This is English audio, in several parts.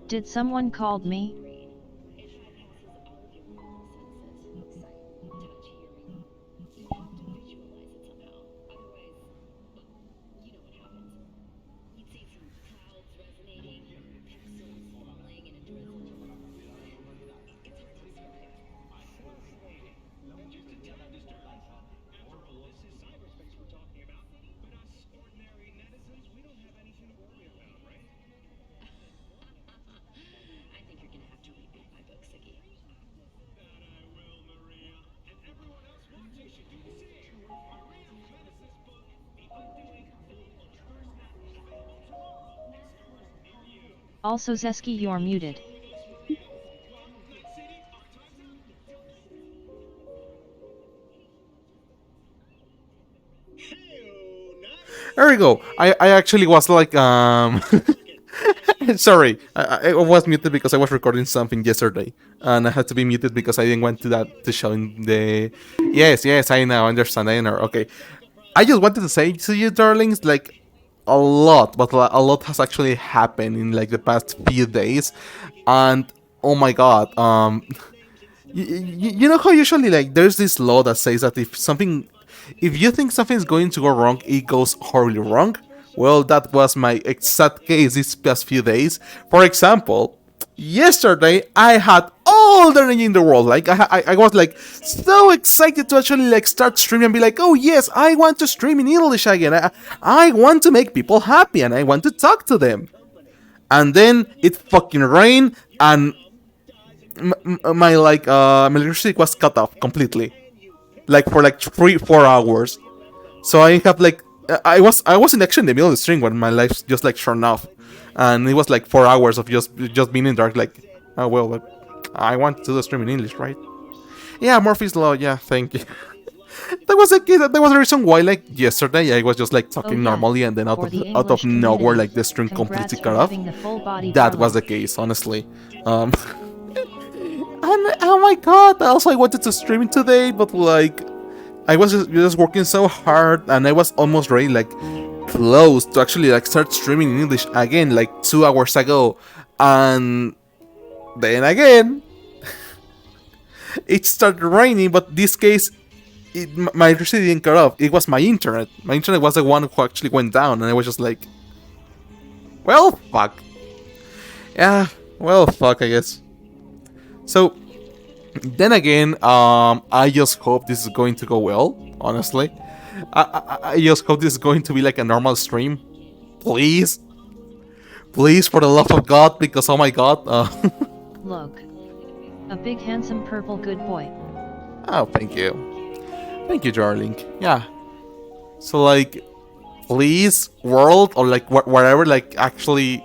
Did someone called me? Also Zesky, you're muted. There we go. I actually was like sorry, I was muted because I was recording something yesterday, and I had to be muted because I didn't want to show in the. Yes, I now understand. I know. Okay, I just wanted to say to you, darlings, like a lot, but a lot has actually happened in like the past few days, and oh my god, you know how usually like there's this law that says that if you think something is going to go wrong, it goes horribly wrong. Well, that was my exact case these past few days. For example, yesterday I had all the energy in the world. Like I was like so excited to actually like start streaming and be like, oh yes, I want to stream in English again. I want to make people happy and I want to talk to them. And then it fucking rained and my my electricity was cut off completely, like for like 3-4 hours. So I have like I was in actually in the middle of the stream when my life just like turned off, and it was like 4 hours of just being in dark. Like, oh well, but I want to do the stream in English, right? Yeah, Murphy's Law. Yeah, thank you. That was the reason why like yesterday I was just like talking normally, and then out of nowhere like the stream completely cut off. That was the case, honestly. And oh my god! Also, I wanted to stream today, but like I was just working so hard, and I was almost ready, like close to actually like start streaming in English again, like 2 hours ago, and then again, it started raining. But this case, my electricity didn't cut off. It was my internet. My internet was the one who actually went down, and I was just like, well, fuck. Yeah, well, fuck, I guess. So then again, I just hope this is going to go well. Honestly, I just hope this is going to be like a normal stream. Please, please, for the love of God, because oh my God. Look, a big handsome purple good boy. Oh, thank you, darling. Yeah. So like, please, world or like whatever, like actually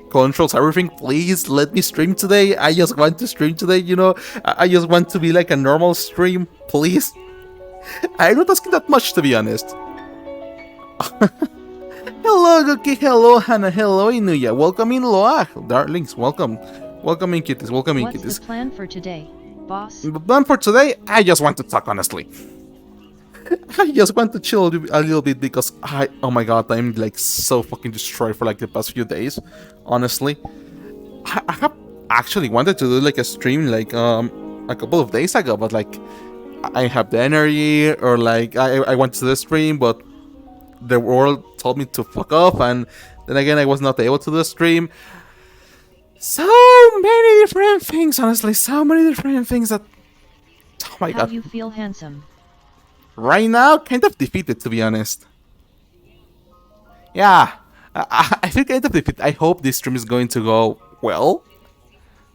controls everything, please let me stream today. I just want to stream today, you know. I just want to be like a normal stream, please. I'm not asking that much, to be honest. Hello, Goki, hello, Hannah, hello, Inuya. Welcome in, Loa. Darlings, welcome. Welcome in, kitties, welcome in, kitties. What's the plan for today, boss? The plan for today, I just want to talk, honestly. I just want to chill a little bit because oh my god, I'm like so fucking destroyed for like the past few days. Honestly, I have actually wanted to do like a stream like a couple of days ago, but like I have the energy, or like I went to the stream, but the world told me to fuck off, and then again I was not able to do the stream. So many different things, honestly, so many different things that oh my god. How you feel, handsome? Right now, kind of defeated, to be honest. Yeah, I feel kind of defeated. I hope this stream is going to go well.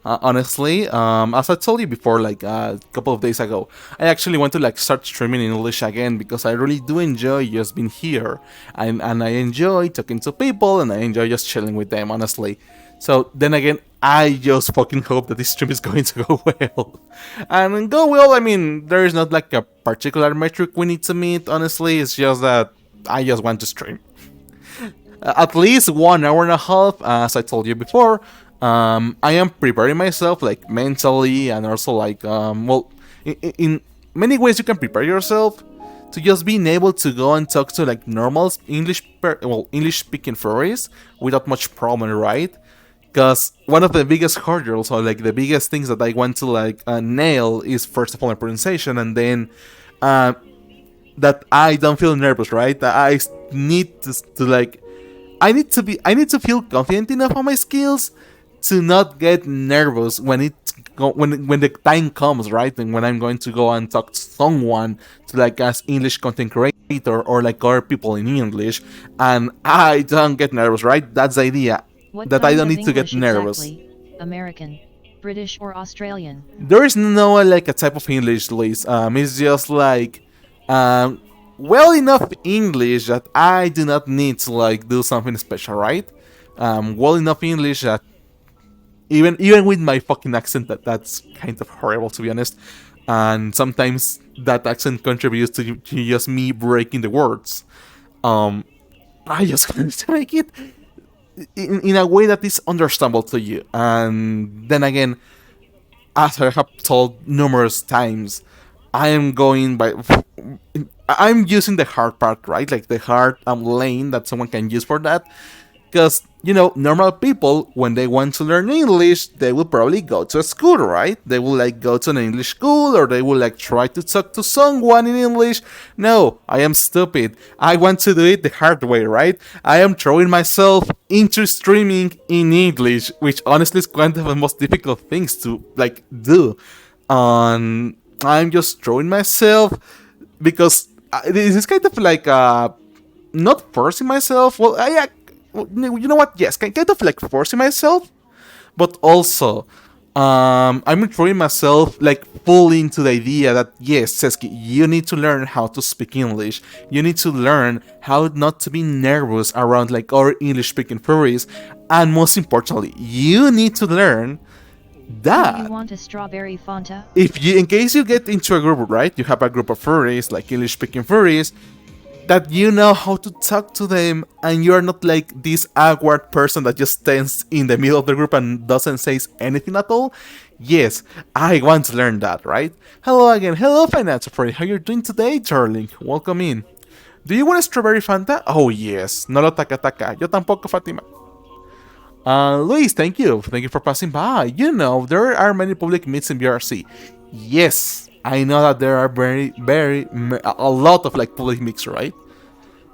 Honestly, as I told you before, like a couple of days ago, I actually want to like start streaming in English again because I really do enjoy just being here, and I enjoy talking to people, and I enjoy just chilling with them, honestly. So then again, I just fucking hope that this stream is going to go well. And go well, I mean, there is not like a particular metric we need to meet, honestly. It's just that I just want to stream. At least 1 hour and a half, as I told you before. I am preparing myself, like, mentally, and also, like, well, in many ways you can prepare yourself to just being able to go and talk to, like, normal English-speaking furries without much problem, right? Because one of the biggest hurdles, or like the biggest things that I want to like nail, is first of all my pronunciation, and then uh, that I don't feel nervous, right? That I need to like I need to feel confident enough on my skills to not get nervous when when the time comes, right? And when I'm going to go and talk to someone, to like as English content creator or like other people in English, and I don't get nervous, right? That's the idea, What that I kind don't of need to get English nervous. exactly? American, British, or Australian? There is no like a type of English list. It's just like um, well enough English that I do not need to like do something special, right? Well enough English that even with my fucking accent, that's kind of horrible to be honest, and sometimes that accent contributes to just me breaking the words. Um, I just want to make it in a way that is understandable to you, and then again, as I have told numerous times, I am going by. I'm using the hard part, right? Like the hard lane that someone can use for that. Because, normal people, when they want to learn English, they will probably go to a school, right? They will like go to an English school, or they will like try to talk to someone in English. No, I am stupid. I want to do it the hard way, right? I am throwing myself into streaming in English, which honestly is one of the most difficult things to like do. I'm just throwing myself because this is kind of like not forcing myself. Well, you know what? Yes, kind of like forcing myself, but also I'm throwing myself like fully into the idea that yes, Seski, you need to learn how to speak English. You need to learn how not to be nervous around like other English speaking furries, and most importantly, you need to learn Do that you want a strawberry Fanta? if you, in case you get into a group, right, you have a group of furries, like English speaking furries, that you know how to talk to them, and you're not like this awkward person that just stands in the middle of the group and doesn't say anything at all. Yes, I want to learn that, right? Hello again. Hello, Finance Freddy. How you doing today, darling? Welcome in. Do you want a strawberry Fanta? Oh yes. No lo taca taca. Yo tampoco, Fatima. Luis, thank you. Thank you for passing by. There are many public meets in BRC. Yes, I know that there are a lot of like public meets, right?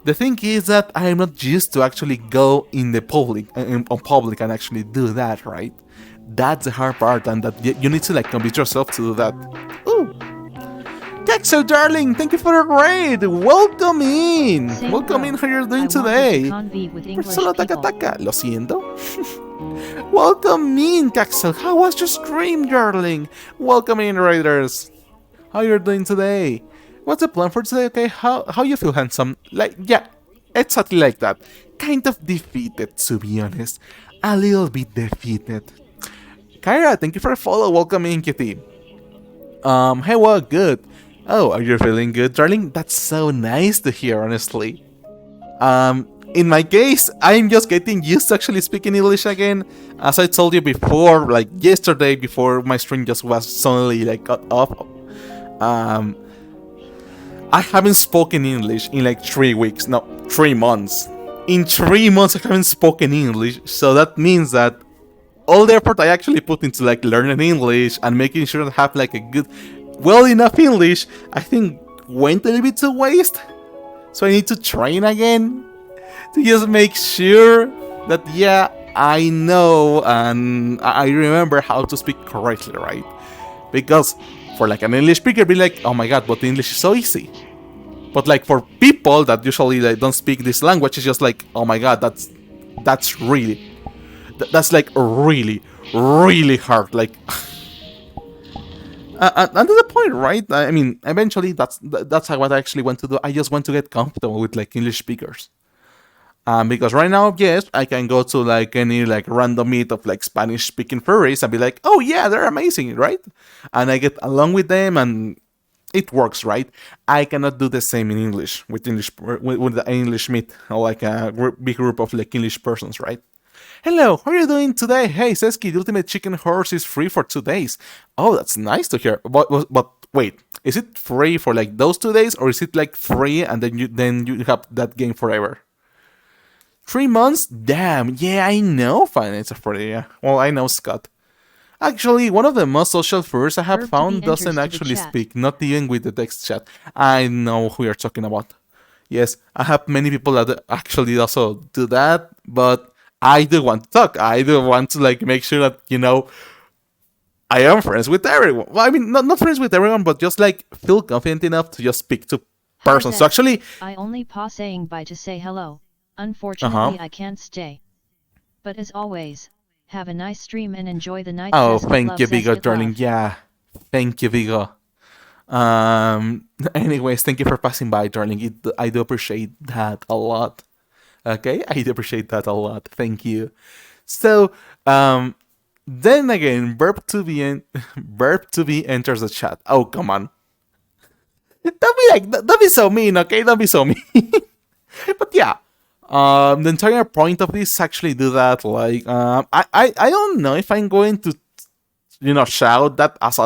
The thing is that I am not used to actually go in the public, on public, and actually do that, right? That's the hard part, and that you need to like convince yourself to do that. Ooh, Kexo, darling, thank you for the raid. Welcome in. Same Welcome bro. in. How you're doing I wanted to today? convene with English Solo taca people. taca. Lo siento. Welcome in, Caxel. How was your stream, darling? Welcome in, Raiders. How you're doing today? What's the plan for today? Okay, how you feel, handsome? Like, yeah, exactly like that. Kind of defeated, to be honest. A little bit defeated. Kyra, thank you for the follow. Welcome in, Kitty. Hey, well, good. Oh, are you feeling good, darling? That's so nice to hear, honestly. In my case, I'm just getting used to actually speaking English again. As I told you before, like yesterday, before my stream just was suddenly like cut off. I haven't spoken English in like 3 weeks, no, 3 months. In 3 months, I haven't spoken English, so that means that all the effort I actually put into like learning English and making sure to have like a good, well enough English, I think went a little bit to waste. So I need to train again to just make sure that yeah, I know and I remember how to speak correctly, right? Because for like an English speaker, be like, oh my god, but English is so easy. But like for people that usually like don't speak this language, it's just like, oh my god, that's really, that's like really, really hard. Like, and to the point, right? I mean, eventually that's what I actually want to do. I just want to get comfortable with like English speakers. Because right now, yes, I can go to like any like random meet of like Spanish speaking furries and be like, oh yeah, they're amazing, right? And I get along with them and it works, right? I cannot do the same in English with with the English meet or like a big group of like English persons, right? Hello, how are you doing today? Hey, Seski, the Ultimate Chicken Horse is free for 2 days. Oh, that's nice to hear. But wait, is it free for like those 2 days, or is it like free and then you have that game forever? 3 months? Damn, yeah, I know Finance Freddy. Yeah. Well, I know Scott. Actually, one of the most social furries I have Verb to be found doesn't enters to the actually chat. speak, not even with the text chat. I know who you're talking about. Yes, I have many people that actually also do that, but I do want to talk. I do want to like make sure that I am friends with everyone. Well, I mean, not friends with everyone, but just like feel confident enough to just speak to Hi persons. So Zed. actually, I only pause saying bye to say hello. uh huh. Unfortunately I can't stay. But as always, have a nice stream and enjoy the night. Oh, Zeskit thank love, you, Vigo, Zeskit darling. love. Yeah, thank you, Vigo. Um. Anyways, thank you for passing by, darling. I do appreciate that a lot. Okay, I do appreciate that a lot. Thank you. So, then again, verb to be enters the chat. Oh, come on. Don't be so mean, okay? Don't be so mean. But yeah, the entire point of this actually do that. Like, I don't know if I'm going to, shout that as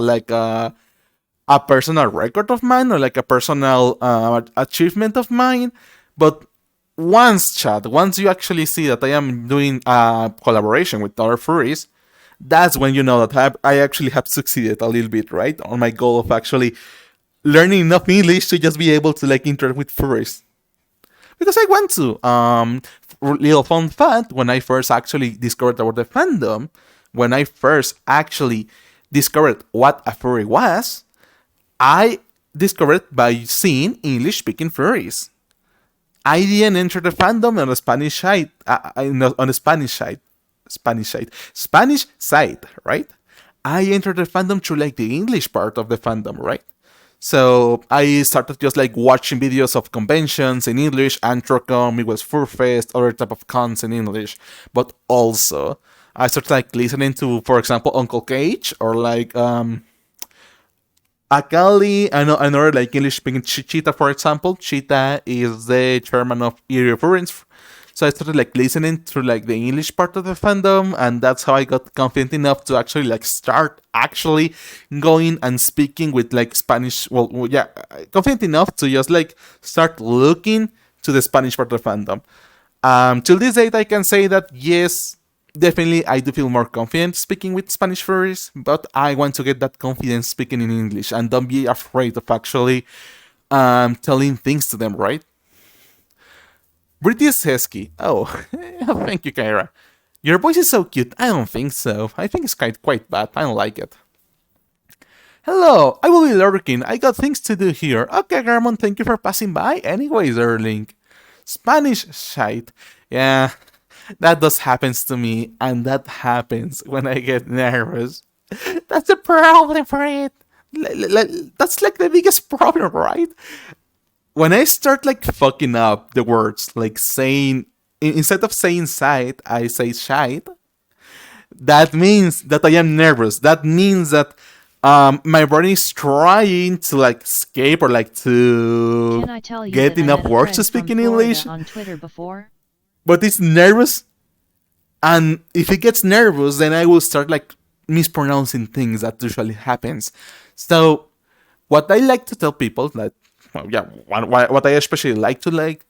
a personal record of mine or like a personal achievement of mine. But once you actually see that I am doing a collaboration with other furries, that's when you know that I actually have succeeded a little bit, right? On my goal of actually learning enough English to just be able to like interact with furries. Because I want to. Little fun fact: when I first actually discovered about the fandom, when I first actually discovered what a furry was, I discovered by seeing English speaking furries. I didn't enter the fandom on the Spanish side, on the Spanish side, right? I entered the fandom through like the English part of the fandom, right? So I started just like watching videos of conventions in English, Antrocom, it was Furfest, other type of cons in English. But also, I started like listening to, for example, Uncle Cage or like Akali, another like English speaking Cheetah, for example. Cheetah is the chairman of Eerie Furries. So I started like listening to like the English part of the fandom, and that's how I got confident enough to actually like start actually going and speaking with like Spanish. Well, yeah, confident enough to just like start looking to the Spanish part of the fandom. Till this date, I can say that yes, definitely I do feel more confident speaking with Spanish furries, but I want to get that confidence speaking in English and don't be afraid of actually telling things to them, right? British Hesky. Oh, thank you, Kyra. Your voice is so cute. I don't think so. I think it's quite bad. I don't like it. Hello, I will be lurking. I got things to do here. Okay, Garmon, thank you for passing by. Anyways, Erling. Spanish shite. Yeah, that does happens to me, and that happens when I get nervous. That's the problem for it. That's like the biggest problem, right? When I start like fucking up the words, like saying instead of saying sight, I say shite. That means that I am nervous. That means that my brain is trying to like escape or like to Can I tell you get that I enough met a words to friend speak from in Florida English, on Twitter before? but it's nervous. And if it gets nervous, then I will start like mispronouncing things. That usually happens. So what I like to tell people that well, yeah, what I especially like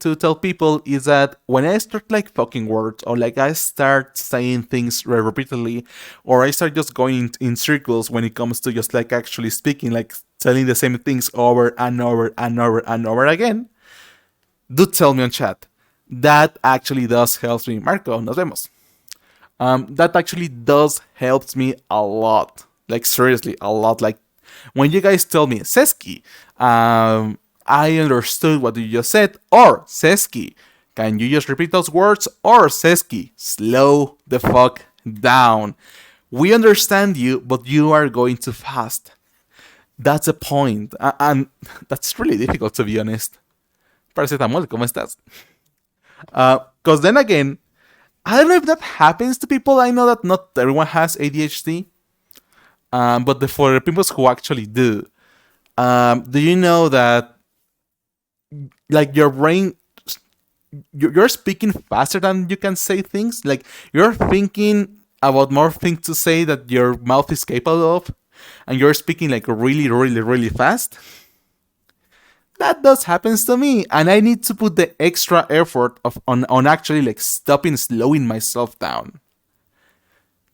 to tell people is that when I start like fucking words or like I start saying things repeatedly or I start just going in circles when it comes to just like actually speaking, like telling the same things over and over and over and over again, do tell me on chat. That actually does help me. Marco, nos vemos. That actually does helps me a lot. Like seriously, a lot. Like when you guys tell me, Seski, I understood what you just said, or Seski, can you just repeat those words? Or Seski, slow the fuck down. We understand you, but you are going too fast. That's a point. And that's really difficult to be honest. Paracetamol, ¿cómo estás? Because then again, I don't know if that happens to people. I know that not everyone has ADHD, but for the people who actually do you know that like your brain, you're speaking faster than you can say things? Like you're thinking about more things to say that your mouth is capable of, and you're speaking like really, really, really fast. that does happens to me, and I need to put the extra effort on actually like stopping, slowing myself down.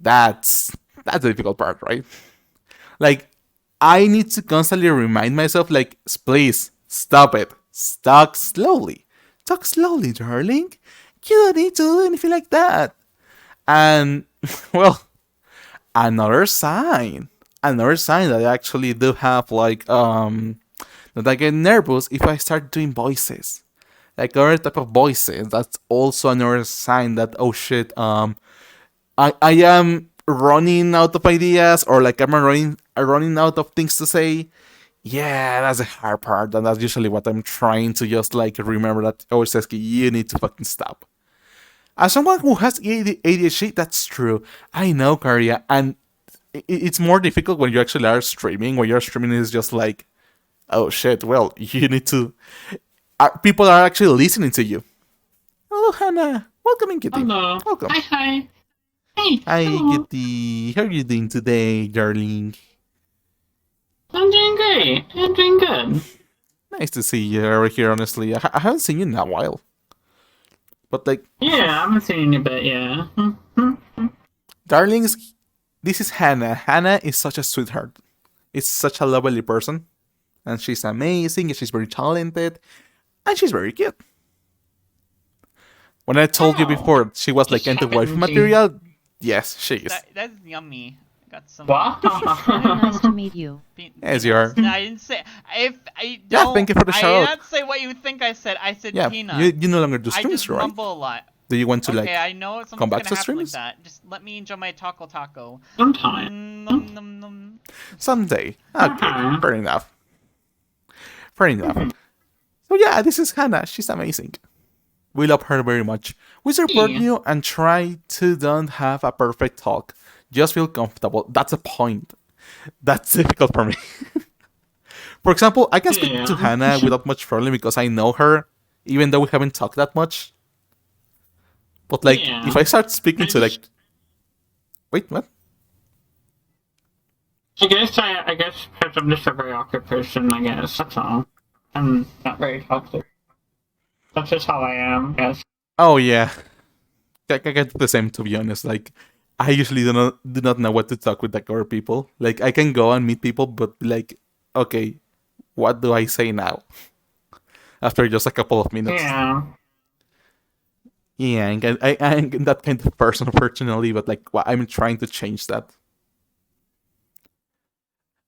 That's the difficult part, right? Like, I need to constantly remind myself, like, please stop it. Talk slowly. Talk slowly, darling. You don't need to do anything like that. And well, another sign. Another sign that I actually do have that I get nervous if I start doing voices. Like other type of voices. That's also another sign that oh shit, I am running out of ideas, or like I'm running out of things to say. Yeah, that's the hard part, and that's usually what I'm trying to just like remember that oh Seski, you need to fucking stop. As someone who has ADHD, that's true. I know, Karia, and it's more difficult when you actually are streaming. When you're streaming, is just like, oh shit. Well, you need to. People are actually listening to you. Hello, Hannah. Welcome in, Kitty. Hello. Welcome. Hi. Hey. Hi, Hello. Kitty. How are you doing today, darling? I'm doing great. I'm doing good. Nice to see you over here. Honestly, I haven't seen you in a while. But like, Yeah, I haven't seen you in a bit, yeah. darlings, this is Hannah. Hannah is such a sweetheart. It's such a lovely person, and she's amazing. And she's very talented, and she's very cute. When I told you Oh. before she was like into wife material, yes, she is. That's yummy. Got some. Wow. Very nice to meet you. Yes, you are. I didn't say. If I Yeah, don't. thank you for the I shout did out. not say what you think I said. I said Yeah, peanut. you no longer do I streams, just right? mumble a lot. Do you want to Okay, like? I know something's come back gonna to happen like streams? that. Just let me enjoy my taco. Sometime. Nom, nom, nom. Someday. Okay, Uh-huh. fair enough. Fair enough. So yeah, this is Hannah. She's amazing. We love her very much. We support Yeah. you and try to don't have a perfect talk. Just feel comfortable. That's a point. That's difficult for me. For example, I can speak Yeah. to Hannah without much problem because I know her, even though we haven't talked that much. But like, Yeah. if I start speaking to like, wait, what? I guess because I'm just a very awkward person, I guess. That's all. I'm not very talkative. That's just how I am, I guess. Oh yeah, I get the same to be honest. Like, I usually do not know what to talk with like other people. Like, I can go and meet people, but like, okay, what do I say now? After just a couple of minutes. Yeah. Yeah, I'm that kind of person, unfortunately. But like, I'm trying to change that.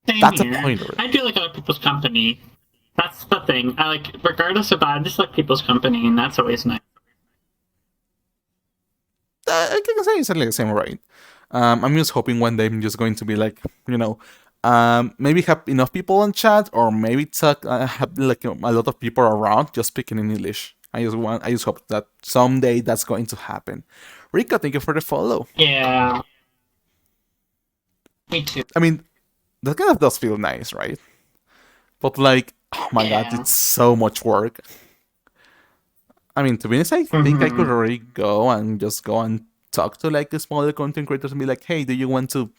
Same That's a here. point, right? I do like other people's company. That's the thing. I like, regardless of that, I just like people's company, and that's always nice. I can say exactly the same, right? I'm just hoping one day I'm just going to be like, maybe have enough people on chat, or maybe talk have like a lot of people around just speaking in English. I just hope that someday that's going to happen. Rico, thank you for the follow. Yeah. Me too. I mean, that kind of does feel nice, right? But like, oh my god, Yeah. it's so much work. I mean, to be honest, I think I could already go and talk to like the smaller content creators and be like, hey, do you want to?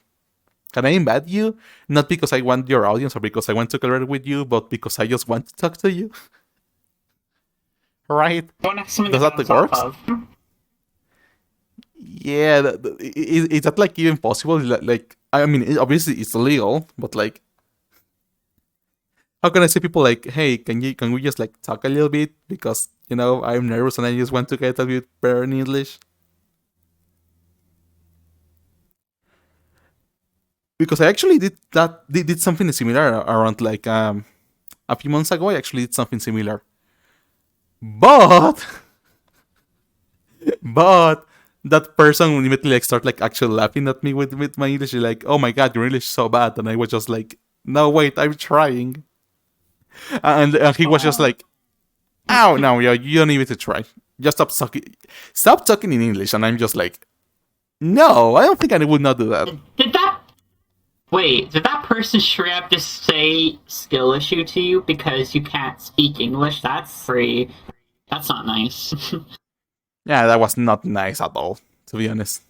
Can I invite you? Not because I want your audience or because I want to collaborate with you, but because I just want to talk to you. Right? Don't have something Does to that bounce off work? of. Yeah, is that like even possible? Like, I mean, obviously it's illegal, but like, how can I say people like, hey, can we just like talk a little bit because I'm nervous and I just want to get a bit better in English. Because I actually did something similar around like a few months ago. I actually did something similar, but but that person immediately like start like actually laughing at me with my English, like, oh my god, your English is so bad, and I was just like, no wait, I'm trying, and he was just like, oh no, yeah, you don't need to try, just stop talking in English, and I'm just like, no, I don't think I would not do that. Did that person straight up just say skill issue to you because you can't speak English? That's not nice. Yeah, that was not nice at all, to be honest.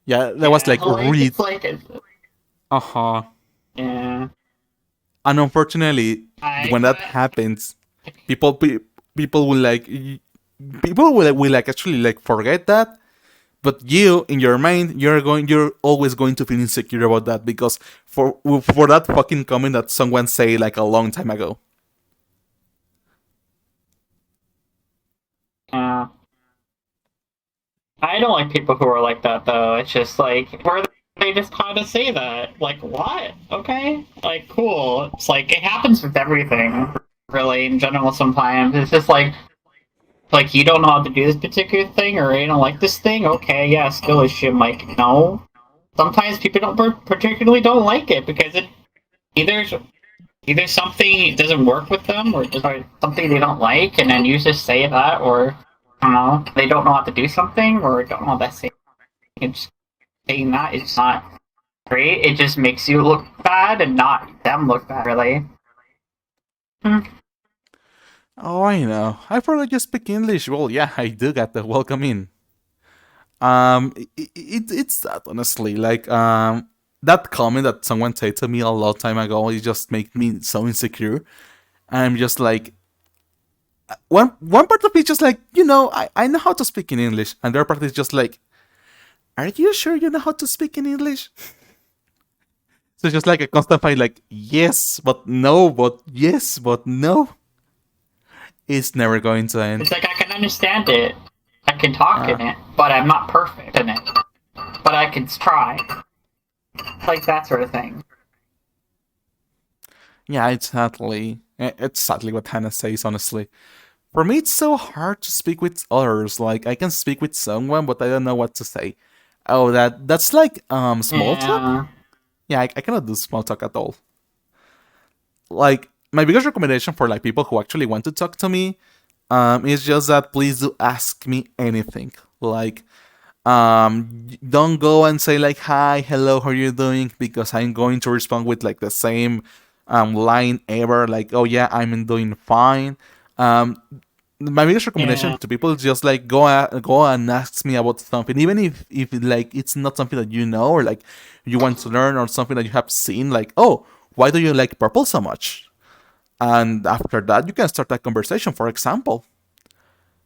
Yeah, that was like really. It's like Uh-huh. yeah. And unfortunately, when that happens, people people will like will like actually like forget that. But you, in your mind, you're always going to feel insecure about that because for that fucking comment that someone say like a long time ago. Yeah. I don't like people who are like that though. It's just like where they just kind of say that. Like what? Okay, like cool. It's like it happens with everything, really in general. Sometimes it's just like you don't know how to do this particular thing, or you don't like this thing. Okay, yeah, still a shit. Like no. Sometimes people particularly don't like it because it either something doesn't work with them or just something they don't like, and then you just say that, or I don't know, they don't know how to do something or don't know how to say. It's saying that it's not great. It just makes you look bad and not them look bad, really. Oh, I know. I probably just speak English. Well, yeah, I do get the welcome in. It's that honestly, like that comment that someone said to me a long time ago, it just made me so insecure. I'm just like, one part of me just like, I know how to speak in English, and the other part is just like, are you sure you know how to speak in English? So it's just like a constant fight, like yes, but no, but yes, but no. It's never going to end. It's like I can understand it, I can talk in it, but I'm not perfect in it. But I can try, like that sort of thing. Yeah, it's sadly what Hannah says, honestly. For me, it's so hard to speak with others. Like, I can speak with someone, but I don't know what to say. Oh, that's like, small talk? Yeah, I cannot do small talk at all. Like, my biggest recommendation for, like, people who actually want to talk to me, is just that please do ask me anything. Like, don't go and say, like, hi, hello, how are you doing? Because I'm going to respond with, like, the same line ever, like, oh yeah, I'm doing fine. My biggest recommendation to people is just like go and ask me about something, even if like it's not something that you know or like you want to learn or something that you have seen. Like, oh, why do you like purple so much? And after that, you can start a conversation, for example.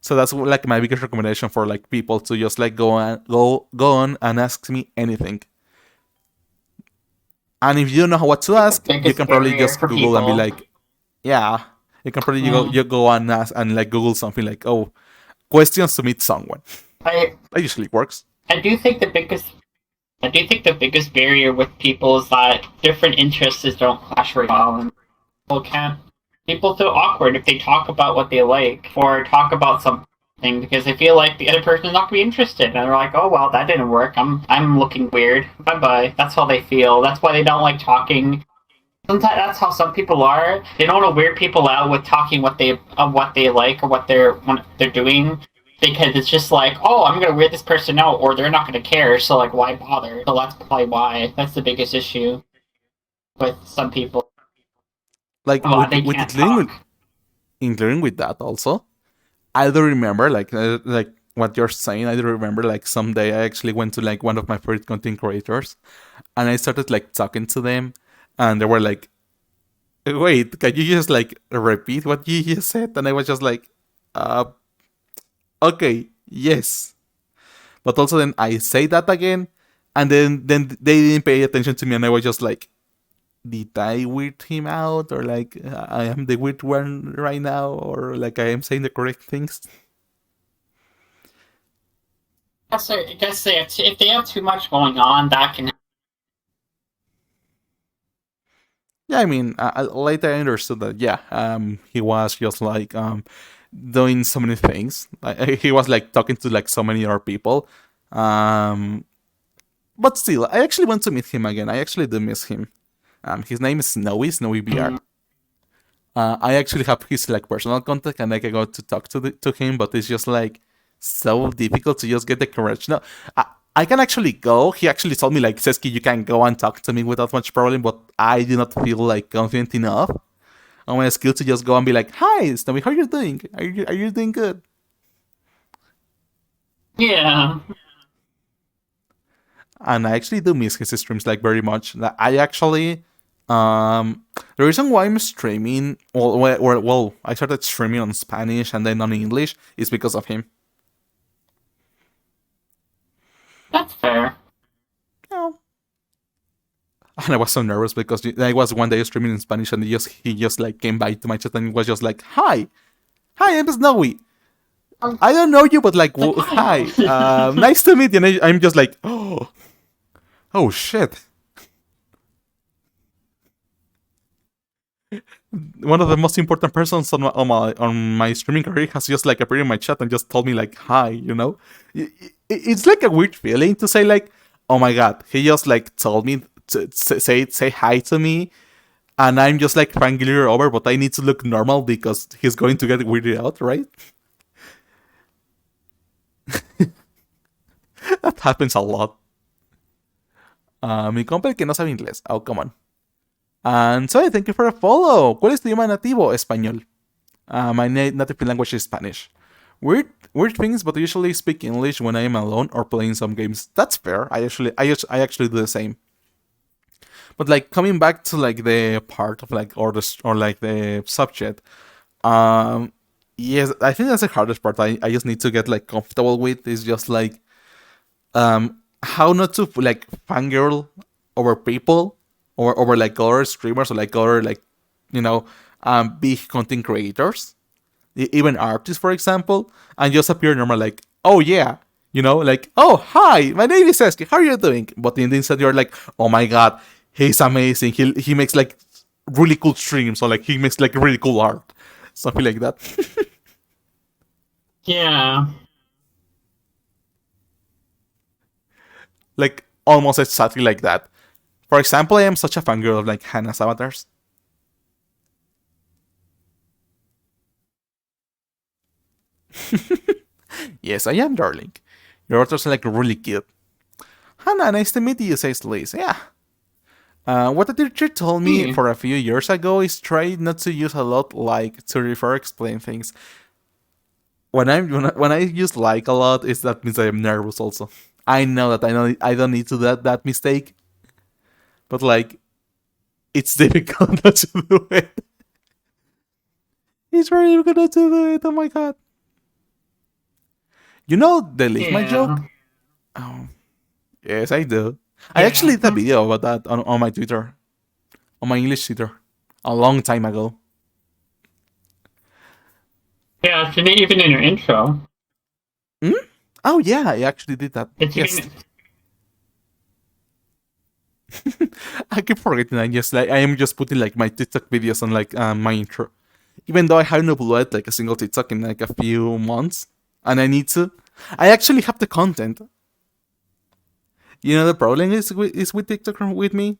So that's like my biggest recommendation for like people to just like go on and ask me anything. And if you don't know what to ask, you can probably just Google and be like, yeah. You can probably you go and ask and like Google something like, oh, questions to meet someone. That usually works. I do think the biggest barrier with people is that different interests don't clash very well, and people feel awkward if they talk about what they like or talk about something because they feel like the other person is not going to be interested, and they're like, oh well, that didn't work. I'm looking weird. Bye bye. That's how they feel. That's why they don't like talking. Sometimes that's how some people are. They don't want to weird people out with talking what they like or what they're doing, because it's just like, oh, I'm gonna weird this person out, or they're not gonna care. So like, why bother? So that's probably why. That's the biggest issue with some people. Like including with that also, I do remember like what you're saying. I do remember like someday I actually went to like one of my favorite content creators, and I started like talking to them. And they were like, wait, can you just like repeat what you just said? And I was just like, okay, yes. But also then I say that again, and then they didn't pay attention to me, and I was just like, did I weird him out? Or like, I am the weird one right now? Or like, I am saying the correct things? I guess if they have too much going on, that can. Yeah, I mean, later I understood that, yeah, he was just like doing so many things. He was like talking to like so many other people. But still, I actually want to meet him again. I actually do miss him. His name is Snowy BR. I actually have his like personal contact and I can go to talk to him, but it's just like so difficult to just get the courage. No, I can actually go. He actually told me, like, Seski, you can go and talk to me without much problem, but I do not feel, like, confident enough on my skill to just go and be like, hi, Snowy, how are you doing? Are you doing good? Yeah. And I actually do miss his streams, like, very much. I actually The reason why I'm streaming, well, I started streaming on Spanish and then on English is because of him. That's fair. Oh. And I was so nervous because I was one day streaming in Spanish and he just like came by to my chat and was just like, hi, I'm Snowy. I don't know you, but like, hi, nice to meet you. And I'm just like, oh shit. One of the most important persons on my streaming career has just like appeared in my chat and just told me like hi, you know. It's like a weird feeling to say like, oh my god, he just like told me to say hi to me, and I'm just like triangular over, but I need to look normal because he's going to get weirded out, right? That happens a lot. Mi compa el que no sabe inglés. Oh, come on. And so thank you for a follow. ¿Cuál es tu idioma nativo? Español. My native language is Spanish. Weird things, but I usually speak English when I am alone or playing some games. That's fair. I actually do the same. But like coming back to like the part of like or like the subject, yes, I think that's the hardest part. I just need to get like comfortable with is just like how not to like fangirl over people or over like other streamers or like other like, you know, big content creators, even artists, for example, and just appear normal like, oh yeah, you know, like, oh hi, my name is Eski, how are you doing? But instead you're like, oh my god, he's amazing. He makes like really cool streams or like he makes like really cool art, something like that. Yeah. Like almost exactly like that. For example, I am such a fangirl of like Hannah's avatars. Yes, I am, darling. Your avatars are like really cute. Hannah, nice to meet you, says Liz. Yeah. What the teacher told me for a few years ago is try not to use a lot like to refer explain things. When I use like a lot, that means I am nervous also. I know I don't need to do that mistake. But like, it's difficult not to do it. It's very difficult not to do it. Oh my god! You know the leave my joke? Oh, yes, I do. I actually did a video about that on my Twitter, on my English Twitter, a long time ago. Yeah, it's even in your intro. Oh yeah, I actually did that. Yes. I keep forgetting. I am just putting like my TikTok videos on like my intro, even though I haven't uploaded like a single TikTok in like a few months, and I need to. I actually have the content. You know the problem is with TikTok with me.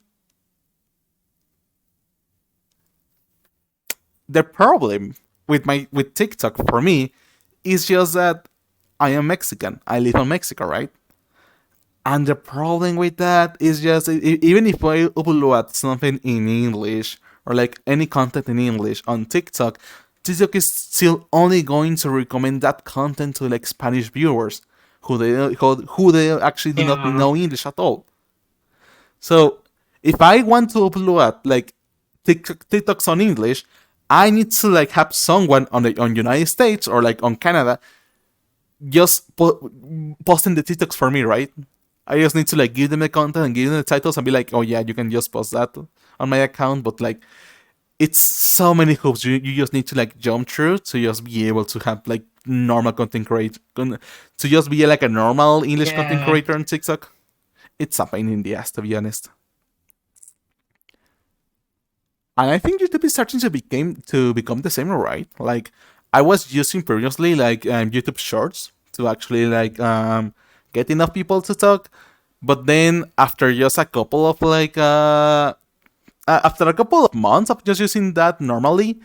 The problem with TikTok for me is just that I am Mexican. I live in Mexico, right? And the problem with that is just even if I upload something in English or like any content in English on TikTok, TikTok is still only going to recommend that content to like Spanish viewers who they actually do not know English at all. So if I want to upload like TikToks on English, I need to like have someone on United States or like on Canada just posting the TikToks for me, right? I just need to like give them the content and give them the titles and be like, oh yeah, you can just post that on my account. But like, it's so many hoops you just need to like jump through to just be able to have like normal content create to just be like a normal English content creator on TikTok. It's a pain in the ass, to be honest. And I think YouTube is starting to become the same, right? Like I was using previously like YouTube Shorts to actually like get enough people to talk, but then after just a couple of like after a couple of months of just using that normally,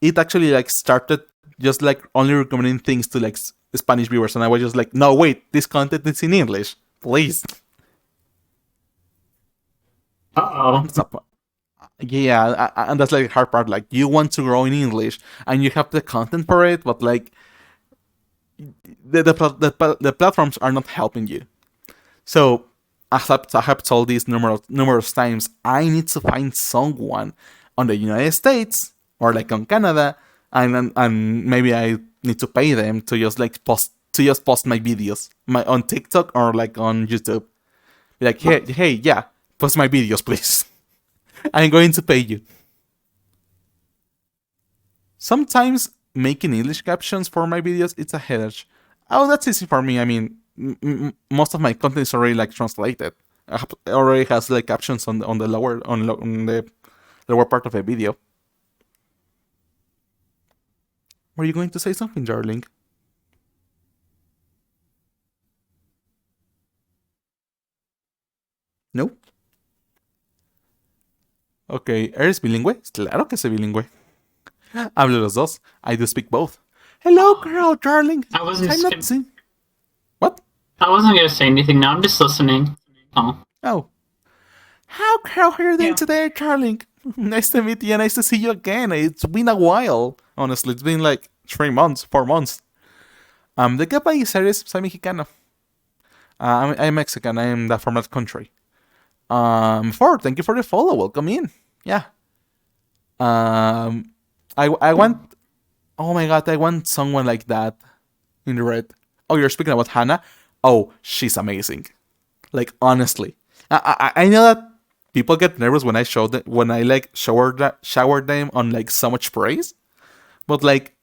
it actually like started just like only recommending things to like Spanish viewers, and I was just like, no wait, this content is in English, please. Yeah, and that's like the hard part. Like you want to grow in English and you have the content for it, but like the platforms are not helping you. So I have told this numerous times, I need to find someone on the United States or like on Canada, and maybe I need to pay them to just like post my videos on TikTok or like on YouTube. Like, hey, yeah, post my videos, please. I'm going to pay you. Sometimes making English captions for my videos, it's a headache. Oh, that's easy for me. I mean, most of my content is already like translated. It already has like captions on the lower part of the video. Were you going to say something, darling? No. Ok, ¿eres bilingüe? Claro que soy bilingüe. Hablo los dos. I do speak both. Hello, girl, darling. I wasn't. I'm not seeing. What? I wasn't gonna say anything. Now I'm just listening. Oh. Oh. How are you doing today, darling? Nice to meet you. Nice to see you again. It's been a while. Honestly, it's been like 3 months, 4 months. ¿De qué país eres? Soy mexicano. I'm Mexican. I am from that country. Ford, thank you for the follow. Welcome in. Yeah. I want. Oh my god, I want someone like that in the red. Oh, you're speaking about Hannah? Oh, she's amazing. Like honestly, I know that people get nervous when I like shower them on like so much praise, but like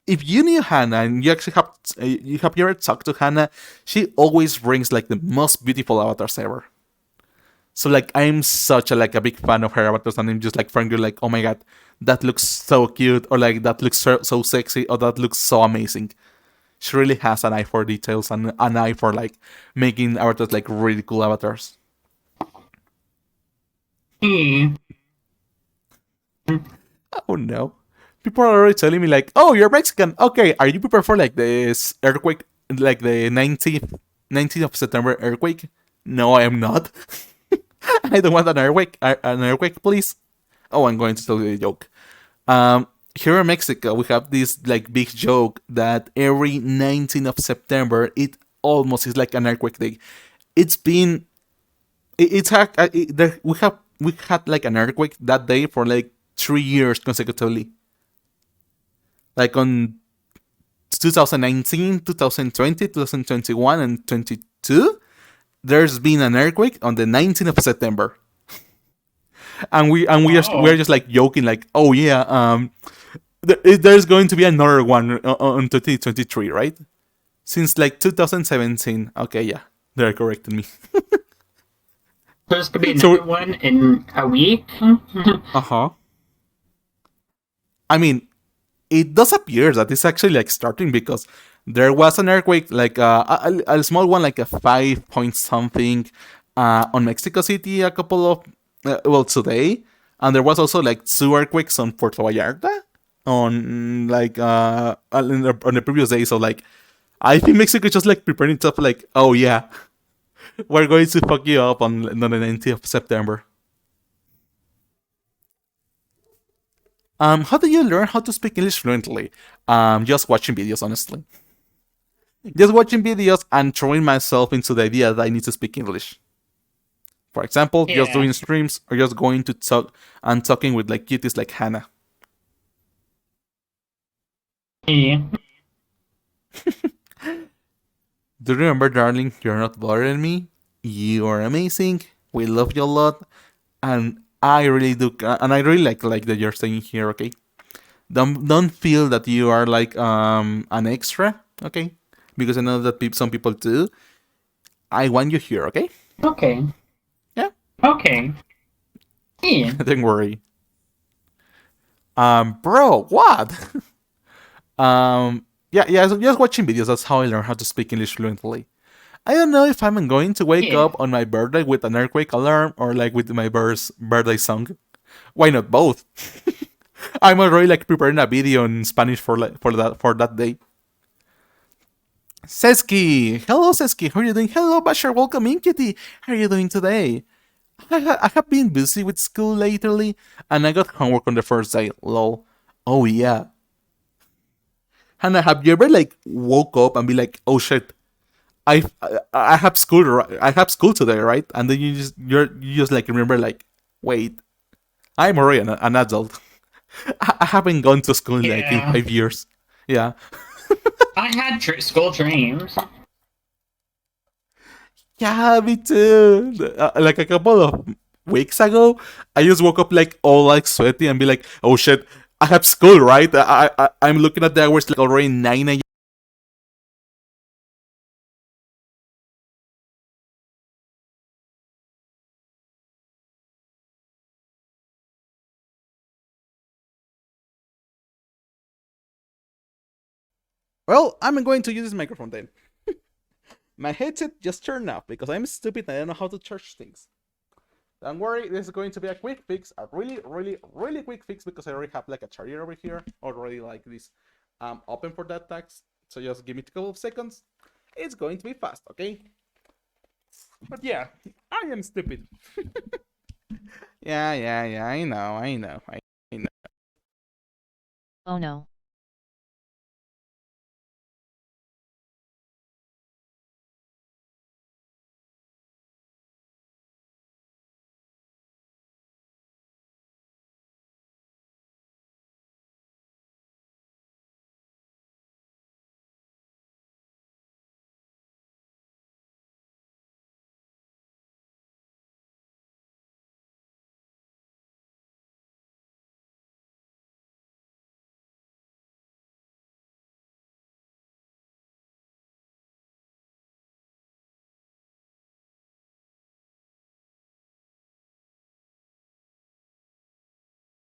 if you knew Hannah and you actually have ever talked to Hannah, she always brings like the most beautiful avatars ever. So like I'm such a big fan of her avatars, and I'm just like frankly like, oh my god, that looks so cute, or like that looks so sexy, or that looks so amazing. She really has an eye for details and an eye for like making avatars like really cool avatars. Hmm. Oh no. People are already telling me like, oh, you're Mexican. Okay, are you prepared for like this earthquake, like the 19th of September earthquake? No, I am not. I don't want an earthquake, please. Oh, I'm going to tell you a joke. Here in Mexico, we have this like big joke that every 19th of September, it almost is like an earthquake day. It's been, we had like an earthquake that day for like 3 years consecutively. Like on 2019, 2020, 2021, and 22, there's been an earthquake on the 19th of September. And we're just like joking, like, oh yeah, there's going to be another one on 2023, right? Since like 2017. Okay, yeah, they're correcting me. There's gonna be another one in a week. I mean, it does appear that it's actually like starting, because there was an earthquake, like a small one, like a 5 point something, on Mexico City a couple of today, and there was also like 2 earthquakes on Puerto Vallarta on like on the previous day. So like, I think Mexico is just like preparing itself, like, oh yeah, we're going to fuck you up on the 19th of September. How do you learn how to speak English fluently? Just watching videos, honestly. Just watching videos and throwing myself into the idea that I need to speak English. For example, just doing streams, or just going to talk and talking with like cuties like Hannah. Yeah. Do you remember, darling? You're not bothering me. You are amazing. We love you a lot, and I really do, and I really like that you're staying here. Okay, don't feel that you are like an extra. Okay, because I know that some people do. I want you here. Okay. Okay. Yeah. Okay. Yeah. Don't worry. Bro, what? Yeah. So just watching videos. That's how I learn how to speak English fluently. I don't know if I'm going to wake up on my birthday with an earthquake alarm, or like with my birthday song. Why not both? I'm already like preparing a video in Spanish for that day. Seski, hello Seski, how are you doing? Hello Bashar, welcome in, Kitty. How are you doing today? I have been busy with school lately, and I got homework on the first day. Lol. Oh yeah. Hannah, have you ever like woke up and be like, oh shit, I have school I have school today, right? And then you just like remember like, wait, I'm already an adult. I haven't gone to school in like in Yeah. 5 years. Yeah, I had school dreams. yeah, me too. Like a couple of weeks ago, I just woke up like all like sweaty and be like, oh shit, I have school, right? I'm looking at the hours like already 9 a.m. Well, I'm going to use this microphone then. My headset just turned off because I'm stupid and I don't know how to charge things. Don't worry, this is going to be a quick fix, a really, really, really quick fix because I already have like a charger over here, already like this open for that task. So just give me a couple of seconds. It's going to be fast, okay? But yeah, I am stupid. yeah, I know. Oh no.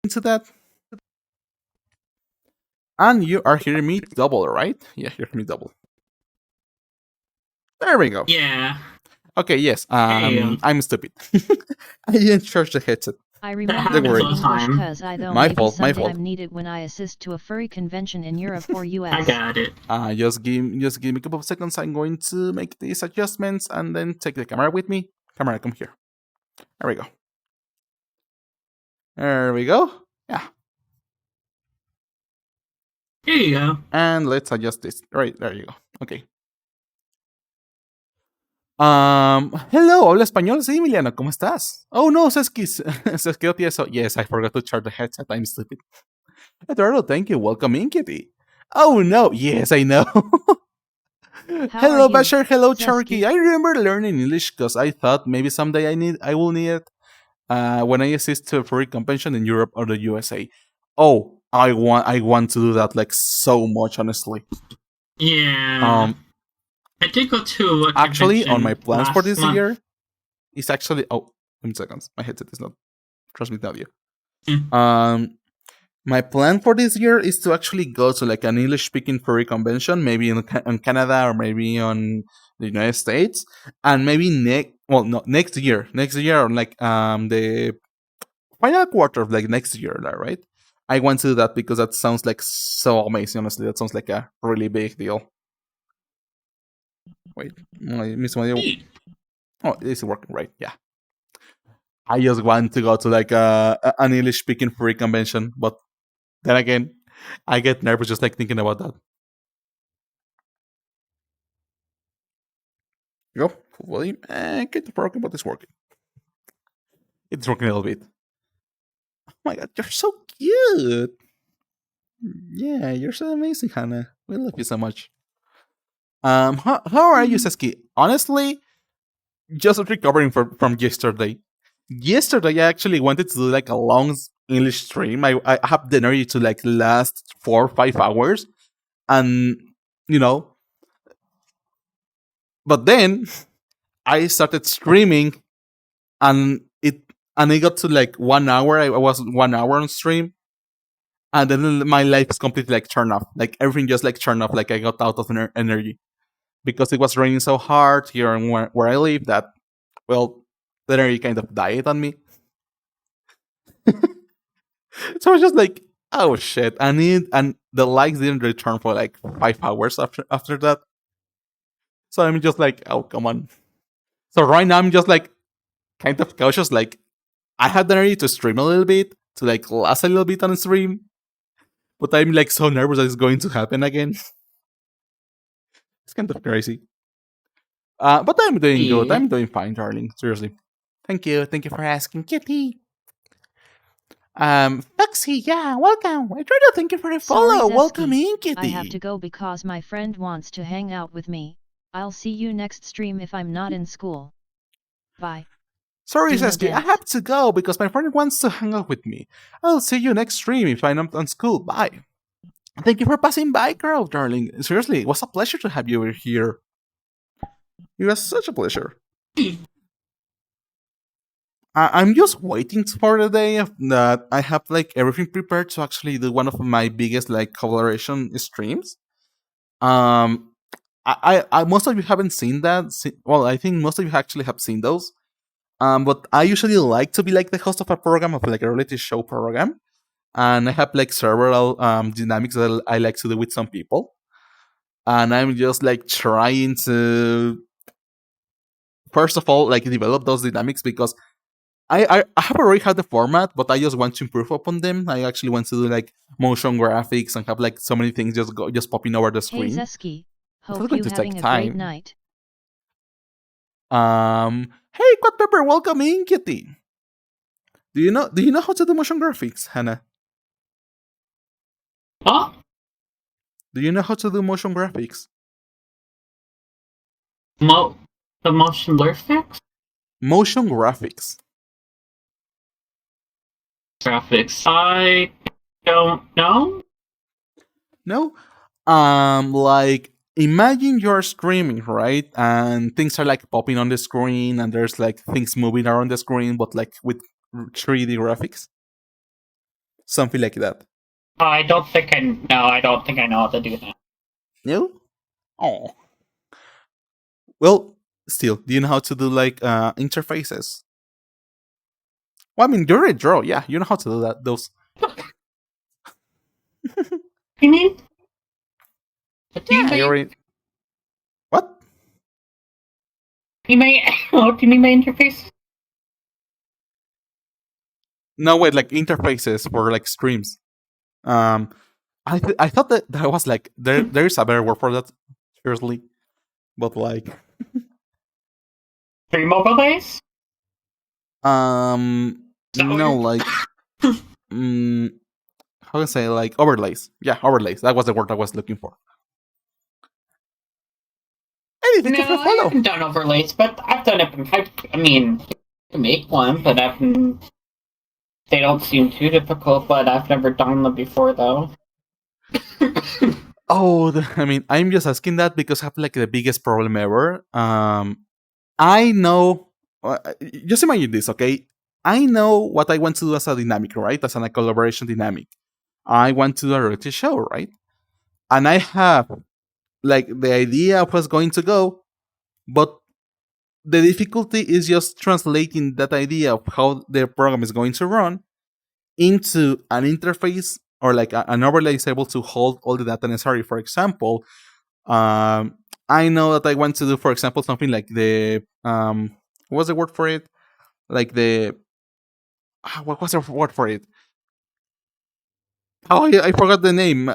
Into that, and you are hearing me double, right? Yeah, hearing me double. There we go. Yeah. Okay, yes. Hey. I'm stupid. I didn't charge the headset. I remember happens all the English time. cause I though My maybe fault, my someday fault. I'm needed when I assist to a furry convention in Europe or I US. got it. Just give me a couple of seconds. I'm going to make these adjustments and then take the camera with me. Camera, come here. There we go. There we go. Yeah. Here you go. And let's adjust this. Right, there you go. Okay. Hello, habla español. Sí, Emiliano, ¿cómo estás? Oh no, Seski, se quedó tieso. Yes, I forgot to charge the headset. I'm stupid. Eduardo, thank you. Welcome in, Kitty. Oh no, yes, I know. How Hello, are you, Bashar. Hello, Zesky? Cherokee. I remember learning English because I thought maybe someday I will need it when I assist to a furry convention in Europe or the USA. Oh, I want to do that like so much, honestly. Yeah. I did go to a Actually, on my convention plans for last this month. year, it's actually oh, 10 seconds. My headset is not transmitting audio. Mm. My plan for this year is to actually go to like an English speaking furry convention, maybe in Canada or maybe on the United States, and maybe next year or like the final quarter of like next year, right? I want to do that because that sounds like so amazing. Honestly, that sounds like a really big deal. Wait, my Miss Mario. Oh, it's working right. Yeah. I just want to go to like an English speaking furry convention, but then again, I get nervous just like thinking about that. Go, volume, and get the program, but it's working. It's working a little bit. Oh my god, you're so cute. Yeah, you're so amazing, Hannah. We love you so much. How are you, Seski? Honestly, just recovering from yesterday. Yesterday, I actually wanted to do like a long English stream. I have the energy to like last 4 or 5 hours, and you know, but then I started streaming, and I got to like 1 hour. I was 1 hour on stream, and then my life is completely like turned off. Like everything just like turned off. Like I got out of energy because it was raining so hard here and where I live that, well, the energy kind of died on me. So I was just like, oh shit, and the likes didn't return for like 5 hours after that. So I'm just like, oh come on. So right now I'm just like kind of cautious. Like I had the energy to stream a little bit, to like last a little bit on stream, but I'm like so nervous that it's going to happen again. It's kind of crazy. But I'm doing good. I'm doing fine, darling. Seriously. Thank you. Thank you for asking, Kitty. Foxy, yeah, welcome. I try to thank you for the Sorry, follow. Zesky. Welcome in, Kitty. I have to go because my friend wants to hang out with me. I'll see you next stream if I'm not in school. Bye. Sorry, Do no Zesky, I dance. have to go because my friend wants to hang out with me. I'll see you next stream if I'm not on school. Bye. Thank you for passing by, girl, darling. Seriously, it was a pleasure to have you here. It was such a pleasure. I'm just waiting for the day that I have like everything prepared to actually do one of my biggest like collaboration streams. I most of you haven't seen that. Well, I think most of you actually have seen those. But I usually like to be like the host of a program, of like a reality show program, and I have like several dynamics that I like to do with some people, and I'm just like trying to first of all like develop those dynamics because I have already had the format, but I just want to improve upon them. I actually want to do like motion graphics and have like so many things just popping over the Hey screen. Zesky, It's hope going you to having take a great time. night. Hey, Quad Pepper, welcome in, Kitty. Do you know how to do motion graphics, Hannah? Huh? Do you know how to do motion graphics? The motion graphics? Motion graphics. I don't know. No? Like imagine you're streaming, right? And things are like popping on the screen and there's like things moving around the screen, but like with 3D graphics. Something like that. I don't think I know how to do that. No? Oh. Well, still, do you know how to do like interfaces? Well, I mean, you're a draw, yeah. You know how to do that. Those. You mean? What do you Yeah, mean? you're right. What? You mean? What do you mean by interface? No, wait, like interfaces for like streams. I thought that was like there is a better word for that. Seriously, but like Stream overlays? no, like how can I say like overlays? Yeah, overlays. That was the word I was looking for. Hey, thank you for No, I follow. haven't done overlays, but I've done it. I mean, to make one, but they don't seem too difficult. But I've never done them before, though. Oh, I mean, I'm just asking that because I have like the biggest problem ever. I know. Just imagine this, okay? I know what I want to do as a dynamic, right? As a collaboration dynamic. I want to do a reality show, right? And I have like the idea of what's going to go, but the difficulty is just translating that idea of how the program is going to run into an interface or like an overlay is able to hold all the data necessary. For example, I know that I want to do, for example, something like the what's the word for it? Like the what was the word for it? Oh, I forgot the name.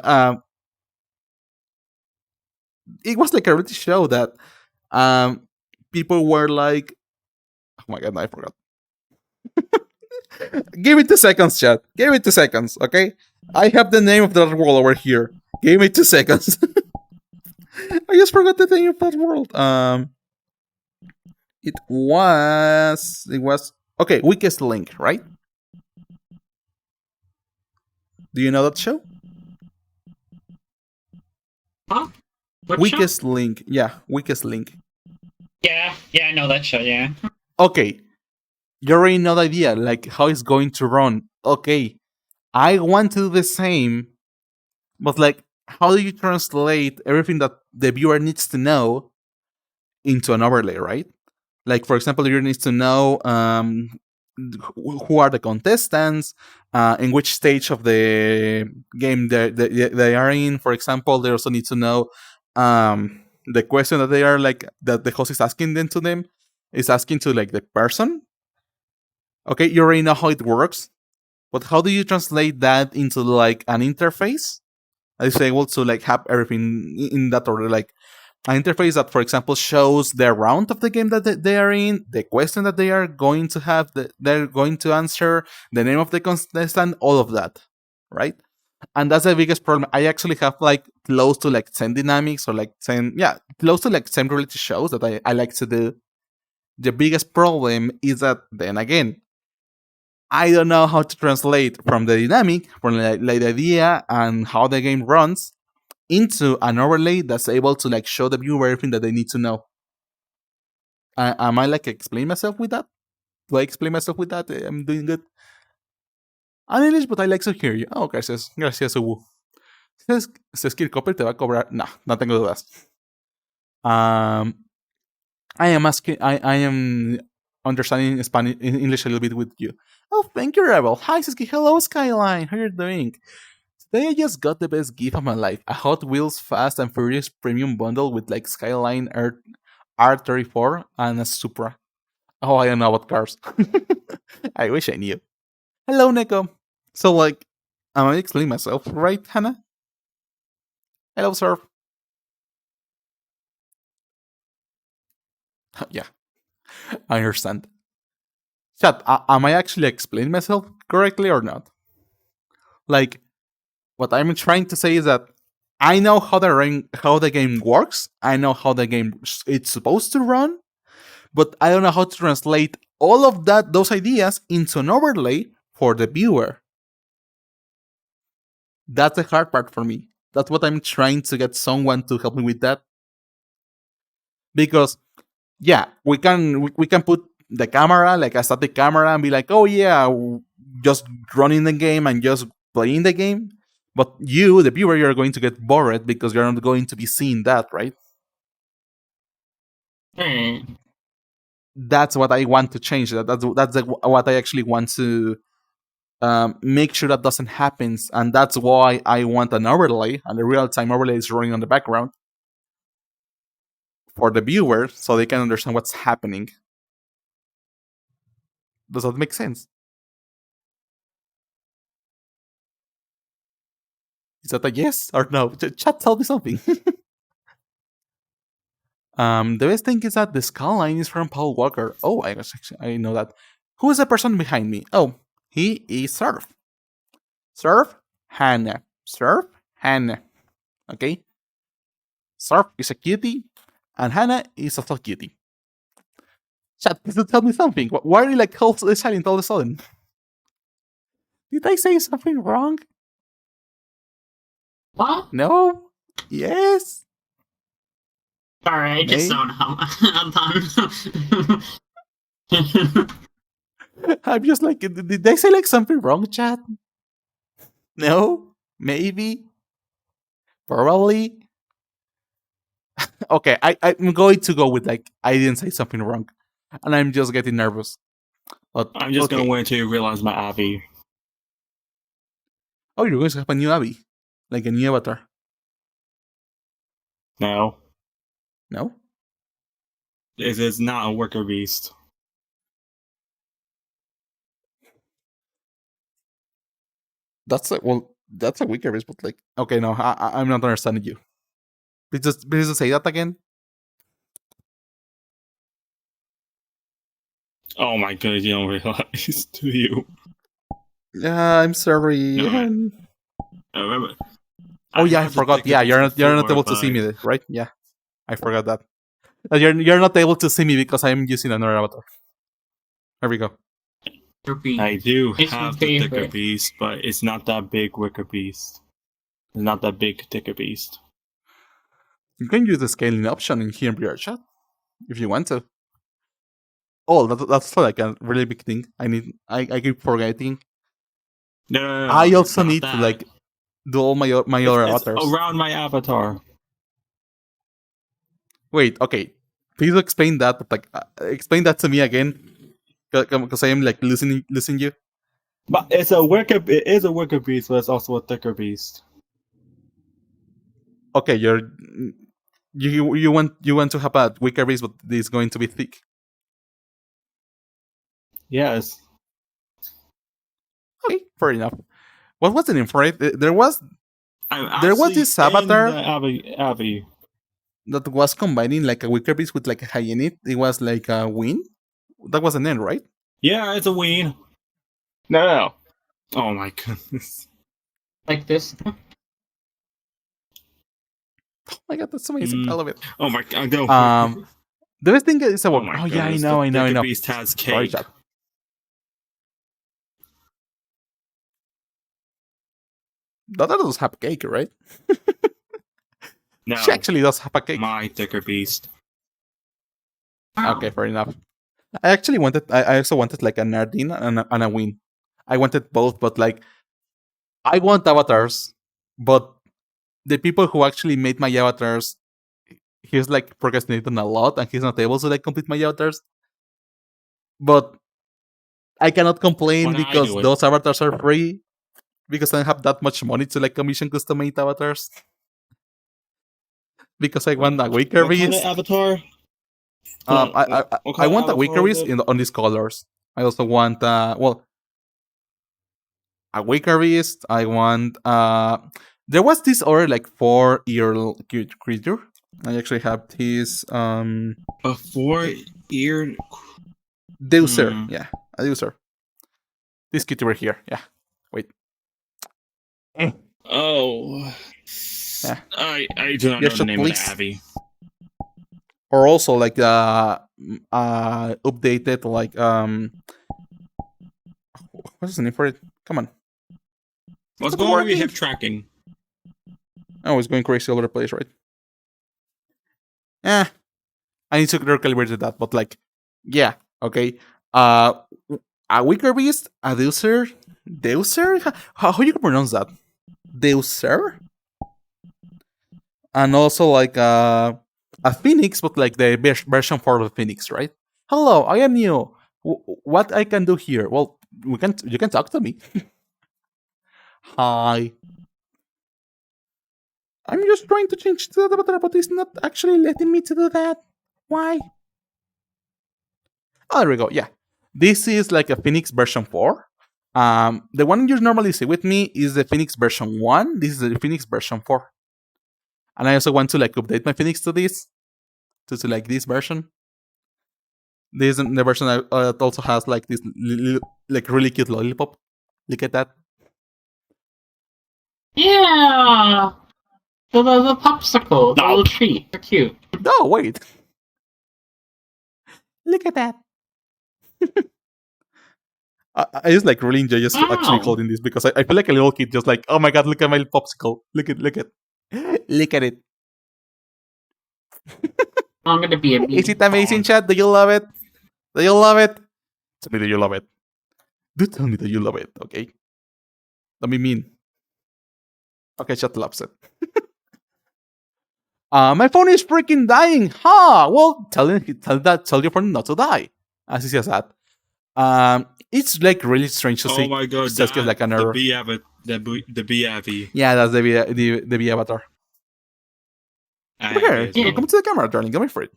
It was like a reality show that people were like, oh my god, I forgot. Give it 2 seconds, chat. Give it 2 seconds, okay? I have the name of that world over here. Give me 2 seconds. I just forgot the name of that world. It was okay. Weakest Link, right? Do you know that show? Huh? What Weakest show? Link. Yeah, Weakest Link. Yeah, I know that show. Yeah. Okay, you already know the idea, like how it's going to run. Okay, I want to do the same, but like, how do you translate everything that the viewer needs to know into an overlay, right? Like, for example, the viewer needs to know who are the contestants, in which stage of the game they are in. For example, they also need to know the question that they are like that the host is asking them to them is asking to like the person. Okay, you already know how it works, but how do you translate that into like an interface that is able to like have everything in that order? Like, an interface that, for example, shows the round of the game that they are in, the question that they are going to have, they're going to answer, the name of the contestant, all of that, right? And that's the biggest problem. I actually have like close to like 10 dynamics or like 10, yeah, close to like 10 reality shows that I like to do. The biggest problem is that, then again, I don't know how to translate from the dynamic, from like the idea and how the game runs, into an overlay that's able to like show the viewer everything that they need to know. Am I like explain myself with that? Do I explain myself with that? I'm doing good. I'm English, but I like to hear you. Oh, gracias. Gracias, Ubu. ¿Sabes que el copper te va a cobrar? No, no tengo dudas. I am understanding Spanish, English a little bit with you. Oh, thank you, Rebel. Hi, Siski. Hello, Skyline. How you doing? Today I just got the best gift of my life. A Hot Wheels Fast and Furious premium bundle with like Skyline R34 and a Supra. Oh, I don't know about cars. I wish I knew. Hello, Neko. So, like, am I explaining myself right, Hannah? Hello, sir. Yeah, I understand. Chat, am I actually explaining myself correctly or not? Like, what I'm trying to say is that I know how the game works. I know how the game it's supposed to run, but I don't know how to translate all of those ideas into an overlay for the viewer. That's the hard part for me. That's what I'm trying to get someone to help me with that. Because yeah, we can put the camera, like a static camera, and be like, oh yeah, just running the game and just playing the game. But you, the viewer, you're going to get bored because you're not going to be seeing that, right? That's what I want to change. That's what I actually want to make sure that doesn't happen, and that's why I want an overlay, and the real-time overlay is running on the background for the viewer, so they can understand what's happening. Does that make sense? Is that a yes or no? Chat, tell me something. The best thing is that the skyline is from Paul Walker. Oh, I know that. Who is the person behind me? Oh, he is Surf. Surf, Hannah. Surf, Hannah. Okay? Surf is a cutie, and Hannah is also a cutie. Chat, please tell me something. Why are you like silent all of a sudden? Did I say something wrong? What? No? Yes? Sorry, I just don't know. I'm done. I'm just like, did I say like something wrong, chat? No? Maybe? Probably? Okay, I'm going to go with like, I didn't say something wrong. And I'm just getting nervous. But, I'm just gonna wait until you realize my Abby. Oh, you're going to have a new Abby? Like a new avatar? No. No? It is not a worker beast. That's a weaker beast, but like, okay, no, I'm not understanding you. Please just say that again. Oh my goodness, you don't realize, do you? Yeah, I'm sorry. No, remember, Oh yeah, I forgot. Yeah, you're not able to see me, right? Yeah, I forgot that. You're not able to see me because I'm using another avatar. There we go. I do It's have my the thicker favorite. beast, but it's not that big wicker beast. It's not that big thicker beast. You can use the scaling option in here in your chat if you want to. Oh, that's like a really big thing. I keep forgetting. No, I also it's not need that. to like do all my other It's avatars. around my avatar. Wait, okay. Please explain that, but like explain that to me again, because I am like losing you. But it's a wicker. It is a wicker beast, but it's also a thicker beast. Okay, you want to have a weaker base, but it's going to be thick. Yes. Okay, fair enough. What was the name for it? There was I'm this actually avatar. in the Abby. that was combining like a wicker beast with like a hyena. It was like a win. That was an end, right? Yeah, it's a ween. No. Oh my goodness. Like this. Oh my god, that's amazing! I love it. Oh my god, no. The best thing is oh about. my Oh yeah, I goodness, know, the I know, I Wicker know. Beast has Sorry, cake. chat. Dada does have cake, right? No, She actually does have a cake. my thicker beast. Okay, fair enough. I actually wanted. I also wanted like a Nardine and a Win. I wanted both, but like, I want avatars, but the people who actually made my avatars, he's like procrastinating a lot, and he's not able to like complete my avatars. But I cannot complain When I because do it. those avatars are free. Because I don't have that much money to like commission custom made avatars. Because I want a Wicker What kind of Beast. avatar? I What kind of want a avatar Wicker is Beast it? on these colors. I also want well, a Wicker Beast. I want there was this other like 4-ear creature. I actually have this A 4-eared. Deucer. Hmm. Yeah, a Deucer. This kitty right here. Yeah. Wait. Oh. Yeah. I do not Yeah, know the shut, name please. of the Abby. Or also like updated like what's the name for it? Come on. What's It's going on with working. your hip tracking? Oh, it's going crazy all over the place, right? I need to recalibrate that, but like, yeah, okay. A Wicker Beast, a Deucer, how you pronounce that? Deucer, and also like a Phoenix, but like the version 4 of the Phoenix, right? Hello, I am new. What I can do here? Well, you can talk to me. Hi. I'm just trying to change the avatar, but it's not actually letting me to do that. Why? Oh, there we go. Yeah. This is like a Phoenix version 4. The one you normally see with me is the Phoenix version 1. This is the Phoenix version 4. And I also want to like update my Phoenix to this. To like this version. This is the version that also has like this like really cute lollipop. Look at that. Yeah! The popsicle, the little treat. They're cute. No, wait. Look at that. I just like really enjoy just actually Wow. holding this because I feel like a little kid just like, oh my god, look at my popsicle. Look at look at it. I'm gonna be a Is it amazing, chat? Do you love it? Do you love it? Tell me that you love it. Do tell me that you love it, okay? Don't be mean. Okay, chat loves it. My phone is freaking dying. Well, tell your phone not to die. As he says that. It's like really strange to see. Oh my god, It's just like an error. the bee Abby. Yeah, that's the B avatar. I Over have here, it as well. come to the camera, darling. Go for it.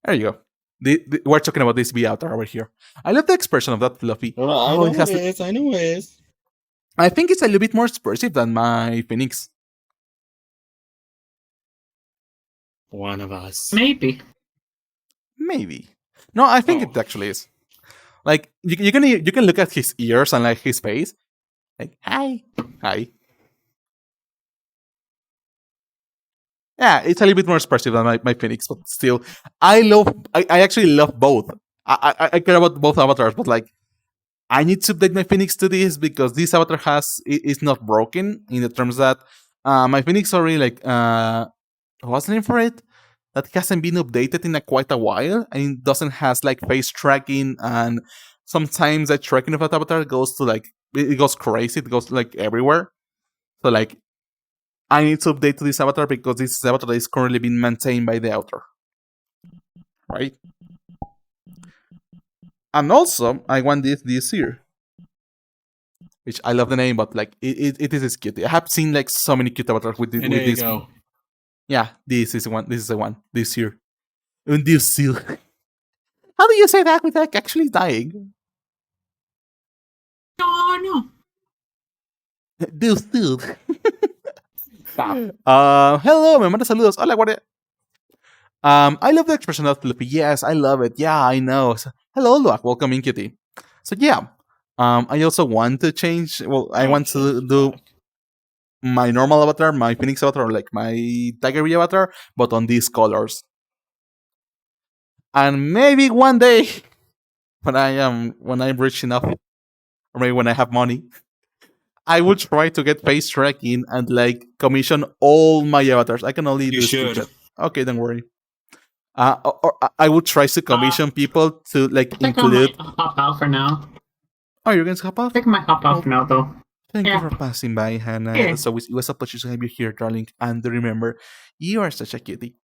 There you go. We're talking about this B avatar over here. I love the expression of that Fluffy. I know it has it is. I know it is. I think it's a little bit more expressive than my Phoenix. One of us. Maybe. Maybe. No, I think Oh. it actually is. Like you can look at his ears and like his face. Like hi. Yeah, it's a little bit more expressive than my Phoenix, but still, I actually love both. I care about both avatars, but like, I need to update my Phoenix to this because this avatar is not broken in the terms that my Phoenix already like what's the name for it? That hasn't been updated in quite a while, and it doesn't has like face tracking, and sometimes the tracking of that avatar goes to like it goes crazy, it goes like everywhere. So like, I need to update to this avatar because this avatar is currently being maintained by the author. Right? And also, I want this here. Which I love the name, but like, it is cute. I have seen like so many cute avatars with And with there you this. go. Yeah, this is the one. This here. And this seal. How do you say that without actually dying? No. This seal. Hello, me manda saludos. Hola, guardia. I love the expression of Flippy. Yes, I love it. Yeah, I know. So, hello, Luak. Welcome in, Kitty. So yeah, I also want to change. Well, I want to do my normal avatar, my Phoenix avatar, or like my Tiger Bee avatar, but on these colors. And maybe one day, when I'm rich enough, or maybe when I have money, I will try to get face tracking and like commission all my avatars. I can only You do should. screenshot. Okay, don't worry. Or I would try to commission people to like I think I might include. hop out for now. Oh, you're going to hop I off? think I might hop out for now, though. Thank Yeah. you for passing by, Hannah. Yeah. As always, it was a pleasure to have you here, darling. And remember, you are such a cutie.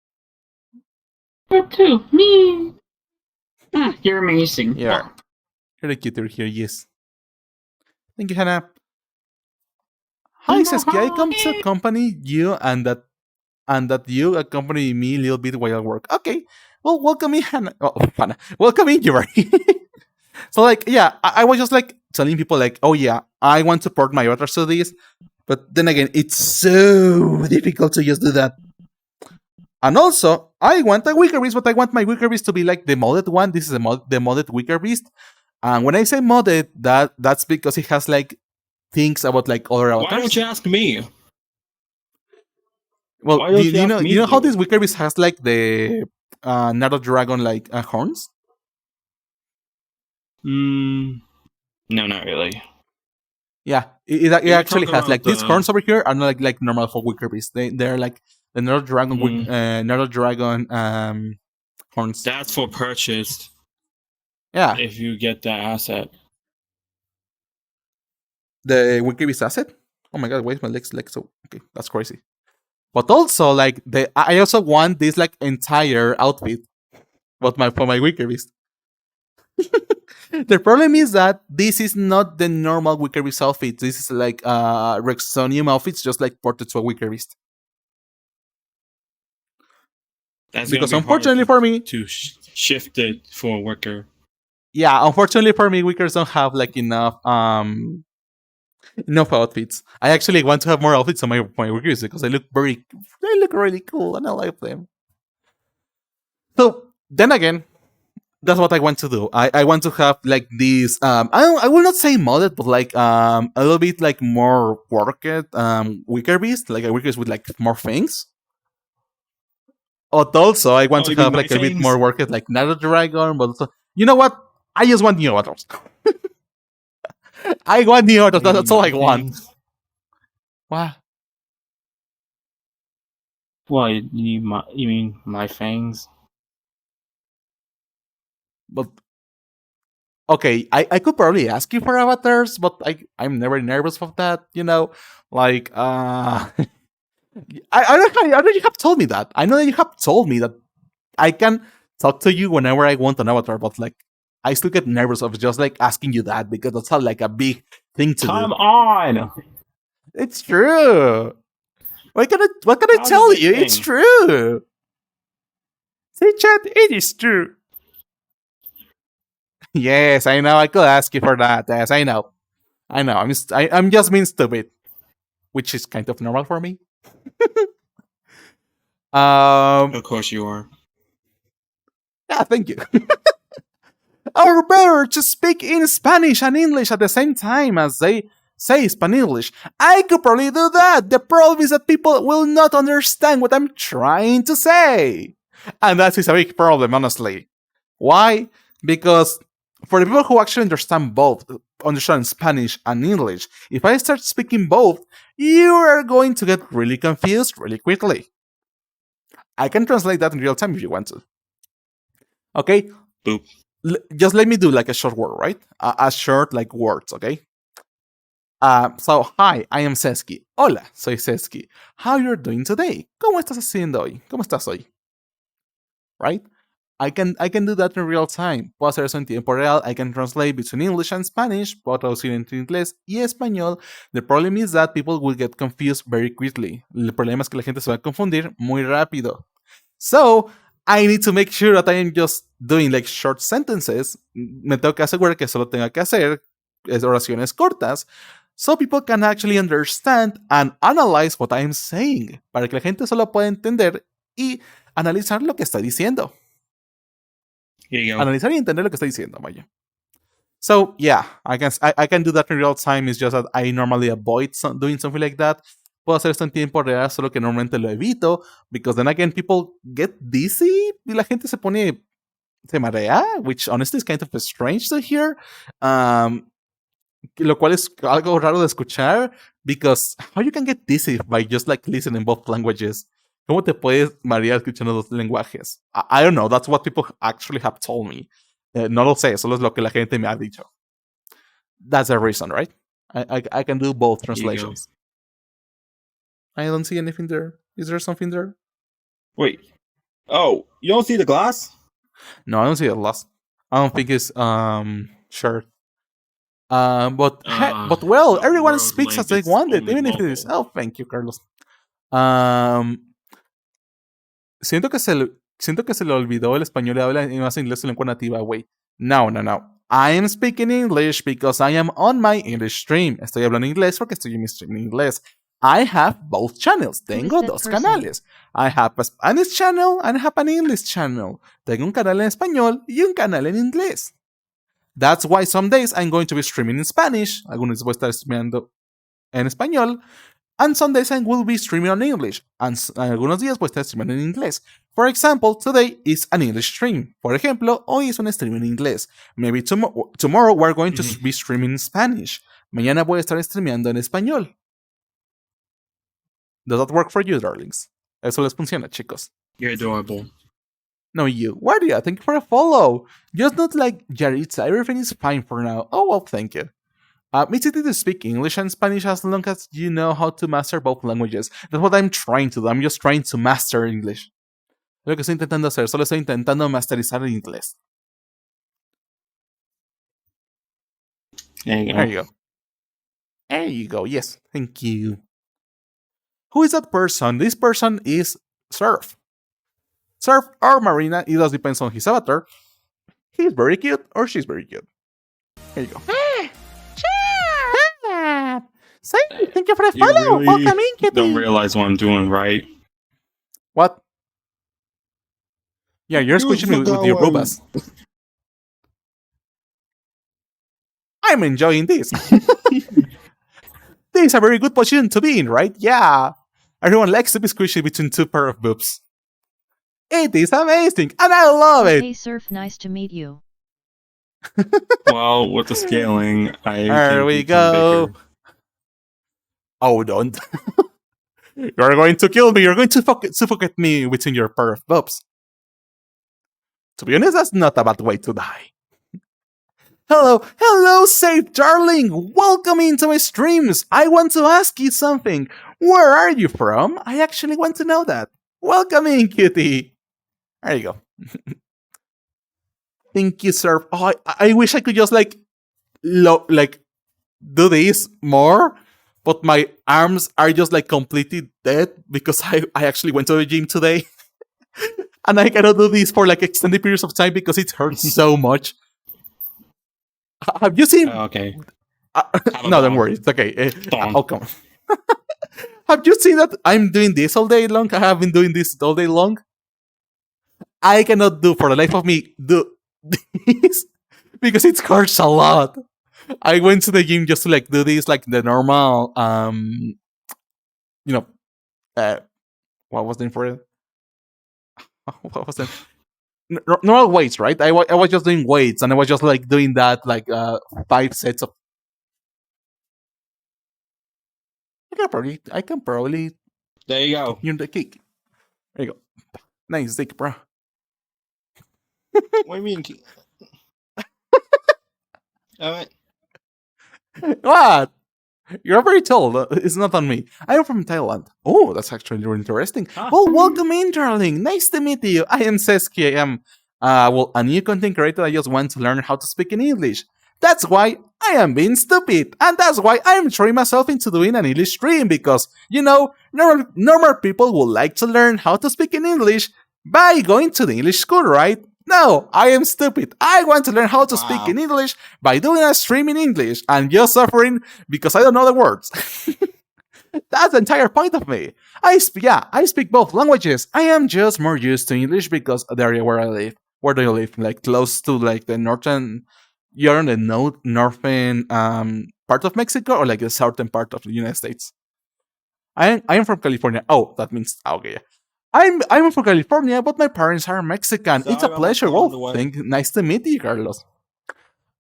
You too. Me. You're amazing. Yeah. You're a cutie here, yes. Thank you, Hannah. Hi, Saskia. I come to accompany you and that you accompany me a little bit while I work. Okay. Well, welcome in, Hannah. Oh, Hannah. Welcome in, Yuri. So, like, yeah, I was just like telling people, like, oh, yeah, I want to port my avatars to this. But then again, it's so difficult to just do that. And also, I want a Wicker Beast, but I want my Wicker Beast to be like the modded one. This is the modded Wicker Beast. And when I say modded, that's because it has like things about like other avatars. Why don't you ask me? Well, Why don't do you ask me you know to how do this Wicker Beast has like the Naruto Dragon like horns? No, not really. Yeah, it You're actually talking has like about these the- horns over here are not like normal for Wicker Beast. They're like the Naruto Dragon Naruto Dragon horns. That's for purchase Yeah, if you get that asset. the Wicker Beast asset. Oh my god, why is my legs like so? Okay, that's crazy. But also like I also want this like entire outfit, but for my Wicker Beast. The problem is that this is not the normal Wicker Beast outfit. This is like Rexonium outfits, just like ported to a Wicker Beast. That's Because gonna be unfortunately hard for me, to shift it for a worker. yeah, unfortunately for me, Wickers don't have like enough outfits. I actually want to have more outfits on my Wickers because they look really cool and I like them. So then again, that's what I want to do. I want to have like these I will not say modded, but like a little bit like more worked Wicker Beast, like a Wicker Beast with like more things. But also I want Oh, to you have mean like my a bit things? more worked like Naruto Dragon, but also, you know what? I just want new avatars. I want new avatars. That's all I want. Wow. What, you mean my fangs? But okay, I could probably ask you for avatars, but I'm never nervous of that, you know? Like I know you have told me that. I know that you have told me that I can talk to you whenever I want an avatar, but like I still get nervous of just like asking you that because that's not like a big thing to Come do. on! It's true. What can I How's tell it you? thing? It's true. Say chat, it is true. Yes, I know. I could ask you for that. Yes, I know. I'm just being stupid, which is kind of normal for me. Of course you are. Yeah, thank you. Or better, to speak in Spanish and English at the same time as they say Spanish. I could probably do that. The problem is that people will not understand what I'm trying to say. And that is a big problem, honestly. Why? Because for the people who actually understand Spanish and English, if I start speaking both, you are going to get really confused really quickly. I can translate that in real time if you want to. Okay? Boop. Just let me do like a short word, right? A short like words, okay? So, hi, I am Seski. Hola, soy Seski. How you're doing today? ¿Cómo estás haciendo hoy? ¿Cómo estás hoy? Right? I can do that in real time. Puedo hacer eso en tiempo real. I can translate between English and Spanish. Puedo traducir entre inglés y español. The problem is that people will get confused very quickly. El problema es que la gente se va a confundir muy rápido. So, I need to make sure that I am just doing like short sentences. Me tengo que asegurar que solo tenga que hacer oraciones cortas. so people can actually understand and analyze what I'm saying, para que la gente solo pueda entender y analizar lo que está diciendo. Here you go. Analizar y entender lo que está diciendo, vaya. So yeah, I can do that in real time. It's just that I normally avoid doing something like that. Puedo hacer esto en tiempo real, solo que normalmente lo evito, because then again people get dizzy y la gente se marea, which honestly is kind of strange to hear. Lo cual es algo raro de escuchar, because how you can get dizzy by just like listening both languages? ¿Cómo te puedes marear escuchando dos lenguajes? I don't know, that's what people actually have told me. No lo sé, solo es lo que la gente me ha dicho. That's the reason, right? I can do both translations. I don't see anything there. Is there something there? Wait. Oh, you don't see the glass? No, I don't see a loss. I don't think it's sure. But well, everyone world speaks as they language want it, only even if it is. mobile. Oh, thank you, Carlos. Siento que se le olvidó el español y habla más inglés en lengua nativa, güey. No. I am speaking English because I am on my English stream. Estoy hablando inglés porque estoy en mi stream en inglés. I have both channels. Tengo that dos person? canales. I have a Spanish channel and I have an English channel. Tengo un canal en español y un canal en inglés. That's why some days I'm going to be streaming in Spanish. Algunos voy a estar streamando en español. And some days I will be streaming on English. And algunos días voy a estar streamando en inglés. For example, today is an English stream. Por ejemplo, hoy es un stream en inglés. Maybe tomorrow we're going to be streaming in Spanish. Mañana voy a estar streameando en español. Does that work for you, darlings? Eso les funciona, chicos. You're adorable. No, you. Wardia, thank you for a follow. Just not like Yaritza, everything is fine for now. Oh, well, thank you. It's easy to speak English and Spanish as long as you know how to master both languages. That's what I'm trying to do. I'm just trying to master English. Lo que estoy intentando hacer, solo estoy intentando masterizar el inglés. There you go. There you go. There you go. Yes, thank you. Who is that person? This person is Surf. Surf or Marina, it does depend on his avatar. He's very cute or she's very cute. There you go. Say, thank you for the You follow. really Welcome in, kitty. don't realize what I'm doing, right? What? Yeah, you're squishing me with your boobas. I'm enjoying this. This is a very good position to be in, right? Yeah. Everyone likes to be squishy between two pair of boobs. It is amazing, and I love it. Hey Surf, nice to meet you. Well, with the scaling, I There can we become go. bigger. Oh, don't. You're going to kill me. You're going to suffocate me between your pair of boobs. To be honest, that's not a bad way to die. Hello, safe darling. Welcome into my streams. I want to ask you something. Where are you from? I actually want to know that. Welcome in, cutie. There you go. Thank you, sir. Oh, I wish I could just do this more, but my arms are just completely dead because I actually went to the gym today. And I cannot do this for extended periods of time because it hurts so much. Have you seen? Okay. No, don't worry. It's okay. Don't. I'll come. Have you seen that I'm doing this all day long? I have been doing this all day long. I cannot do for the life of me do this because it hurts a lot. I went to the gym just to do this the normal what was the name for it? What was it? Normal weights, right? I was just doing weights and I was just doing that 5 sets of. I can probably There you go. use the kick. There you go. Nice dick, bro. What do you mean? Alright. What? You're very tall. It's not on me. I'm from Thailand. Oh, that's actually really interesting. Ah. Well, welcome in, darling. Nice to meet you. I am Seski. I am a new content creator. I just want to learn how to speak in English. That's why I am being stupid. And that's why I'm throwing myself into doing an English stream because, normal people would like to learn how to speak in English by going to the English school, right? No, I am stupid. I want to learn how to speak Wow. in English by doing a stream in English and just suffering because I don't know the words. That's the entire point of me. I speak both languages. I am just more used to English because the area where I live. Where do you live? Like close to like the northern, you're in the northern part of Mexico or like the southern part of the United States? I am from California. Oh, that means okay. Yeah. I'm from California, but my parents are Mexican. Sorry, It's a I'm pleasure. on the Well, way. nice to meet you, Carlos.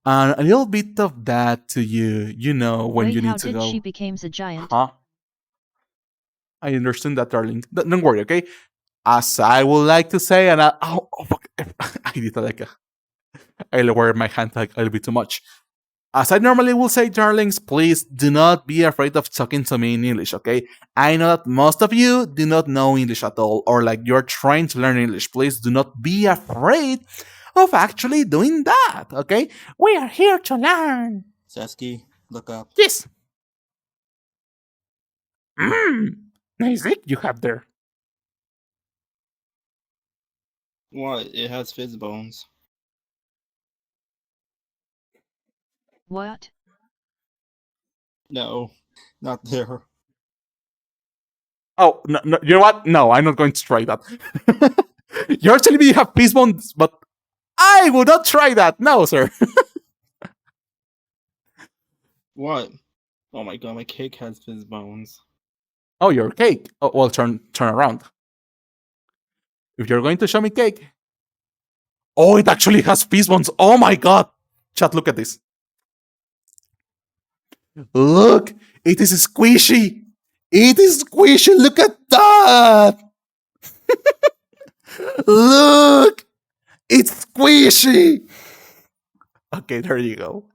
And a little bit of that to you, when Wait, you how need to did go. she becomes a giant? Huh? I understand that, darling. Don't worry, okay? As I would like to say, and oh fuck, I did I lowered my hand like a little bit too much. As I normally will say, darlings, please do not be afraid of talking to me in English, okay? I know that most of you do not know English at all, or like you're trying to learn English. Please do not be afraid of actually doing that, okay? We are here to learn. Sesky, look up. Yes. Nice rig you have there. What? It has fizz bones. What? No, not there. Oh, no, you know what? No, I'm not going to try that. You're telling me you have peace bones, but I would not try that. No, sir. What? Oh my god, my cake has fizz bones. Oh, your cake. Oh, well, turn around. If you're going to show me cake. Oh, it actually has peace bones. Oh my god. Chat, look at this. Look, it is squishy. It is squishy. Look at that. Look, it's squishy. Okay, there you go.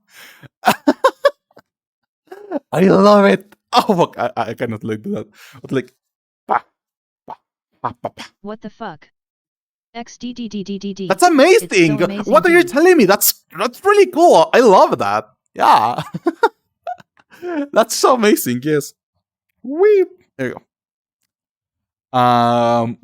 I love it. Oh fuck, I cannot look at that. But like, pa, pa, pa, pa, pa. What the fuck? XDDDDD. That's amazing. It's so amazing, What are you dude. telling me? That's really cool. I love that. Yeah. That's so amazing. Yes. Weep. There you go. Creo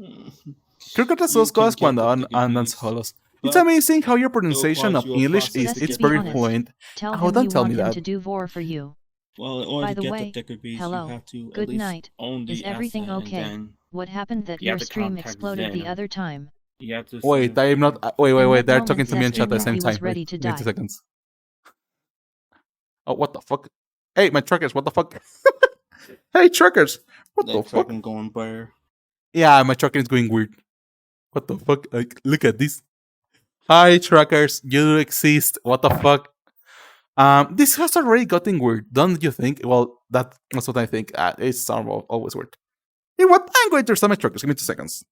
que otras You dos cosas can cuando get the andan degrees, solos. but It's amazing how your pronunciation cause of you a English process is to it's Let's get be very honest. fluent. Tell Oh, him don't you tell want me him that. to do vor for you. well, in order By to the get way, the degrees, hello, you have to good at least night. own the Is everything asset, okay? and then What happened that you your have to stream contact exploded the Zen. other time? You have to Wait, send I'm not. Wait. In what They're moment talking to me in chat at the Sesame same was time. ready Wait, to give me 2 die? seconds. Oh, what the fuck? Hey, my truckers, what the fuck? Hey, truckers, what the that fuck? fucking going bare. Yeah, my trucker is going weird. What the fuck? Like, look at this. Hi, truckers, you exist. What the fuck? This has already gotten weird, don't you think? Well, that's what I think. It's always weird. You know what? I'm going to restart my truckers. Give me 2 seconds.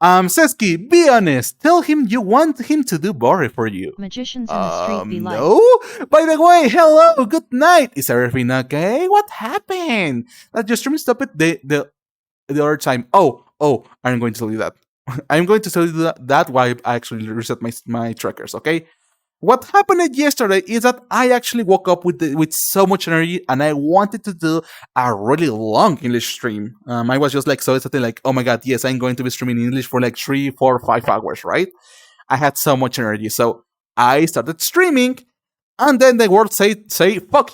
Sesky, be honest. Tell him you want him to do Bore for you. Magicians in the street be like. No? By the way, hello, good night. Is everything okay? What happened? That your stream stopped the other time. Oh, I'm going to tell you that. I'm going to tell you that why I actually reset my trackers, okay? What happened yesterday is that I actually woke up with so much energy and I wanted to do a really long English stream. I was just like so excited, like, oh my god, yes, I'm going to be streaming English for like 3, 4, 5 hours, right? I had so much energy, so I started streaming, and then the world say fuck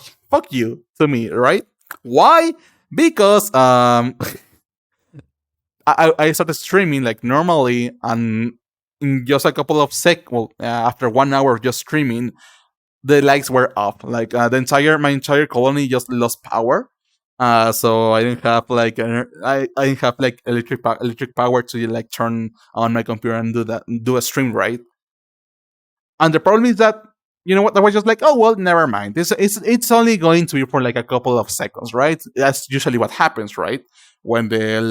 you to me, right? Why? Because I started streaming like normally, and in just a couple of after 1 hour of just streaming, the lights were off. Like my entire colony just lost power. So I didn't have like I didn't have like electric power to like turn on my computer and do a stream, right? And the problem is that, you know what, I was just like, oh well, never mind. It's only going to be for like a couple of seconds, right? That's usually what happens, right? When the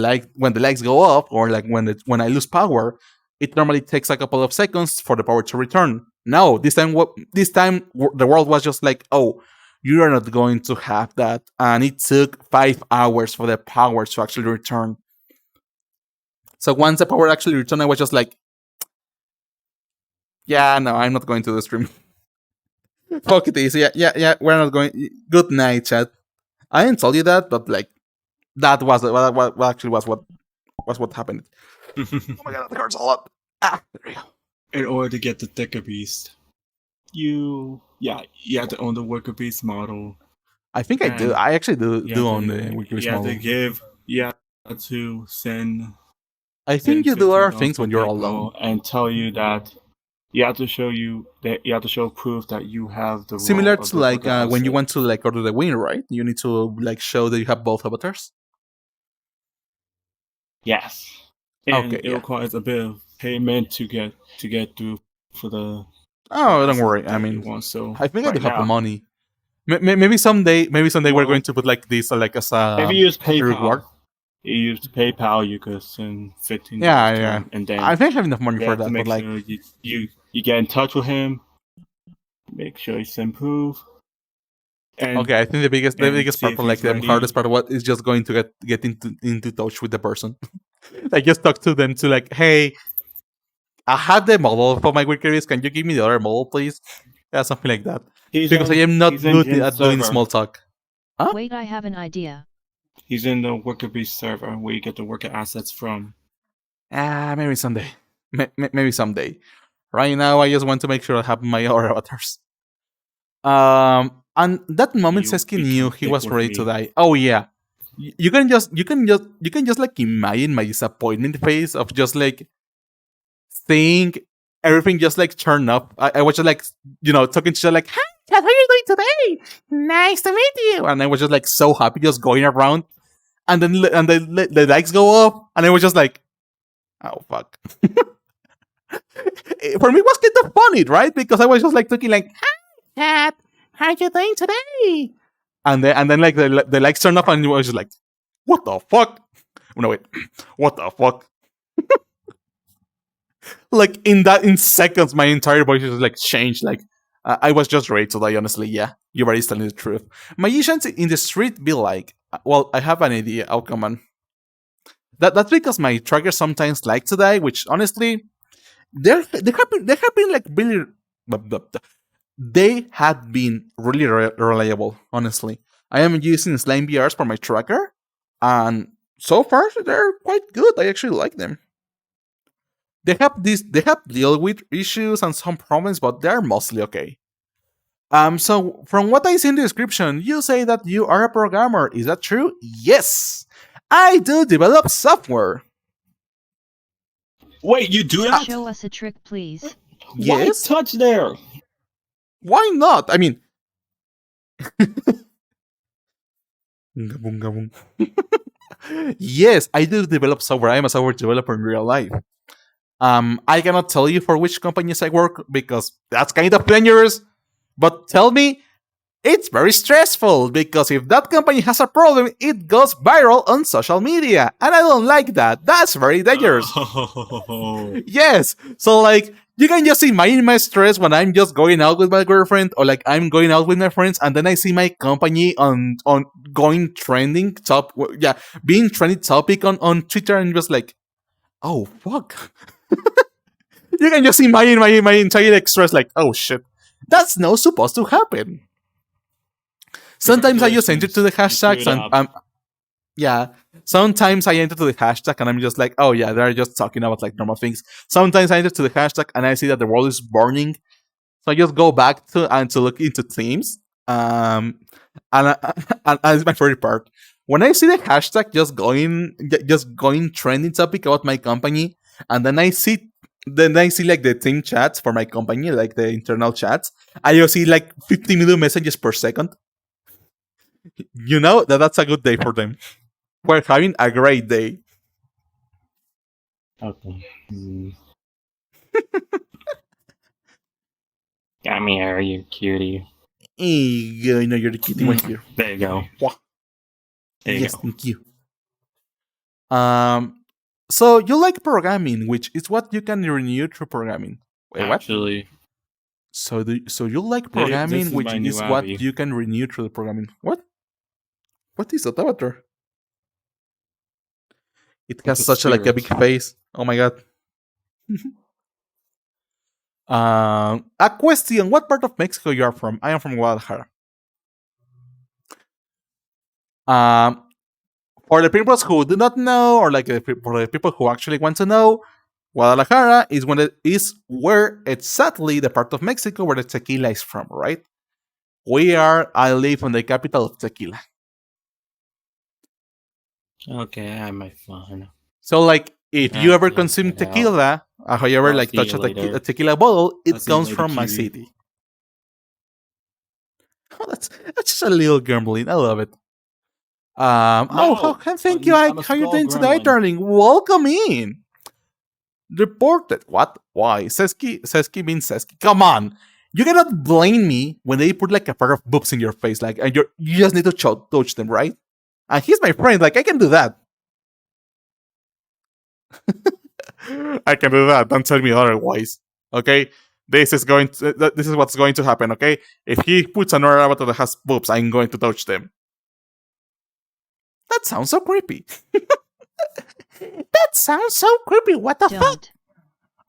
lights go off, or like when I lose power, it normally takes a couple of seconds for the power to return. No, this time the world was just like, oh, you are not going to have that, and it took 5 hours for the power to actually return. So once the power actually returned, I was just like, yeah, no, I'm not going to the stream. Fuck it is. Yeah, we're not going. Good night, chat. I didn't tell you that, but like, that was what actually was what happened. Oh my god, that hurts a lot. There we go. in order to get the thicker beast, you have to own the worker beast model. I think I do. And I actually do You do have own to- the Wiki You have model. to give. You have to send. I think send you do other $15 things to when you're people alone. and tell you that you have to show proof that you have the Similar role of to the like worker when you asset. want to like order the win, right? You need to like show that you have both avatars. Yes. And Okay, it yeah. requires a bit of payment to get through for the. Oh, don't asset worry. I that you mean, want. So I think I do right have the now, money. Maybe someday we're Well, going to put like this like as a if you use reward. PayPal, you could send $15 Yeah, to yeah. him, and then I think I have enough money you for have to that, make but like, sure you get in touch with him, make sure you send proof. And okay, I think the biggest and see part, if or like he's the ready. hardest part, what is just going to get into touch with the person. Like just talk to them to like, hey, I have the model for my Wikirius. Can you give me the other model, please? Yeah, something like that. Because I am not he's in good Jin's at doing server. small talk. Huh? Wait, I have an idea. He's in the Worker Beast server where you get the worker assets from. Maybe someday. Maybe someday. Right now, I just want to make sure I have my other avatars. And that moment, You Sesky become knew he thick was with ready me. to die. Oh yeah, you can just like imagine my disappointment face of just like seeing everything just like turn up. I was just like talking to her like, "Hi, Chad, how are you doing today? Nice to meet you." And I was just like so happy, just going around, and then the lights go up, and I was just like, "Oh fuck." For me, it was kind of funny, right? Because I was just like talking like, "Hi, Chad, how are you doing today?" And then like the lights turned up, and I was just like, "What the fuck?" No wait, what the fuck? Like in seconds, my entire voice just like changed. Like I was just ready to die. Honestly, yeah, you're already telling the truth. Magicians in the street be like, well, I have an idea. Oh come on. That's because my trackers sometimes like to die, which honestly, they have been like really. They had been really reliable. Honestly, I am using Slime BRs for my tracker, and so far they're quite good. I actually like them. They have dealt with issues and some problems, but they're mostly okay. So from what I see in the description, you say that you are a programmer. Is that true? Yes, I do develop software. Wait, you do that? Show us a trick, please. Why Yes. touch there? Why not? I mean, Gabung, gabung. Yes, I do develop software. I am a software developer in real life. I cannot tell you for which companies I work because that's kind of dangerous. But tell me, it's very stressful because if that company has a problem, it goes viral on social media, and I don't like that. That's very dangerous. Oh. Yes. So like you can just imagine my stress when I'm just going out with my girlfriend or like I'm going out with my friends and then I see my company on going trending being trending topic on Twitter and just like, oh fuck. You can just imagine my entire like, stress like, oh shit. That's not supposed to happen. Sometimes I just enter to the hashtags and yeah. Sometimes I enter to the hashtag and I'm just like, oh yeah, they're just talking about like normal things. Sometimes I enter to the hashtag and I see that the world is burning. So I just go back to look into themes. And it's my favorite part. When I see the hashtag just going trending topic about my company, and then I see like the team chats for my company, like the internal chats. I just see like 50 million messages per second. You know that's a good day for them. We're having a great day. Okay. Got me here, you cutie. You know you're the kitty one here. There you go. Wah. There you Yes, go. thank you. So you like programming, which is what you can renew through programming. Wait, what? Actually, So you like This programming, is which my new is what hobby. you can renew through the programming. What? What is that avatar? It has a such a big spirit. face. Oh my god. A question: what part of Mexico you are from? I am from Guadalajara. For the people who do not know, or like for the people who actually want to know, Guadalajara is where exactly the part of Mexico where the tequila is from, right? I live in the capital of tequila. Okay, I have my fun. So, like, if you ever Yeah, consume get out. tequila, or you ever I'll like see touch you later. a tequila bottle, it I'll see you comes later, from my Kiwi. city. Oh, that's just a little grumbling. I love it. Thank you, I'm Ike. a How you skull doing today, gremlin. darling? Welcome in. Reported. What? Why? Seski means Seski. Come on. You cannot blame me when they put like a pair of boobs in your face, like, and you just need to touch them, right? And he's my friend. Like, I can do that. I can do that. Don't tell me otherwise. Okay? This is what's going to happen, okay? If he puts another avatar that has boobs, I'm going to touch them. That sounds so creepy. That sounds so creepy. What the fuck? Don't.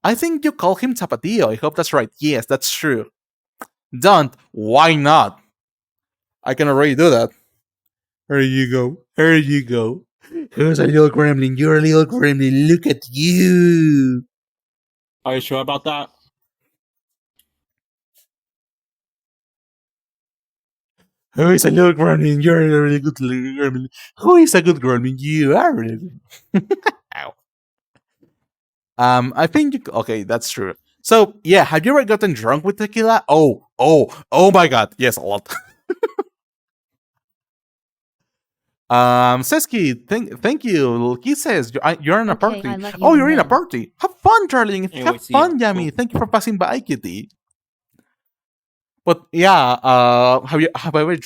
I think you call him Tapatio. I hope that's right. Yes, that's true. Don't. Why not? I can already do that. Here you go. Here you go. Who's a little gremlin? You're a little gremlin. Look at you. Are you sure about that? Who is a little gremlin? You're a really good little gremlin. Who is a good gremlin? You are really good. Ow. I think okay, that's true. So yeah, have you ever gotten drunk with tequila? Oh my god, yes, a lot. Seski, thank you. He says you're in a Okay, party. I let you Oh, you're in a in. party. Have fun, darling. Anyway, Have see ya. fun, Yami. Cool. Thank you for passing by, Kitty. But yeah, have I ever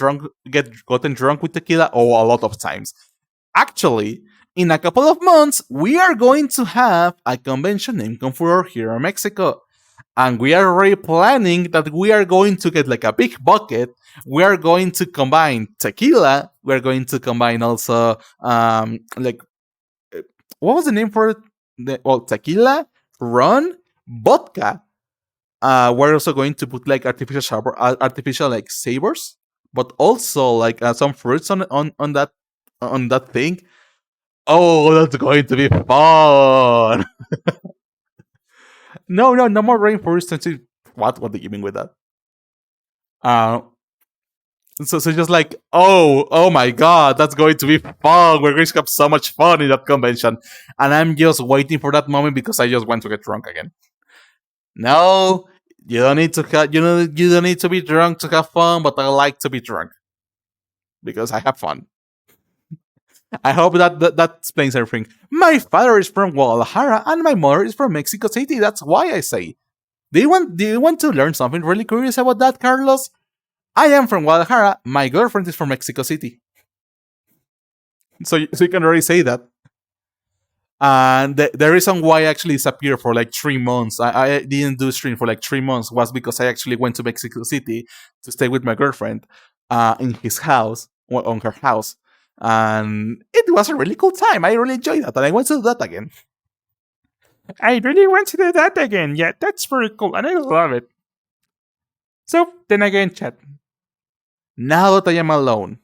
gotten drunk with tequila? Oh, a lot of times. Actually, in a couple of months, we are going to have a convention named Confuror here in Mexico. And we are already planning that we are going to get like a big bucket. We are going to combine tequila. We're going to combine also like what was the name for it? Tequila, rum, vodka. We're also going to put like artificial like savors, but also like some fruits on that thing. Oh, that's going to be fun. No more rainforest. What do you mean with that? So just like, oh my god, that's going to be fun. We're going to have so much fun in that convention, and I'm just waiting for that moment because I just want to get drunk again. No, you don't need to you don't need to be drunk to have fun, but I like to be drunk because I have fun. I hope that explains everything. My father is from Guadalajara and my mother is from Mexico City. That's why I say. Do you want to learn something really curious about that, Carlos? I am from Guadalajara. My girlfriend is from Mexico City. So you can already say that. And the reason why I actually disappeared for like 3 months, I didn't do stream for like 3 months, was because I actually went to Mexico City to stay with my girlfriend in his house, on her house. And it was a really cool time. I really enjoyed that, and I want to do that again. I really want to do that again. Yeah, that's very cool, and I love it. So, then again, chat. Now that I am alone,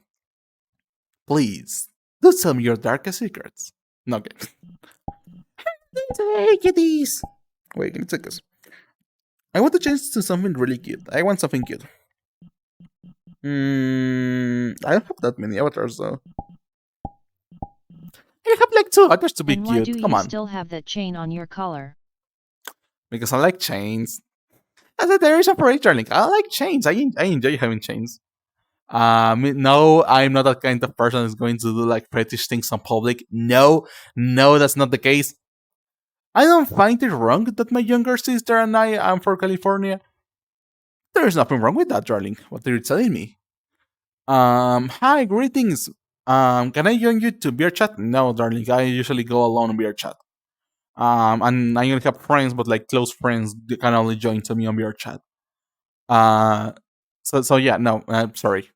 please, do tell me your darkest secrets. No, okay. Take kitties. Wait, give me seconds. I want to change to something really cute. I want something cute. I don't have that many avatars though. I have like 2 avatars to be And cute. why do Come you on. still have that chain on your collar? Because I like chains. That's a there is a for it, darling. I like chains. I enjoy having chains. No, I'm not that kind of person who's going to do like fetish things on public. No, that's not the case. I don't find it wrong that my younger sister and I am from California. There is nothing wrong with that, darling. What are you telling me? Hi, greetings. Can I join you to beer chat? No, darling. I usually go alone in beer chat. And I only have friends, but like close friends, they can only join to me on beer chat. So yeah, no, I'm sorry.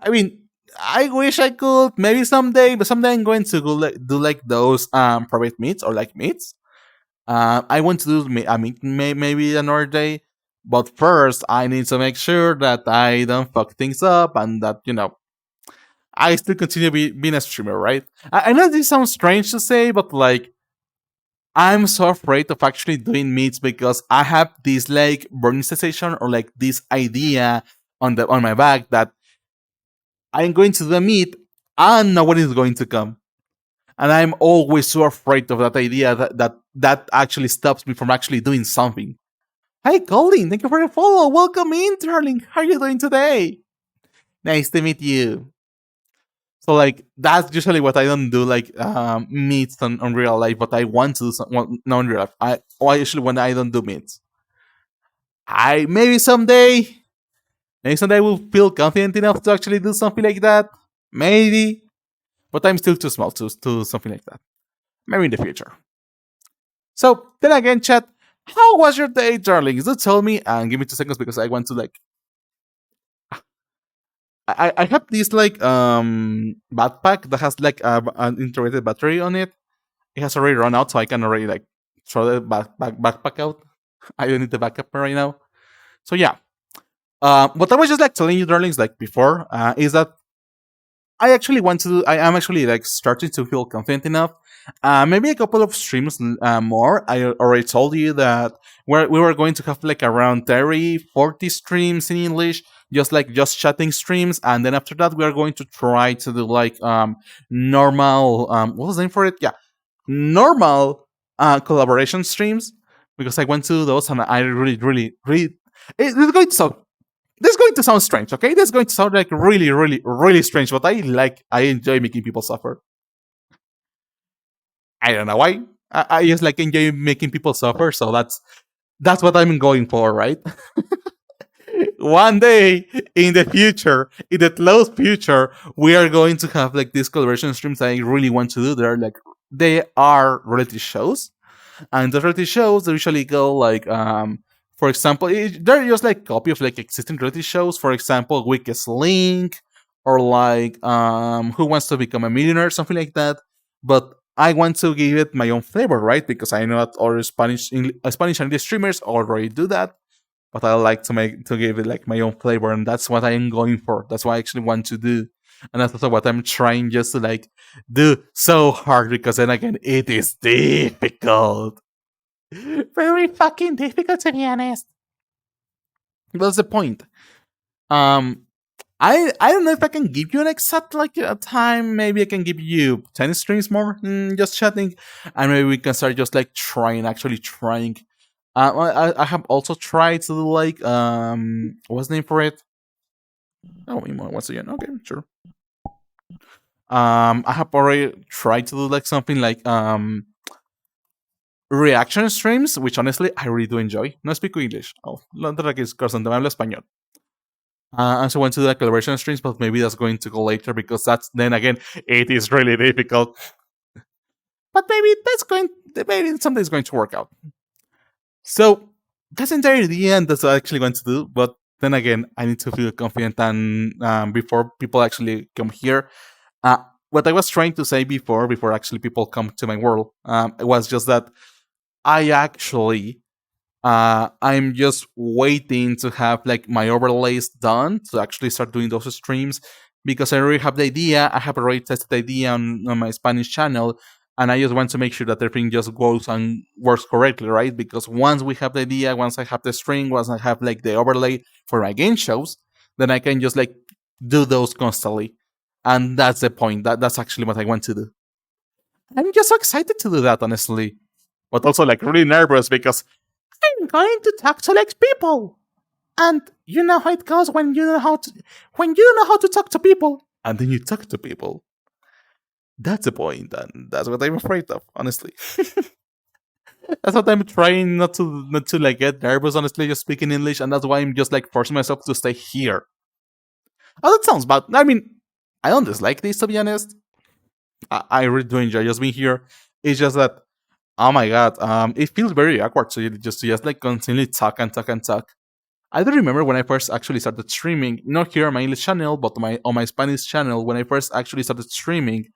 I mean, I wish I could maybe someday, but someday I'm going to do like those private meets or like meets. I want to do a meet maybe another day, but first I need to make sure that I don't fuck things up and that I still continue being a streamer, right? I know this sounds strange to say, but like I'm so afraid of actually doing meets because I have this like burning sensation or like this idea on my back that I'm going to do a meet and no one is going to come. And I'm always so afraid of that idea that actually stops me from actually doing something. Hi Colin, thank you for the follow. Welcome in, darling. How are you doing today? Nice to meet you. So like that's usually what I don't do like meets on real life, but I want to do not in real life. I usually when I don't do meets. I maybe someday I will feel confident enough to actually do something like that. Maybe. But I'm still too small to do something like that. Maybe in the future. So then again, chat, how was your day, darlings? Do tell me and give me 2 seconds because I want to like I have this like backpack that has like an integrated battery on it. It has already run out, so I can already like throw the backpack out. I don't need the backup right now. So yeah. What I was just like telling you, darlings, like before, is that I actually want to. I am actually like starting to feel confident enough. Maybe a couple of streams more. I already told you that we were going to have like around 30, 40 streams in English, just chatting streams, and then after that we are going to try to do like normal what was the name for it? Yeah, normal collaboration streams because I went to those and I really it's going to sound this is going to sound strange, okay? This is going to sound like really strange, but I enjoy making people suffer. I don't know why. I just like enjoy making people suffer, so that's what I'm going for, right? One day in the future, in the close future, we are going to have like these collaboration streams that I really want to do. They are reality shows, and the reality shows they usually go like for example, they're just like copy of like existing reality shows. For example, Weakest Link or like Who Wants to Become a Millionaire, something like that. But I want to give it my own flavor, right? Because I know that other Spanish and English streamers already do that. But I like to give it like my own flavor, and that's what I am going for. That's what I actually want to do. And that's also what I'm trying just to like do so hard because then again it is difficult. Very fucking difficult to be honest. What's the point? I don't know if I can give you an exact like a time. Maybe I can give you 10 streams more, just chatting, and maybe we can start just like actually trying. I have also tried to do like what's the name for it? Oh, once again, okay, sure. I have already tried to do like something like reaction streams, which honestly I really do enjoy. No speak English. Oh, no te recuerdes, no hablo español. I also want to do like collaboration streams, but maybe that's going to go later because that's then again it is really difficult. But maybe maybe something's going to work out. So that's the entire idea, and that's what I'm actually going to do. But then again, I need to feel confident, and before people actually come here, what I was trying to say before actually people come to my world, was just that I actually I'm just waiting to have like my overlays done to actually start doing those streams because I already have the idea. I have already tested the idea on my Spanish channel, and I just want to make sure that everything just goes and works correctly, right? Because once we have the idea, once I have the string, once I have like the overlay for my game shows, then I can just like do those constantly. And that's the point. That's actually what I want to do. I'm just so excited to do that, honestly. But also like really nervous because I'm going to talk to like people. And you know how it goes when you don't know how to talk to people. And then you talk to people. That's the point, and that's what I'm afraid of, honestly. That's what I'm trying not to like get nervous, honestly, just speaking English, and that's why I'm just like forcing myself to stay here. Oh, that sounds bad. I mean, I don't dislike this, to be honest. I really do enjoy just being here. It's just that, oh my god, it feels very awkward to just like continually talk and talk and talk. I do remember when I first actually started streaming, not here on my English channel, but on my Spanish channel, when I first actually started streaming,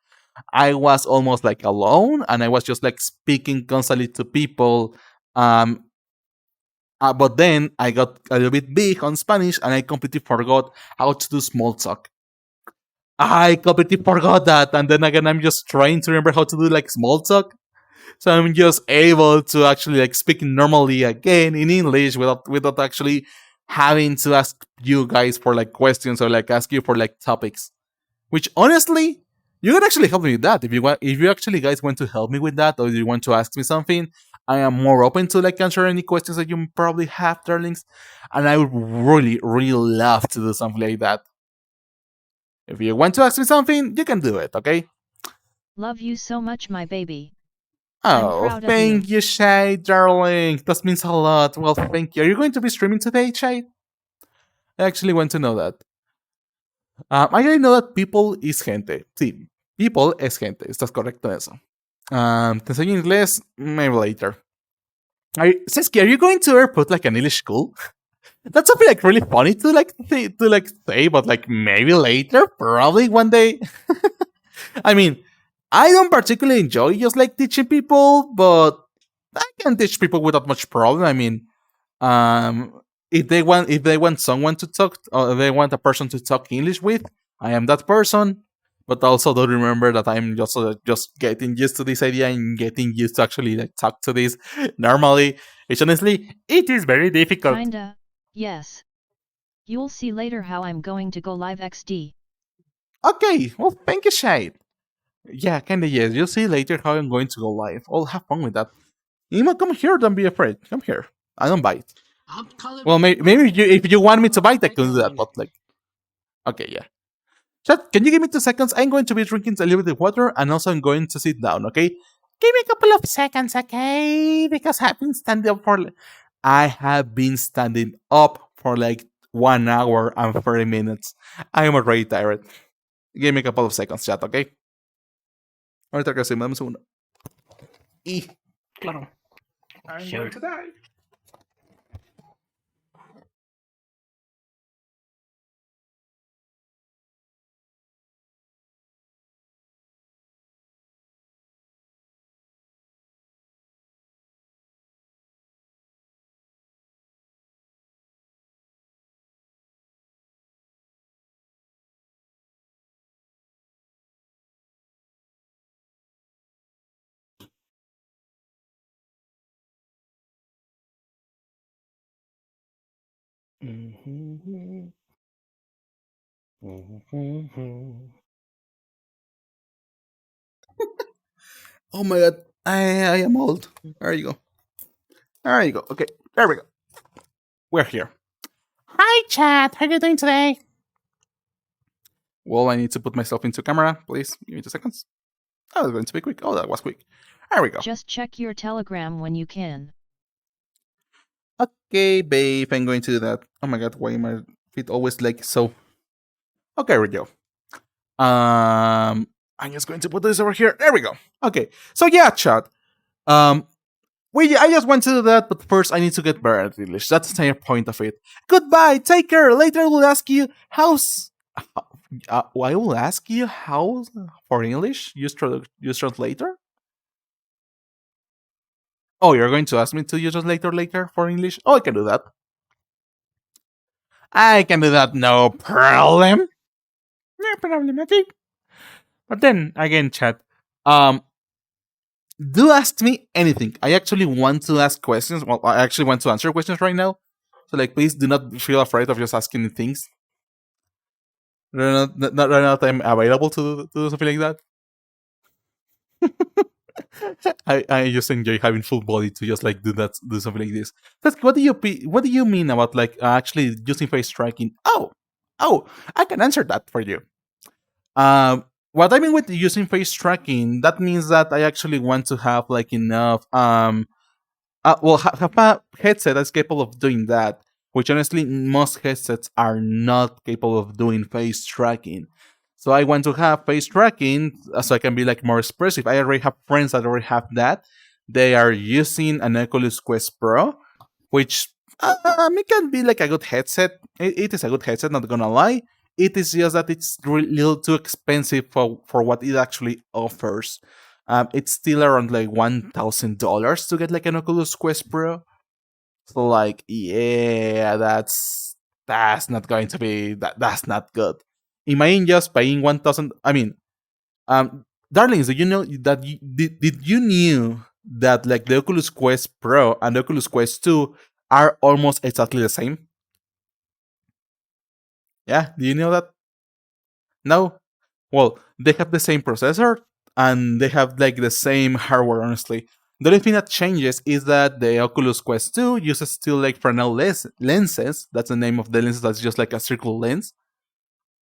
I was almost like alone, and I was just like speaking constantly to people. But then I got a little bit big on Spanish, and I completely forgot how to do small talk. I completely forgot that, and then again, I'm just trying to remember how to do like small talk. So I'm just able to actually like speak normally again in English without actually having to ask you guys for like questions or like ask you for like topics. Which honestly, you can actually help me with that. If you actually guys want to help me with that, or you want to ask me something, I am more open to like answer any questions that you probably have, darlings. And I would really, really love to do something like that. If you want to ask me something, you can do it, okay? Love you so much, my baby. I'm Oh, proud of thank you, Shay, darling. That means a lot. Well, thank you. Are you going to be streaming today, Shay? I actually want to know that. I already know that people is gente. Sí, people es gente. Estás correcto en eso. Te enseño inglés, maybe later. Sesky, are you going to ever put like an English school? That's something like really funny to like say, but like maybe later, probably one day. I mean, I don't particularly enjoy just like teaching people, but I can teach people without much problem. I mean, if they want someone to talk, or they want a person to talk English with, I am that person. But also don't remember that I'm just getting used to this idea and getting used to actually like talk to this normally. Which honestly, it is very difficult. Kinda, yes. You'll see later how I'm going to go live XD. Okay, well, thank you, Shade. Yeah, kinda yes. You'll see later how I'm going to go live. I'll have fun with that. Ima, come here. Don't be afraid. Come here. I don't bite. Well, maybe if you want me to bite, I can do that. But like, okay, yeah. Chat, can you give me 2 seconds? I'm going to be drinking a little bit of water, and also I'm going to sit down. Okay, give me a couple of seconds, okay? Because I have been standing up for like 1 hour and 30 minutes. I am already tired. Give me a couple of seconds, chat, okay? Ahorita que sí, dame un segundo. Y, claro, I'm going to die. Oh my god, I am old. There you go. There you go. Okay, there we go. We're here. Hi, chat. How are you doing today? Well, I need to put myself into camera. Please give me 2 seconds. Oh, that's going to be quick. Oh, that was quick. There we go. Just check your Telegram when you can. Okay, babe, I'm going to do that. Oh my god, why my feet always like so? Okay, here we go. I'm just going to put this over here. There we go. Okay, so yeah, chat. I just want to do that, but first I need to get better at English. That's the entire point of it. Goodbye, take care. Later I will ask you how's. I will ask you how for English. Use translator. Oh, you're going to ask me to use translator later for English? Oh, I can do that. I can do that, no problem. No problem, okay. But then again, chat. Do ask me anything. I actually want to ask questions. Well, I actually want to answer questions right now. So, like, please do not feel afraid of just asking me things. Right now, I'm available to do something like that. I just enjoy having full body to just like do something like this. But what do you mean about like actually using face tracking? Oh, I can answer that for you. What I mean with using face tracking, that means that I actually want to have like enough have a headset that's capable of doing that. Which honestly, most headsets are not capable of doing face tracking. So I want to have face tracking so I can be like more expressive. I already have friends that already have that. They are using an Oculus Quest Pro, which it can be like a good headset. It is a good headset, not gonna lie. It is just that it's a little too expensive for what it actually offers. It's still around like $1,000 to get like an Oculus Quest Pro. So like, yeah, that's not going to be that's not good. Imagine just paying 1,000. I mean, darlings, do you know that did you knew that like the Oculus Quest Pro and the Oculus Quest 2 are almost exactly the same? Yeah, do you know that? No? Well, they have the same processor and they have like the same hardware, honestly. The only thing that changes is that the Oculus Quest 2 uses still like Fresnel lenses. That's the name of the lenses, that's just like a circle lens.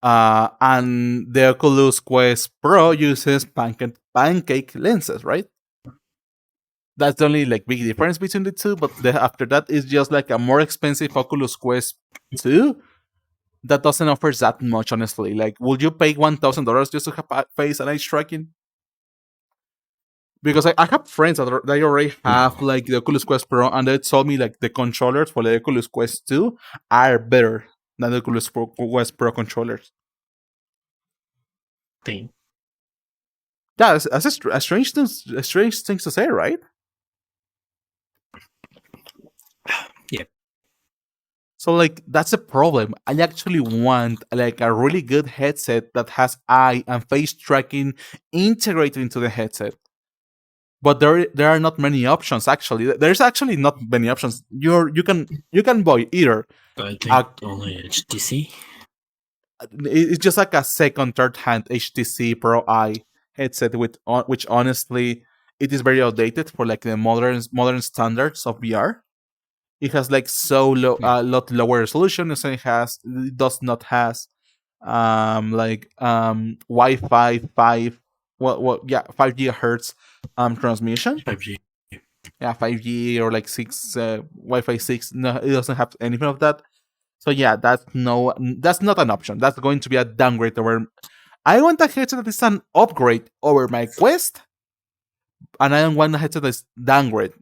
And the Oculus Quest Pro uses pancake lenses, right? That's the only like big difference between the two. But after that, it's just like a more expensive Oculus Quest 2 that doesn't offer that much, honestly. Like, would you pay $1,000 just to have face and eye tracking? Because I have friends that they already have like the Oculus Quest Pro, and they told me like the controllers for the Oculus Quest 2 are better than the Oculus Quest Pro controllers. Thing. Yeah, that's a strange thing to say, right? Yeah. So like that's a problem. I actually want like a really good headset that has eye and face tracking integrated into the headset. But there are not many options actually. There's actually not many options. You can buy either. I think only HTC. It's just like a second, third hand HTC Pro Eye headset with which honestly it is very outdated for like the modern standards of VR. It has like a lot lower resolution. It does not has Wi-Fi 5 5 gigahertz transmission. 5G. Yeah, 5G or like 6 Wi-Fi 6. No, it doesn't have anything of that. So yeah, that's not an option. That's going to be a downgrade over. I want a headset that is an upgrade over my Quest, and I don't want a headset that is downgrade.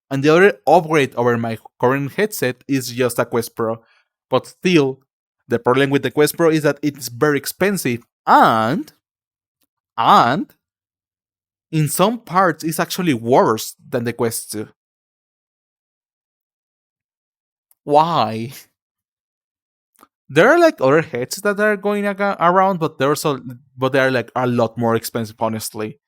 And the other upgrade over my current headset is just a Quest Pro. But still, the problem with the Quest Pro is that it's very expensive, and in some parts it's actually worse than the Quest 2. Why? There are like other headsets that are going around, but they are like a lot more expensive, honestly.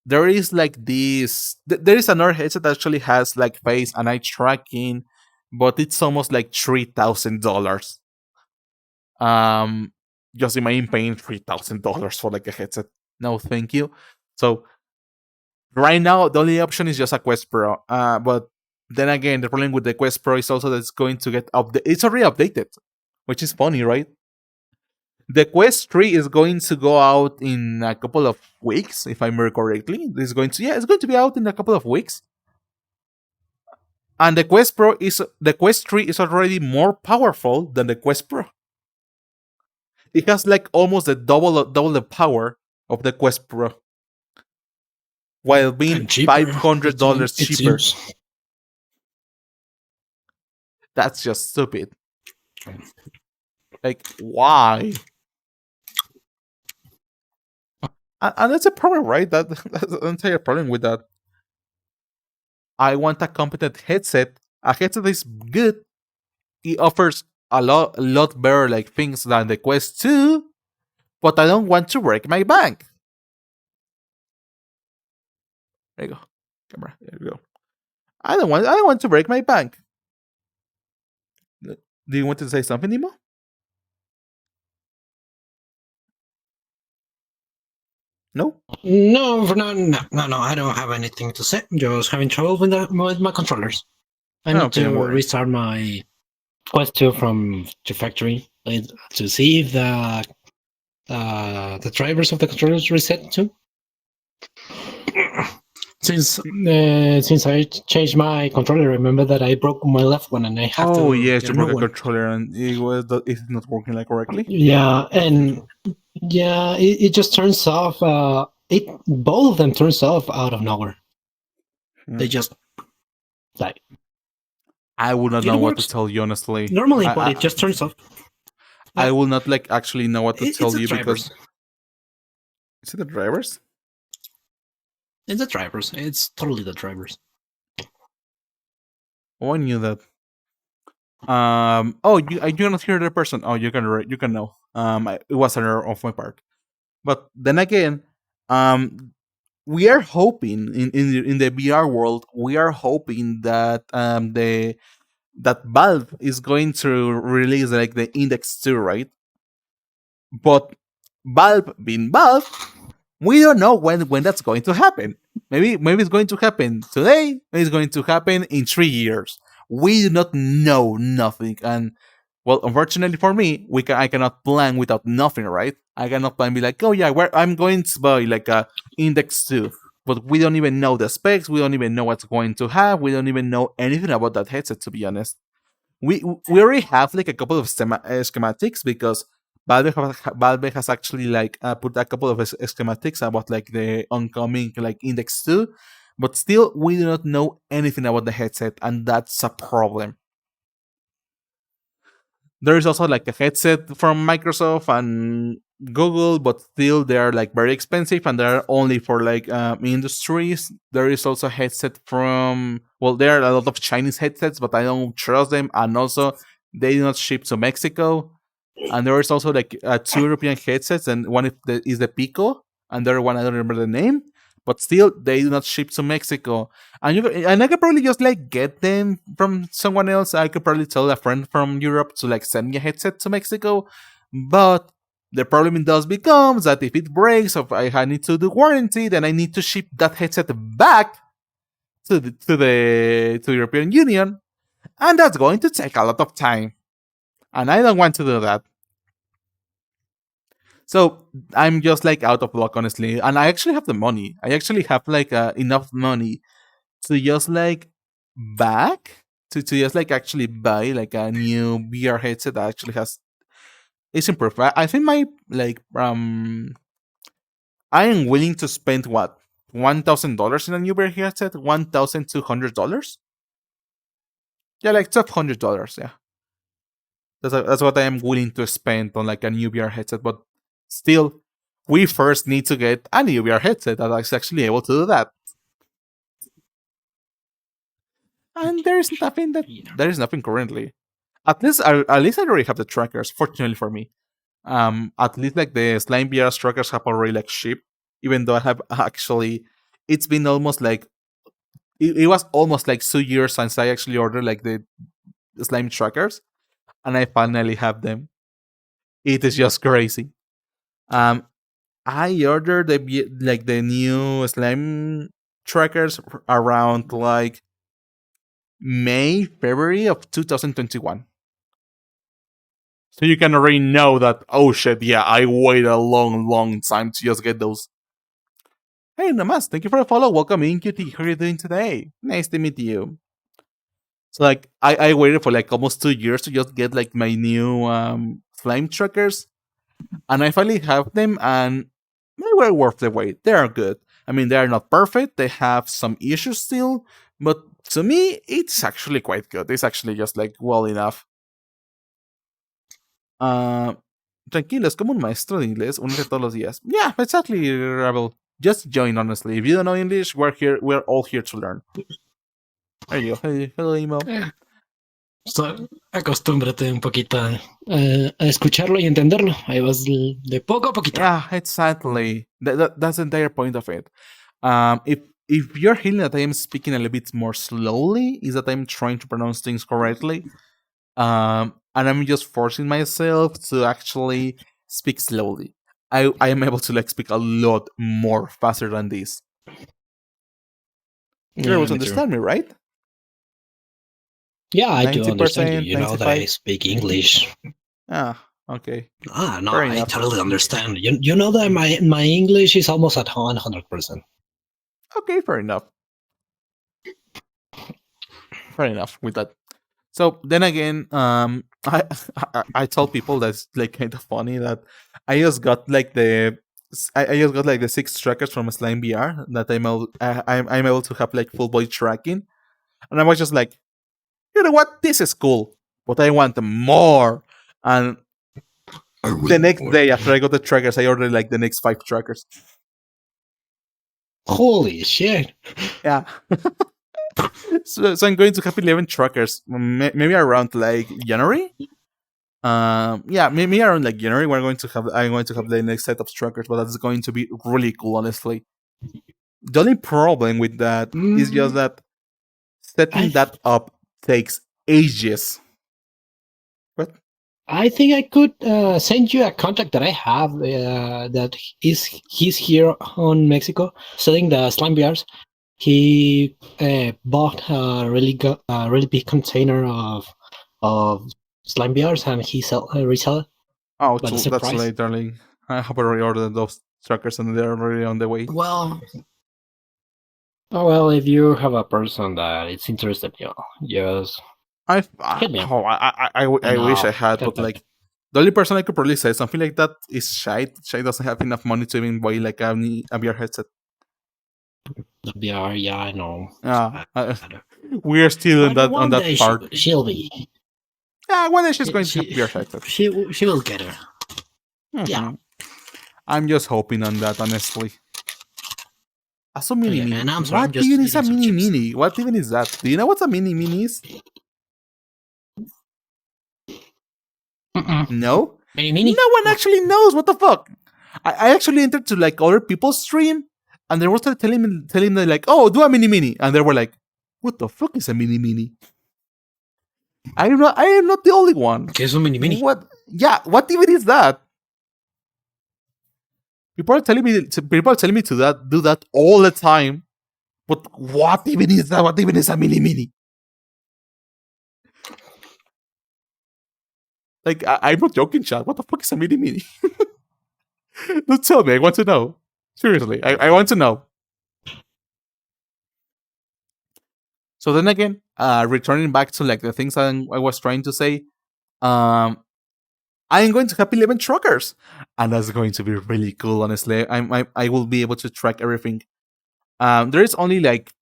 There is like this. There is another headset that actually has like face and eye tracking, but it's almost like $3,000. Just imagine paying $3,000 for like a headset. No, thank you. So right now, the only option is just a Quest Pro. But then again, the problem with the Quest Pro is also that it's going to get updated. It's already updated, which is funny, right? The Quest 3 is going to go out in a couple of weeks, if I remember correctly. It's going to be out in a couple of weeks. And the Quest 3 is already more powerful than the Quest Pro. It has like almost double the power of the Quest Pro, while being $500 cheaper. That's just stupid. Like, why? And that's a problem, right? That's the entire problem with that. I want a competent headset. A headset that is good. It offers a lot better like things than the Quest 2, but I don't want to break my bank. There you go. Camera. There you go. I don't want to break my bank. Do you want to say something, Nemo? No? No, for now, no. I don't have anything to say. Just having trouble with my controllers. I need to restart my Quest 2 from the factory to see if the drivers of the controllers reset too. Since I changed my controller, remember that I broke my left one and I have to. Oh yes, you broke a controller and it's not working like correctly. Yeah, and it just turns off. Both of them turns off out of nowhere. They just die. I would not know what to tell you, honestly. Normally, but it just turns off. I will not like actually know what to tell you because. Is it the drivers? It's the drivers. It's totally the drivers. Oh, I knew that. Oh, you're not here, the person. Oh, you can know. It was an error of my part. But then again, we are hoping in the VR world, we are hoping that that Valve is going to release like the Index 2, right? But Valve being Valve, we don't know when that's going to happen. Maybe it's going to happen today. Maybe it's going to happen in 3 years. We do not know nothing, and well, unfortunately for me, I cannot plan without nothing, right? I cannot plan be like, oh yeah, I'm going to buy like a Index 2, but we don't even know the specs. We don't even know what's going to have. We don't even know anything about that headset, to be honest. We already have like a couple of schematics because Valve has actually like put a couple of schematics about like the oncoming like Index 2, but still we do not know anything about the headset, and that's a problem. There is also like a headset from Microsoft and Google, but still they are like very expensive and they're only for like industries. There is also a headset from, well, there are a lot of Chinese headsets, but I don't trust them, and also they do not ship to Mexico. And there is also like 2 European headsets, and one is the Pico, and the other one I don't remember the name, but still they do not ship to Mexico. And I could probably just like get them from someone else. I could probably tell a friend from Europe to like send me a headset to Mexico, but the problem does becomes that if it breaks or I need to do warranty, then I need to ship that headset back to the European Union, and that's going to take a lot of time, and I don't want to do that. So I'm just like out of luck, honestly, and I actually have the money. I actually have like enough money to just like to just like actually buy like a new VR headset that actually has it's improved. I think my like I am willing to spend what $1,000 in a new VR headset, $1,200. Yeah, like $1,200. Yeah, that's what I am willing to spend on like a new VR headset. But still, we first need to get a new VR headset that is actually able to do that. And there is nothing currently. At least I already have the trackers. Fortunately for me, at least like the Slime VR trackers have already like shipped. Even though I have actually, it's been almost like it was almost like 2 years since I actually ordered like the Slime trackers, and I finally have them. It is just crazy. I ordered the new Slime trackers around like February of 2021. So you can already know that, oh shit, yeah, I waited a long time to just get those. Hey, Namas, thank you for the follow. Welcome in, QT. How are you doing today? Nice to meet you. So, like, I waited for like almost 2 years to just get like my new Slime trackers. And I finally have them, and they were worth the wait. They are good. I mean, they are not perfect. They have some issues still, but to me, it's actually quite good. It's actually just like well enough. Tranquilo, es como un maestro de inglés, únete todos los días. Yeah, exactly, Rebel. Just join, honestly. If you don't know English, we're all here to learn. There you go. Hey, hello, email. So, acostúmbrate un poquito a escucharlo y entenderlo. Ahí vas de poco a poquito. Yeah, exactly. That's the entire point of it. If you're hearing that I am speaking a little bit more slowly, is that I'm trying to pronounce things correctly. And I'm just forcing myself to actually speak slowly. I am able to like speak a lot more faster than this. You're able to understand me, right? Yeah, I do understand you. You know that I speak English. Ah, okay. No, I totally understand. You know that my English is almost at 100%. Okay, fair enough. Fair enough with that. So then again, I told people that's like kind of funny that I just got like the 6 trackers from Slime VR that I'm able to have like full body tracking, and I was just like, you know what, this is cool, but I want more. And the next day after I got the trackers, I ordered like the next 5 trackers. Holy shit! Yeah. So I'm going to have 11 trackers, maybe around like January. Yeah, maybe around like January I'm going to have the next set of trackers, but that's going to be really cool, honestly. The only problem with that is just that setting that up takes ages. What? I think I could send you a contact that I have that he's here on Mexico selling the slime bears. He bought a really big container of slime bears and he resell it. Oh, But so it's a that's price. late, darling. I have already ordered those trackers and they're already on the way. Well, well, if you have a person that is interested, just hit me up. I wish I had, but like the only person I could probably say something like that is Shai. Shai doesn't have enough money to even buy like a VR headset. The VR, yeah, I know. We're still But on that day part. she'll be. Yeah, one day she's going to have VR headset. She will get her. Mhm. Yeah. I'm just hoping on that, honestly. So mini mini. and I'm sorry, I'm What just even is a eating some mini chips. mini? What even is that? Do you know what a mini mini is? No? Mini? No one actually knows. What the fuck? I actually entered to like other people's stream, and they were telling me like, "Oh, do a mini mini," and they were like, "What the fuck is a mini mini?" I am not the only one. ¿Qué es un mini? What? Yeah, what even is that? People are telling me to do that all the time. But what even is that? What even is a mini mini? Like, I'm not joking, chat. What the fuck is a mini mini? Don't tell me. I want to know. Seriously, I want to know. So then again, returning back to like the things I was trying to say, I am going to have 11 truckers, and that's going to be really cool. Honestly, I will be able to track everything. There is only like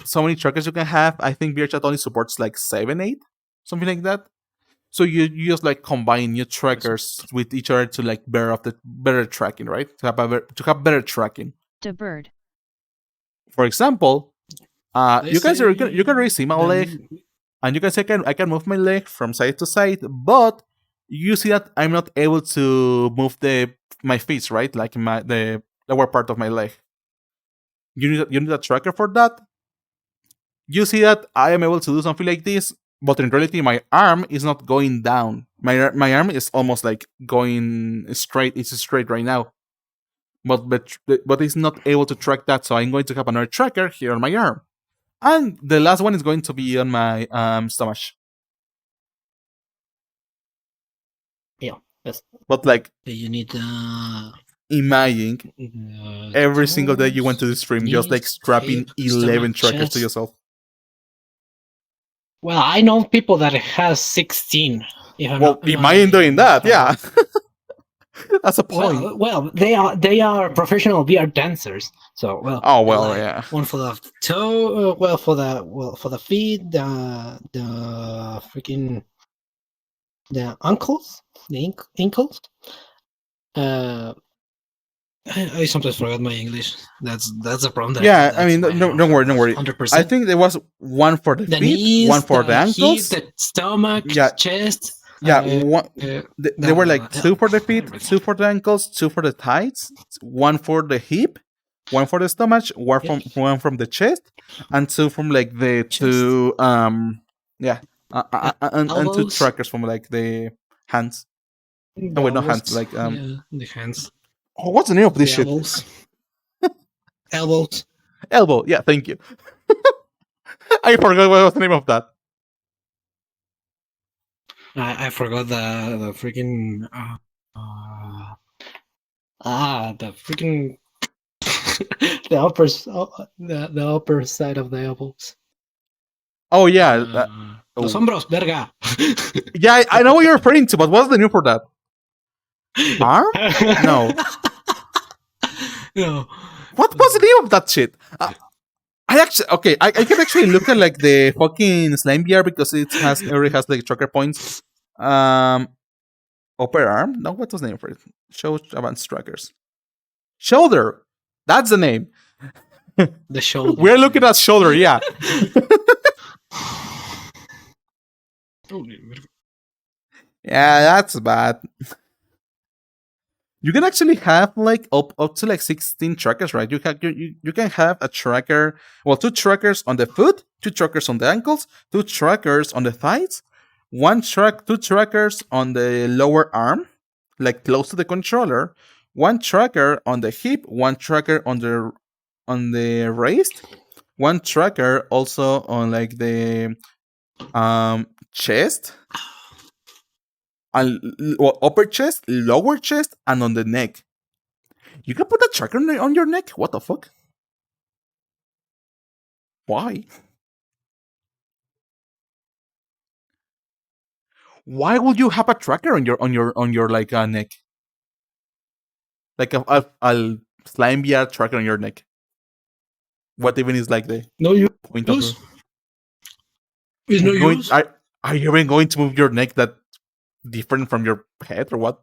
so many truckers you can have. I think VRChat only supports like 7, 8, something like that. So you just like combine your trackers with each other to like better tracking, right? To have better tracking. The bird. For example, you can already see my leg, and you can say I can move my leg from side to side, but you see that I'm not able to move my feet, right? Like the lower part of my leg. You need a tracker for that. You see that I am able to do something like this, but in reality, my arm is not going down. My arm is almost like going straight. It's straight right now, but it's not able to track that. So I'm going to have another tracker here on my arm, and the last one is going to be on my stomach. Yeah. Yes. But like, you need imagine every single day you went to the stream, just like strapping 11 trackers to yourself. Well, I know people that has 16. Well, imagine doing that, yeah. That's a point. Well, they are professional VR dancers. So yeah. One for the toe, for the feet, the freaking the ankles, the ankles. I sometimes forget my English. That's a problem. I mean, don't worry. 100%. I think there was one for the feet, knees, one for the ankles, the stomach, chest. There were like 2 for the feet, 2 for the ankles, 2 for the thighs, 1 for the hip, 1 for the stomach, 1 from the chest, and 2 from like the chest. And 2 trackers from like the hands. No, wait, not hands, like the hands. Oh, what's the name of this shit? Elbows. Elbow. Yeah, thank you. I forgot what was the name of that. I forgot the freaking the freaking the upper side of the elbows. Oh yeah, los hombros, verga. Yeah, I know what you're referring to, but what's the name for that? Arm? No. No. What was the name of that shit? I can actually look at like the fucking slime VR because it already has like tracker points. Upper arm? No, what was the name for it? Show advanced trackers. Shoulder. That's the name. The shoulder. We're looking at shoulder, yeah. Yeah, that's bad. You can actually have like up to like 16 trackers, right? You can have a tracker, well, 2 trackers on the foot, 2 trackers on the ankles, 2 trackers on the thighs, 2 trackers on the lower arm, like close to the controller, 1 tracker on the hip, 1 tracker on the wrist, 1 tracker also on like the chest, and upper chest, lower chest, and on the neck. You can put a tracker on your neck? What the fuck? Why? Why would you have a tracker on your like neck? Like a slime VR tracker on your neck. What even is like the No use. point of It's no use. Are you even going to move your neck that different from your head or what?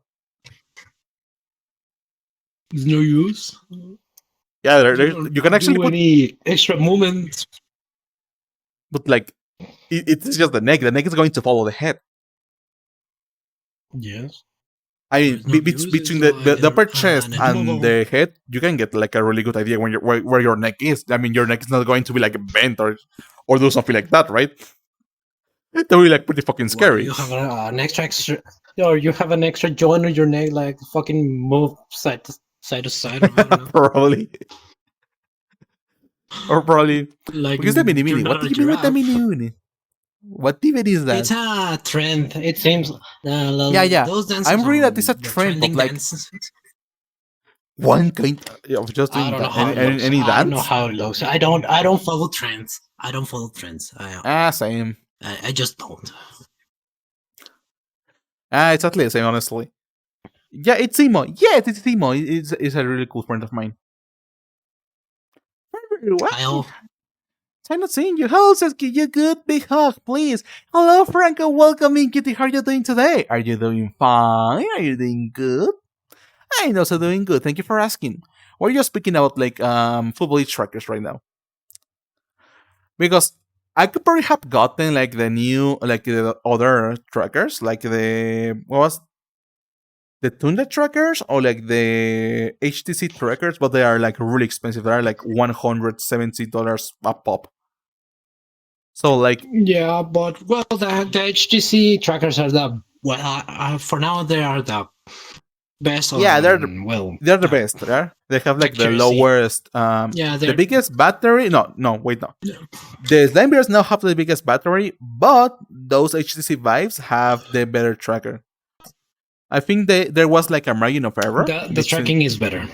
It's no use. Yeah, you can actually do put any extra movement. but like it's just the neck. The neck is going to follow the head. Yes. I mean, There's no use, between it's the upper chest an and animal. the head, you can get like a really good idea where your neck is. I mean, your neck is not going to be like bent or do something like that, right? That would be like pretty fucking scary. You have an extra, or you have an extra joint on your neck, like fucking move side to side. I don't know. Probably. Or probably. Like Because the mini you're mini. not What do a you mean with the giraffe. mini mini? What even is that? It's a trend. It seems. Yeah. Those dances I'm reading that are it's a the trend, but trending like dances. one kind of just I doing don't know how it any looks. any I don't know dance. how it looks. I don't follow trends. I don't follow trends. Same. I just don't. It's at least same, honestly. Yeah, it's Emo. Yeah, it's Emo. It's a really cool friend of mine. What? Kyle, I'm not seeing you. Hello, Sasuke. You good? Big hug, please. Hello, Franco. Welcome in, Kitty. How are you doing today? Are you doing fine? Are you doing good? I'm also doing good. Thank you for asking. We're just speaking about like football trackers right now. Because I could probably have gotten like the new like the other trackers, like the what was the Tundra trackers or like the HTC trackers, but they are like really expensive. They are like $170 a pop. So like yeah, but well, the HTC trackers are the for now they are the best. Yeah, they're they're the best. Yeah? They have like the accuracy. lowest, Yeah, the they're biggest battery. No, wait, no. The Slime Bears now have the biggest battery, but those HTC Vives have the better tracker. I think there was like a margin of error. the tracking is better.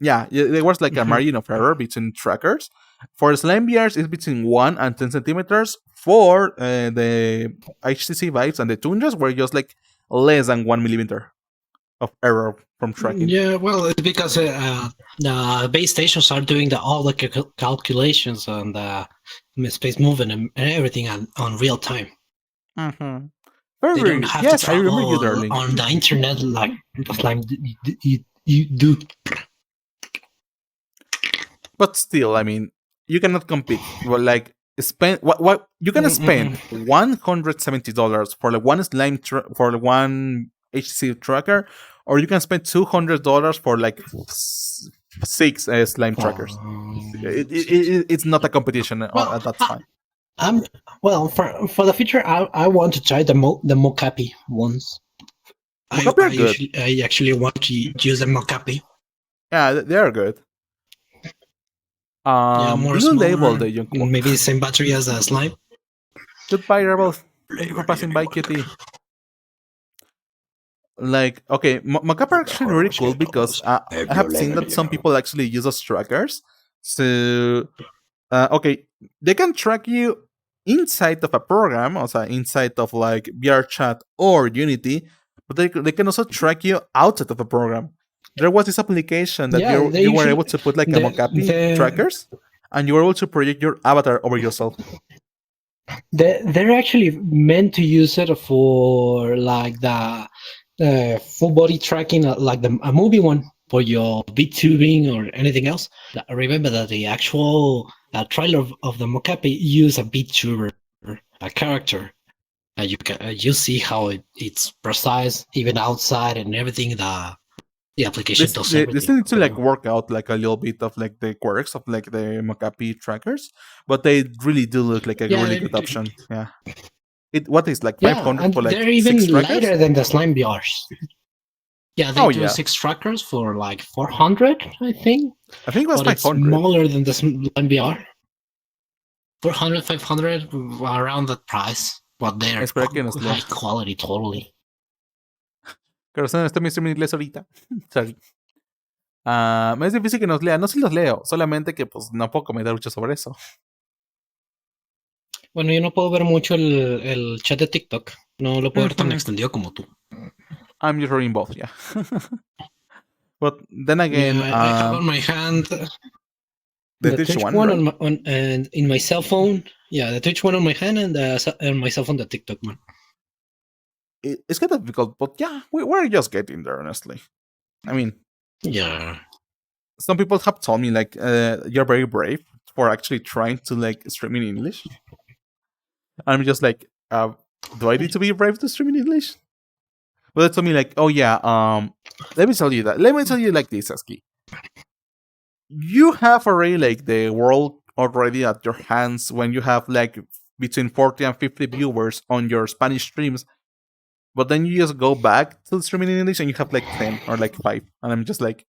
Yeah, there was like a Mhm. margin of error between trackers. For Slime Bears, it's between 1 and 10 centimeters. For the HTC Vives and the Tundras were just like less than 1 millimeter of error from tracking. Yeah, well, it's because the base stations are doing all the calculations on the space movement and everything on real time. Mm-hmm. They don't have Yes, to I remember you, travel darling. on the internet like the Slime you do. But still, I mean, you cannot compete. Well, like spend what you can spend $170 for like one for one HTC tracker, or you can spend $200 for like 6 slime trackers. It's not a competition Well, at that time. Well for the future. I want to try the Mocapi ones. Mocapi are good. I actually want to use the Mocapi. Yeah, they are good. More Little label smaller, the young maybe the same battery as the Slime. Goodbye, Rebels. Thank you for passing by, Kitty. Like, okay, Macabre are actually really cool because I have seen that some people actually use those trackers. So, okay, they can track you inside of a program, also inside of like VRChat or Unity, but they can also track you outside of a program. There was this application that you were able to put like a Mocapi trackers, and you were able to project your avatar over yourself. They're actually meant to use it for like the full body tracking, like a movie one for your VTubing or anything else. Remember that the actual trailer of the Mocapi use a VTuber, a character. You see how it's precise even outside and everything. the application This, does they everything. still need to like So, work out like a little bit of like the quirks of like the McAfee trackers, but they really do look like a yeah, really good option. Yeah. What is like yeah, 500 and for like they're 6 even trackers? lighter than the Slime BRs. Yeah, they Oh do yeah, 6 trackers for like 400, I think. I think it was But it's 500. smaller than the Slime BR. 400, 500, around that price. But they're Espera que nos lea. high quality, totally. Corazón, estoy en inglés ahorita. Sorry. Me es difícil que nos lea. No si los leo, solamente que pues no puedo comentar mucho sobre eso. Bueno, yo no puedo ver mucho el chat de TikTok. No lo puedo ver tan Ujú. extendido como tú. I'm just reading both, yeah. But then again, Yeah, I have on my hand the Twitch one, one right? and in my cell phone. Yeah, the Twitch one on my hand and on my cell phone the TikTok one. It's kind of difficult, but yeah, we're just getting there, honestly. I mean, Yeah. some people have told me like you're very brave for actually trying to like stream in English. I'm just like, do I need to be brave to stream in English? But they told me like, oh yeah, let me tell you that. Let me tell you like this, Aski. You have already like the world already at your hands when you have like between 40 and 50 viewers on your Spanish streams. But then you just go back to streaming in English and you have like 10 or like 5. And I'm just like,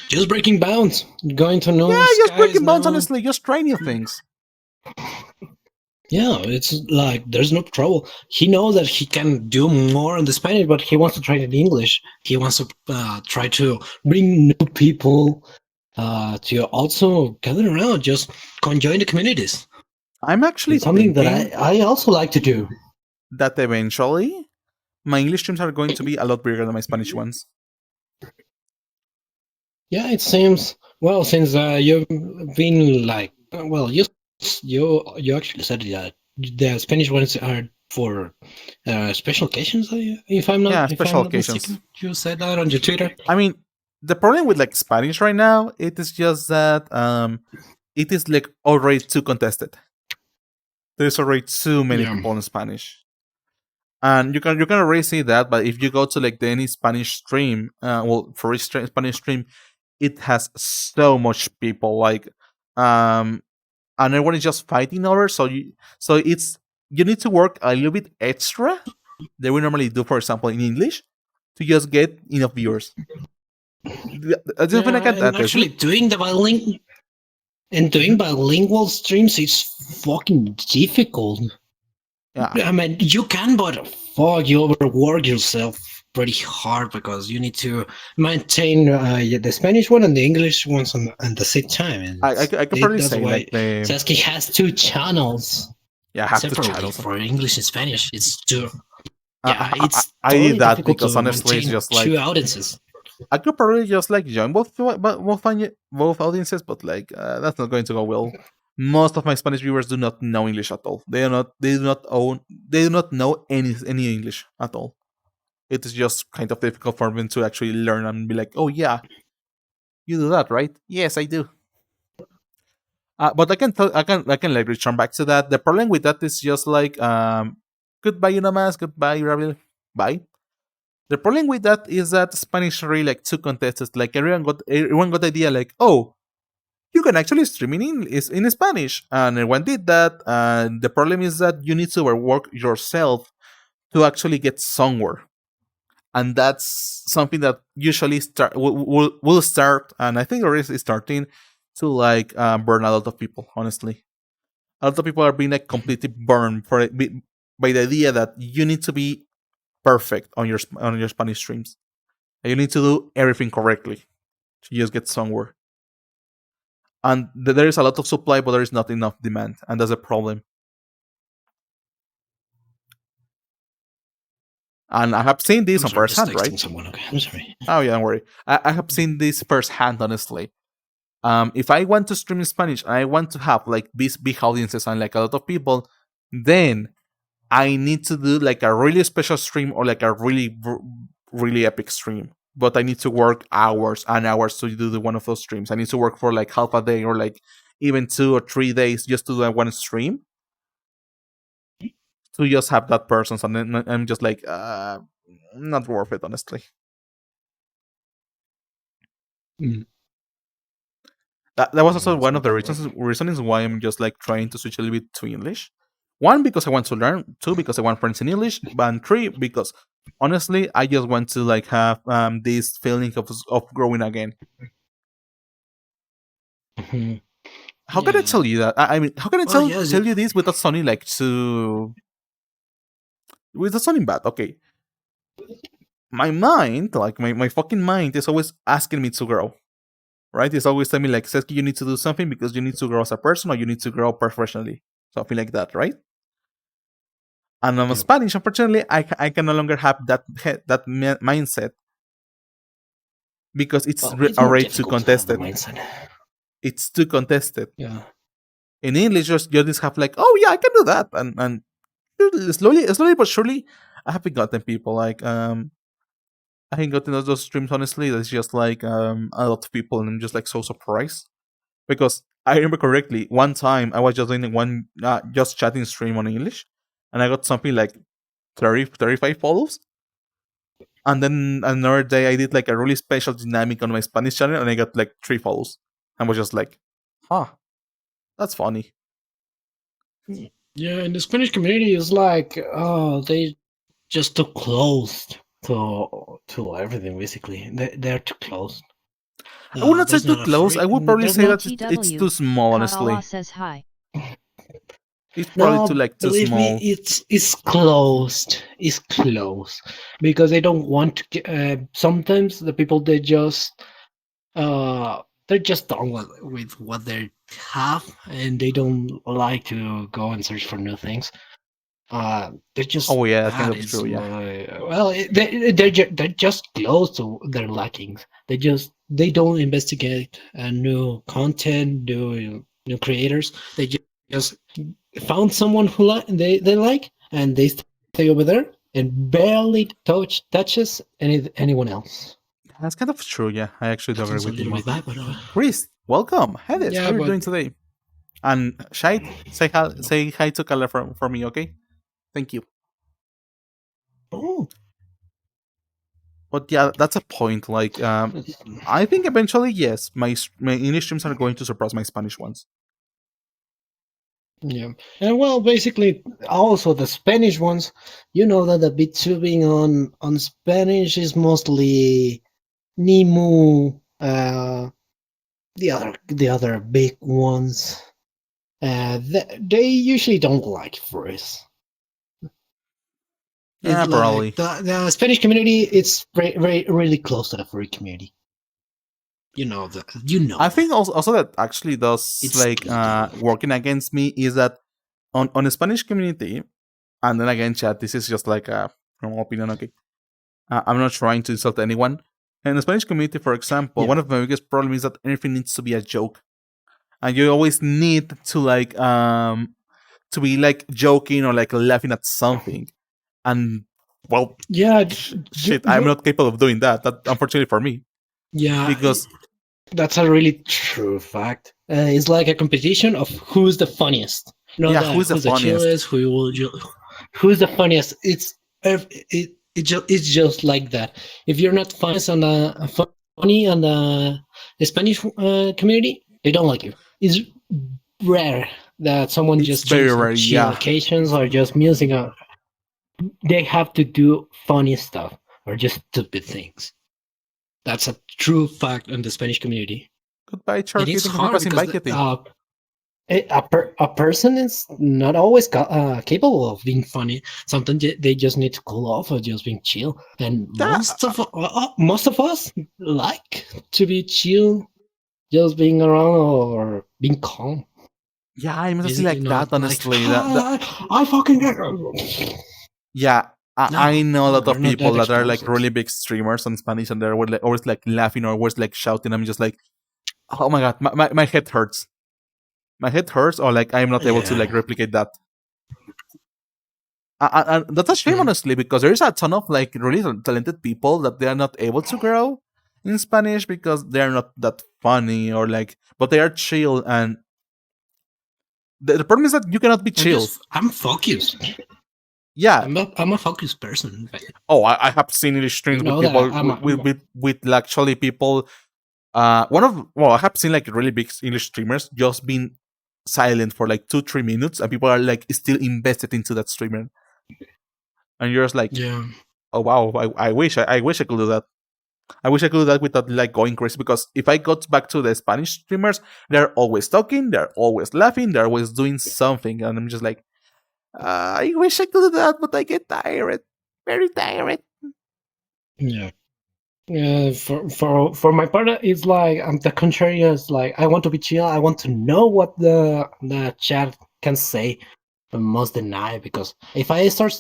Just breaking bounds. Going to know. yeah, just breaking bounds, now. honestly. Just try new things. Yeah, it's like there's no trouble. He knows that he can do more in the Spanish, but he wants to try it in English. He wants to try to bring new people to also gather around, just join the communities. I'm actually It's something thinking that I also like to do. that eventually my English streams are going to be a lot bigger than my Spanish ones. Yeah, it seems. Well, since you've been like, well, you actually said that the Spanish ones are for special occasions. If I'm not, Yeah, if special I'm not occasions. mistaken. You said that on your Twitter. I mean, the problem with like Spanish right now, it is just that it is like already too contested. There's already too many Yeah. people in Spanish. And you can already see that, but if you go to like any Spanish stream, for each Spanish stream, it has so much people like and everyone is just fighting over, so you need to work a little bit extra than we normally do, for example, in English, to just get enough viewers. I just feel like and actually doing bilingual streams is fucking difficult. Yeah. I mean, you can, but fuck, you overwork yourself pretty hard because you need to maintain the Spanish one and the English ones at the same time. And I could probably that's say why like the Sasuke has 2 channels have two separately channels. for English and Spanish. It's two. Yeah, it's I totally did that difficult because to honestly, it's maintain just like 2 audiences. I could probably just like join both audiences, but like that's not going to go well. Most of my Spanish viewers do not know English at all. They do not know any English at all. It is just kind of difficult for them to actually learn and be like, oh yeah, you do that, right? Yes, I do. But I can like return back to that. The problem with that is just like goodbye Unamas, goodbye Rabil, bye. The problem with that is that Spanish really like too contested. Like everyone got the idea like, oh, you can actually stream in Spanish, and everyone did that. And the problem is that you need to work yourself to actually get somewhere, and that's something that usually will start, and I think already is starting to like burn a lot of people. Honestly, a lot of people are being like completely burned by the idea that you need to be perfect on your Spanish streams. And you need to do everything correctly to just get somewhere. And there is a lot of supply, but there is not enough demand, and that's a problem. And I have seen this on firsthand, right? Okay, I'm sorry. Oh yeah, don't worry. I have seen this firsthand, honestly. If I want to stream in Spanish and I want to have like these big audiences and like a lot of people, then I need to do like a really special stream or like a really epic stream. But I need to work hours and hours to do one of those streams. I need to work for like half a day or like even 2 or 3 days just to do one stream to just have that person. And then I'm just like, not worth it, honestly. Mm. That was also one of the reasons why I'm just like trying to switch a little bit to English. One, because I want to learn. Two, because I want friends in English. And three, because honestly, I just want to like have this feeling of growing again. Mhm. How can I tell you that? I mean, how can I Well, yes, tell you this without sounding like without sounding bad? Okay, my mind, like my fucking mind, is always asking me to grow. Right? It's always telling me like, Sesky, you need to do something because you need to grow as a person or you need to grow professionally, something like that, right? And on Spanish, unfortunately, I can no longer have that mindset because it's already too contested. It's too contested. Yeah. In English, you just have like, oh yeah, I can do that, and slowly but surely, I have gotten people like I haven't gotten those streams honestly. That's just like a lot of people, and I'm just like so surprised because I remember correctly. One time I was just doing one just chatting stream on English, and I got something like 35 follows. And then another day I did like a really special dynamic on my Spanish channel, and I got like 3 follows. I was just like, huh, that's funny. Yeah, in the Spanish community, it's like, oh, they just too closed to everything. Basically, they're too close. I would not say too close. I would probably say that it's too small, honestly. Kaala says hi. It's probably too like too believe small. me, it's closed. It's close because they don't want to. Sometimes the people they're just done with what they have, and they don't like to go and search for new things. They're just Oh yeah, that's bad. kind of true. Yeah. Well, they're just close to their lackings. They don't investigate new content, new creators. They just found someone who they like, and they stay over there and barely touches anyone else. That's kind of true. Yeah, I actually do agree with you. Bit bad, but, Chris, welcome. Hi there. Yeah, How are you but- doing today? And Shait, say hi to Kala for me, okay? Thank you. Oh, But yeah, that's a point. Like, I think eventually, yes, my English streams are going to surpass my Spanish ones. yeah, and well, basically, also the Spanish ones. You know that the BitTubing on Spanish is mostly Nimu, the other big ones. They usually don't like Frizz. Yeah, It's probably. like the Spanish community. It's very really close to the furry community. You know. I think also that actually does It's like working against me is that on the Spanish community, and then again, chat. This is just like a normal opinion. Okay, I'm not trying to insult anyone. In the Spanish community, for example, one of my biggest problems is that everything needs to be a joke, and you always need to like to be like joking or like laughing at something. And well, yeah, shit, I'm not capable of doing that. That unfortunately for me. Yeah, Because that's a really true fact. It's like a competition of who's the funniest. Who's the funniest? Chillest, who's the funniest? It's just like that. If you're not funniest on funny on the Spanish community, they don't like you. It's rare that someone It's just very chill rare, yeah. occasions or just music. They have to do funny stuff or just stupid things. That's a true fact in the Spanish community. Goodbye, Charlie. It's Thank you for hard pressing because buy, Kitty. a person is not always capable of being funny. Sometimes they just need to cool off or just being chill. And most of us like to be chill, just being around or being calm. Yeah, I'm just Basically like not that, honestly. I fucking get. Yeah, I know a lot we're of not people that that are like exposed. really big streamers on Spanish and they're always like laughing or always like shouting. I'm just like, oh my god, my head hurts. My head hurts, or like I'm not able to like replicate that. And that's a shame, honestly, because there is a ton of like really talented people that they are not able to grow in Spanish because they are not that funny or like, but they are chill. And the problem is that you cannot be chill. I'm focused. yeah. I'm a focused person. Oh, I have seen English streams You know with that people I'm a- with actually people. I have seen like really big English streamers just being silent for like 2-3 minutes, and people are like still invested into that streamer, and you're just like, Yeah. oh wow, I wish I wish I could do that. I wish I could do that without like going crazy, because if I got back to the Spanish streamers, they're always talking, they're always laughing, they're always doing something, and I'm just like, I wish I could do that, but I get tired, very tired. Yeah. For my part, it's like I'm the contrary. Is like I want to be chill. I want to know what the chat can say, but most deny, because if I start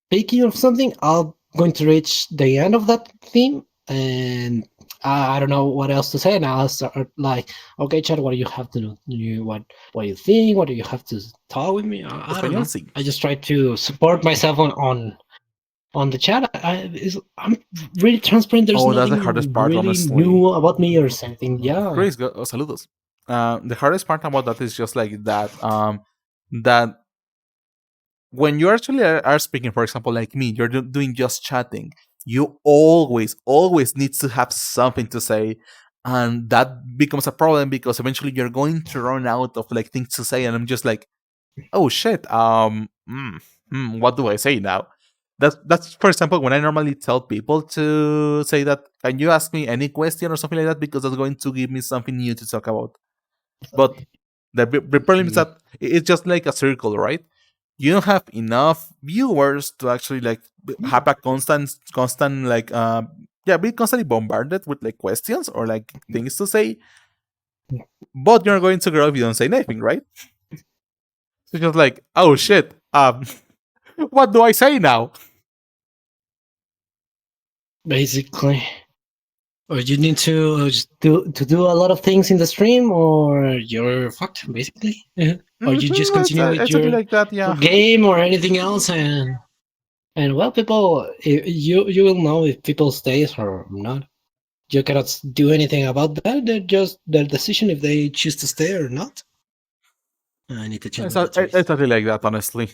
speaking of something, I'm going to reach the end of that theme, and I don't know what else to say. And I'll start like, okay, chat, what do you have to do? What do you think? What do you have to talk with me? I don't know. Español, sí. I just try to support myself on the chat. I'm really transparent. There's Oh, that's nothing the hardest part, really honestly. new about me or something. Yeah. Chris, saludos. The hardest part about that is just like that. That when you actually are speaking, for example, like me, you're doing just chatting. You always need to have something to say, and that becomes a problem because eventually you're going to run out of like things to say. And I'm just like, oh shit. What do I say now? That's for example when I normally tell people to say that, can you ask me any question or something like that, because that's going to give me something new to talk about. But the problem is that it's just like a circle, right? You don't have enough viewers to actually like have a constant like be constantly bombarded with like questions or like things to say. But you're going to grow if you don't say anything, right? So just like, oh shit, what do I say now? Basically, or you need to do a lot of things in the stream, or you're fucked, basically. Or you just continue with It's your like that, yeah. game or anything else, and well, people, you will know if people stays or not. You cannot do anything about that. They're just their decision if they choose to stay or not. I need to change It's exactly like that, honestly.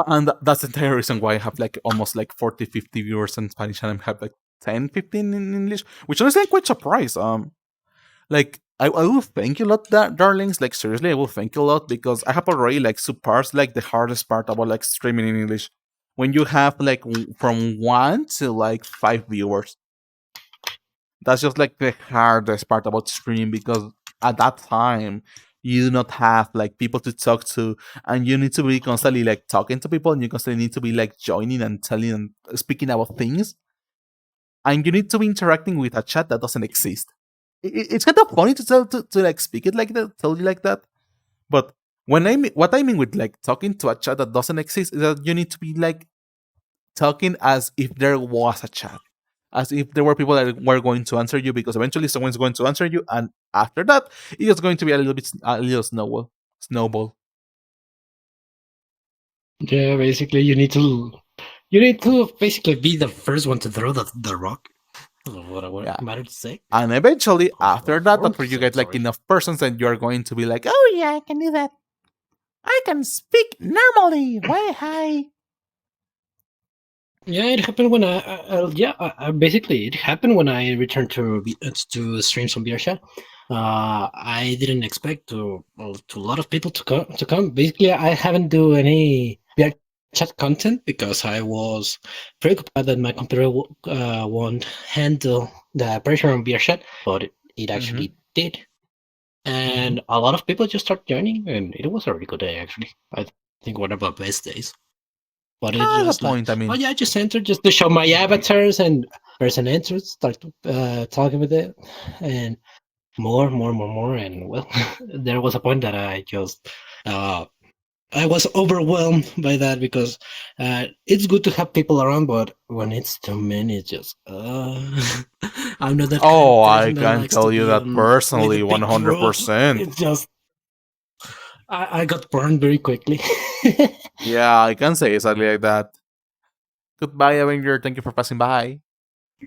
And that's the entire reason why I have like almost like 40, 50 viewers in Spanish, and I have like 10, 15 in English, which honestly I'm quite surprised. Like I will thank you a lot, darlings. Like seriously, I will thank you a lot, because I have already like surpassed like the hardest part about like streaming in English. When you have like from 1 to like 5 viewers, that's just like the hardest part about streaming, because at that time you do not have like people to talk to, and you need to be constantly like talking to people, and you constantly need to be like joining and telling and speaking about things, and you need to be interacting with a chat that doesn't exist. It's kind of funny to like speak it like that, tell you like that, but what I mean with like talking to a chat that doesn't exist is that you need to be like talking as if there was a chat, as if there were people that were going to answer you, because eventually someone's going to answer you, and after that it's just going to be a little snowball. Yeah, basically, you need to basically be the first one to throw the rock. What Yeah. matter to say? And eventually after that, after you get like enough persons, and you're going to be like, oh yeah, I can do that, I can speak normally, why hi. Yeah, it happened when basically it happened when I returned to streams on VRChat. I didn't expect to a lot of people to come. Basically, I haven't do any VRChat content because I was preoccupied that my computer won't handle the pressure on VRChat, but it actually did. And a lot of people just started joining, and it was a really good day actually. I think one of our best days. But it just point, I mean, oh yeah, just enter just to show my avatars, and person enters, start talking with it, and more, and well, there was a point that I just I was overwhelmed by that, because it's good to have people around, but when it's too many, it's just I'm not that. Oh, kind of I that can likes tell to you be that with personally, a big group. 100%. It's just I got burned very quickly. Yeah, I can say exactly like that. Goodbye, Avenger. Thank you for passing by.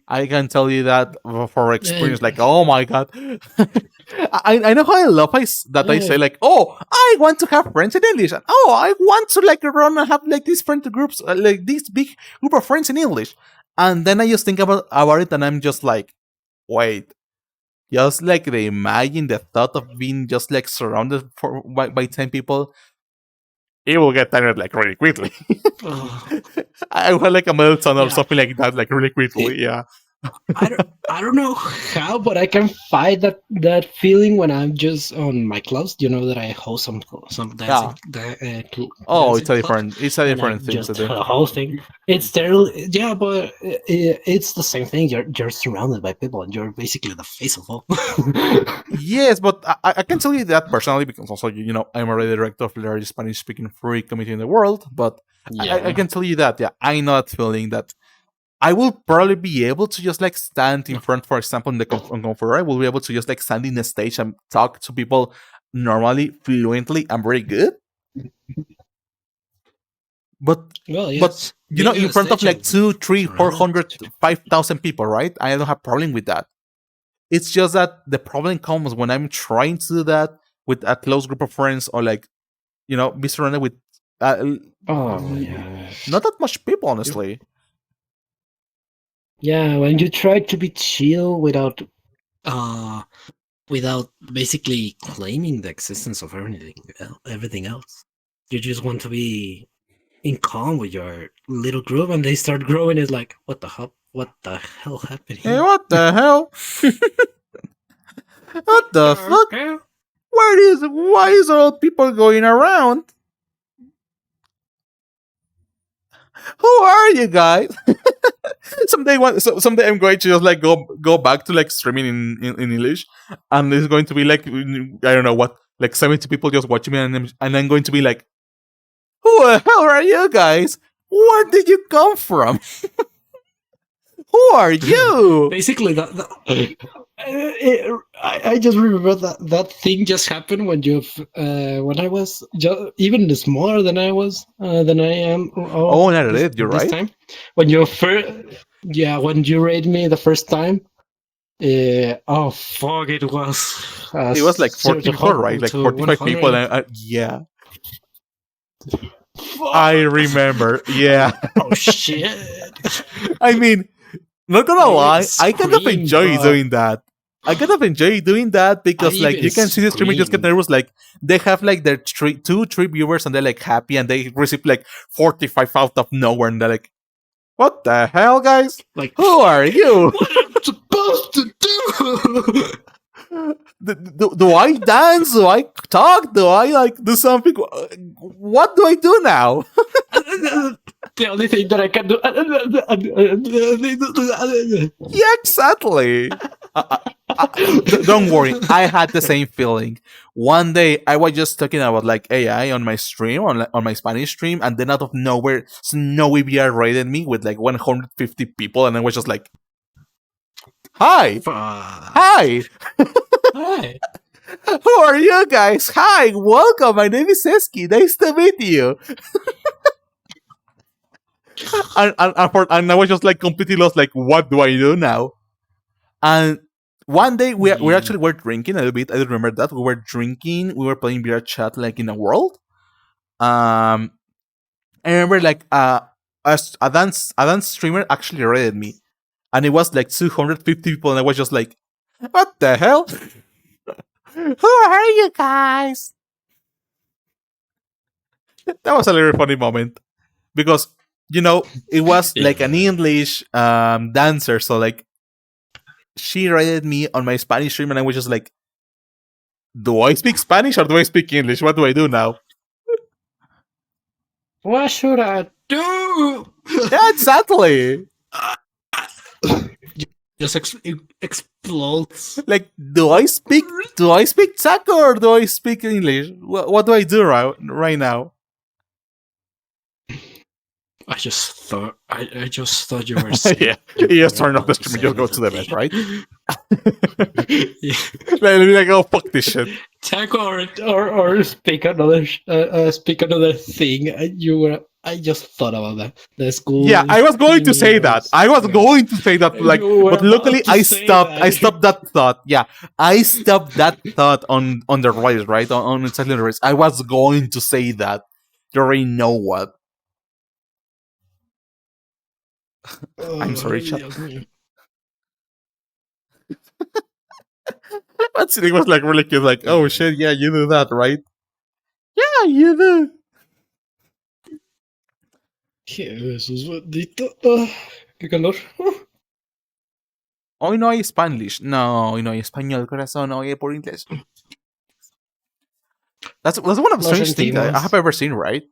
I can tell you that for experience. Like, oh my god, I know how I love that I say like, oh, I want to have friends in English, and oh, I want to like run and have like these friend groups, like this big group of friends in English, and then I just think about it, and I'm just like, wait, just like the imagine the thought of being just like surrounded by 10 people, it will get tired like really quickly. I want like a meltdown or something like that, like really quickly. Yeah. I don't know how, but I can fight that feeling when I'm just on my clubs. You know that I host some dancing. Oh, dancing it's a different and thing just to do. hosting. It's terrible. Yeah, but it's the same thing. You're surrounded by people, and you're basically the face of all. Yes, but I can tell you that personally because also I'm already the director of the largest Spanish-speaking free community in the world. But I can tell you that I know that feeling that I will probably be able to just like stand in front, for example, in the Confera, I will be able to just like stand in the stage and talk to people normally, fluently, and very good. But well, yes. but in front of like 2, 3, 400, 5,000 people, right? I don't have problem with that. It's just that the problem comes when I'm trying to do that with a close group of friends or like, be surrounded with yeah, not that much people, honestly. Yeah, when you try to be chill without basically claiming the existence of everything else. You just want to be in calm with your little group, and they start growing. It's like, what the hell happened here? Hey, what the hell? What the fuck? Why is all people going around? Who are you guys? someday I'm going to just like go back to like streaming in English, and it's going to be like, I don't know what, like 70 people just watching me, and I'm going to be like, who the hell are you guys? Where did you come from? Who are you? Basically, I just remember that thing just happened when when I was even smaller than I am. Oh, no, you're right. Time. When you when you raid me the first time. Oh fuck! It was like 40 people, right? Like 45 people. Yeah. I remember. Yeah. Oh shit! I mean, not gonna lie, I kind of enjoy doing that. I kind of enjoy doing that because, like, you can see the streamer just get nervous. Like, they have like their 2-3 viewers, and they're like happy, and they receive like 45 out of nowhere, and they're like, "What the hell, guys? Like, who are you? What am I supposed to do? Do I dance? Do I talk? Do I like do something? What do I do now?" The only thing that I can do. Yeah, exactly. Don't worry, I had the same feeling. One day, I was just talking about like AI on my stream, on my Spanish stream, and then out of nowhere, Snowy VR raided me with like 150 people, and I was just like, "Hi, hi, Hi. Who are you guys? Hi, welcome. My name is Eski. Nice to meet you." and I was just like completely lost. Like, what do I do now? And one day we actually were drinking a little bit. I don't remember that we were drinking. We were playing VR chat like in a world. I remember like a dance streamer actually raided me, and it was like 250 people, and I was just like, "What the hell? Who are you guys?" That was a very funny moment because it was like an English dancer, so like she rated me on my Spanish stream, and I was just like, "Do I speak Spanish or do I speak English? What do I do now?" What should I do? Yeah, exactly. Just explodes. Like, do I speak Taco or do I speak English? What do I do right now? I just thought you were. Yeah, you just turn off the stream and just go to the bed, right? Yeah. Like, oh, fuck this shit. Taco or speak another thing. You were I just thought about that. The school. Yeah, I was going to say that. I was Okay. going to say that, like, You were but luckily about to I say stopped. that. I stopped that thought. Yeah, I stopped that thought on the race, right? On exactly the race. I was going to say that. You already know what. I'm sorry, chat. Dios mío. That scene was like really cute. Like, oh shit, yeah, you do that, right? Yeah, you do. Jesús bendito. Qué calor. Hoy no hay Spanish. No, hoy no hay español, corazón. Hoy hay por inglés. That's one of the strange things that I have ever seen, right?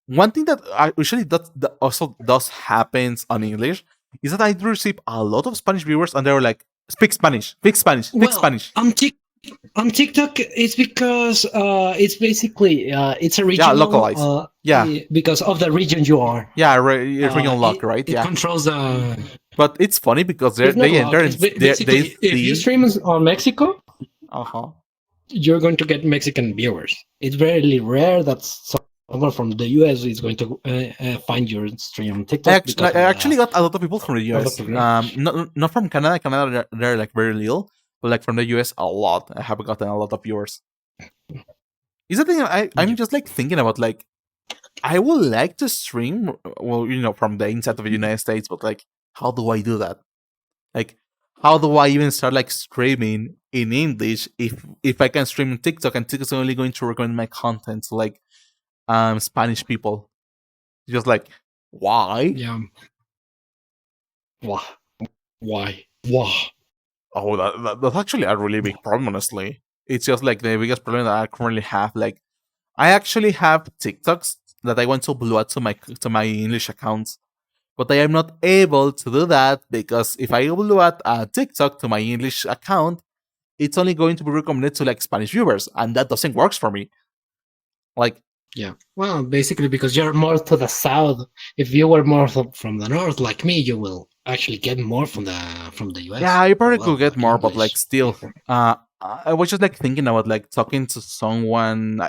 One thing that I usually that also does happens on English is that I do receive a lot of Spanish viewers, and they're like, "Speak Spanish, speak Spanish, speak Spanish." On TikTok, it's because it's basically it's a regional. Yeah, localized. Yeah, because of the region you are. Yeah, regional lock, right? It controls the. But it's funny because they enter. If you stream on Mexico, you're going to get Mexican viewers. It's very rare that someone from the US is going to find your stream on TikTok. I actually got a lot of people from the US. Not from Canada. Canada, they're like very little, but like from the US, a lot. I have gotten a lot of viewers. Is the thing I'm just like thinking about, like, I would like to stream, well, from the inside of the United States, but like, how do I do that? Like, how do I even start like streaming in English if I can stream on TikTok and TikTok's only going to recommend my content to like Spanish people? Just like, why? Yeah. Why? Oh, that's actually a really big problem, honestly. It's just like the biggest problem that I currently have. Like, I actually have TikToks that I want to upload to my English accounts, but I am not able to do that because if I upload a TikTok to my English account, it's only going to be recommended to like Spanish viewers, and that doesn't work for me. Like, yeah, well, basically because you're more to the south. If you were more from the north, like me, you will actually get more from the US. Yeah, I probably could get more, but like still, I was just like thinking about like talking to someone.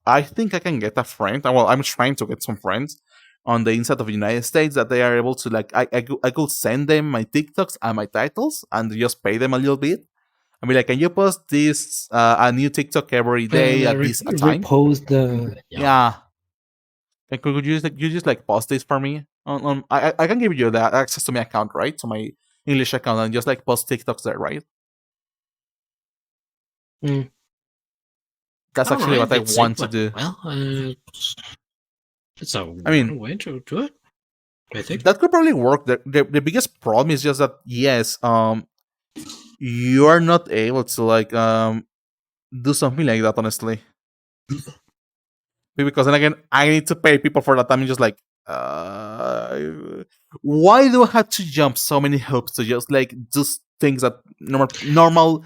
I think I can get a friend. Well, I'm trying to get some friends on the inside of the United States that they are able to like. I could send them my TikToks and my titles and just pay them a little bit. I mean, like, can you post this a new TikTok every day at this time? Repost the yeah. Could you just like post this for me? I can give you the access to my account, right? To my English account, and just like post TikToks there, right? That's actually what I want to do. Well, it's a way to do it. I think that could probably work. The biggest problem is just that yes, you are not able to like do something like that, honestly. Because then again, I need to pay people for that time. I'm just like, why do I have to jump so many hoops to just like do things that normal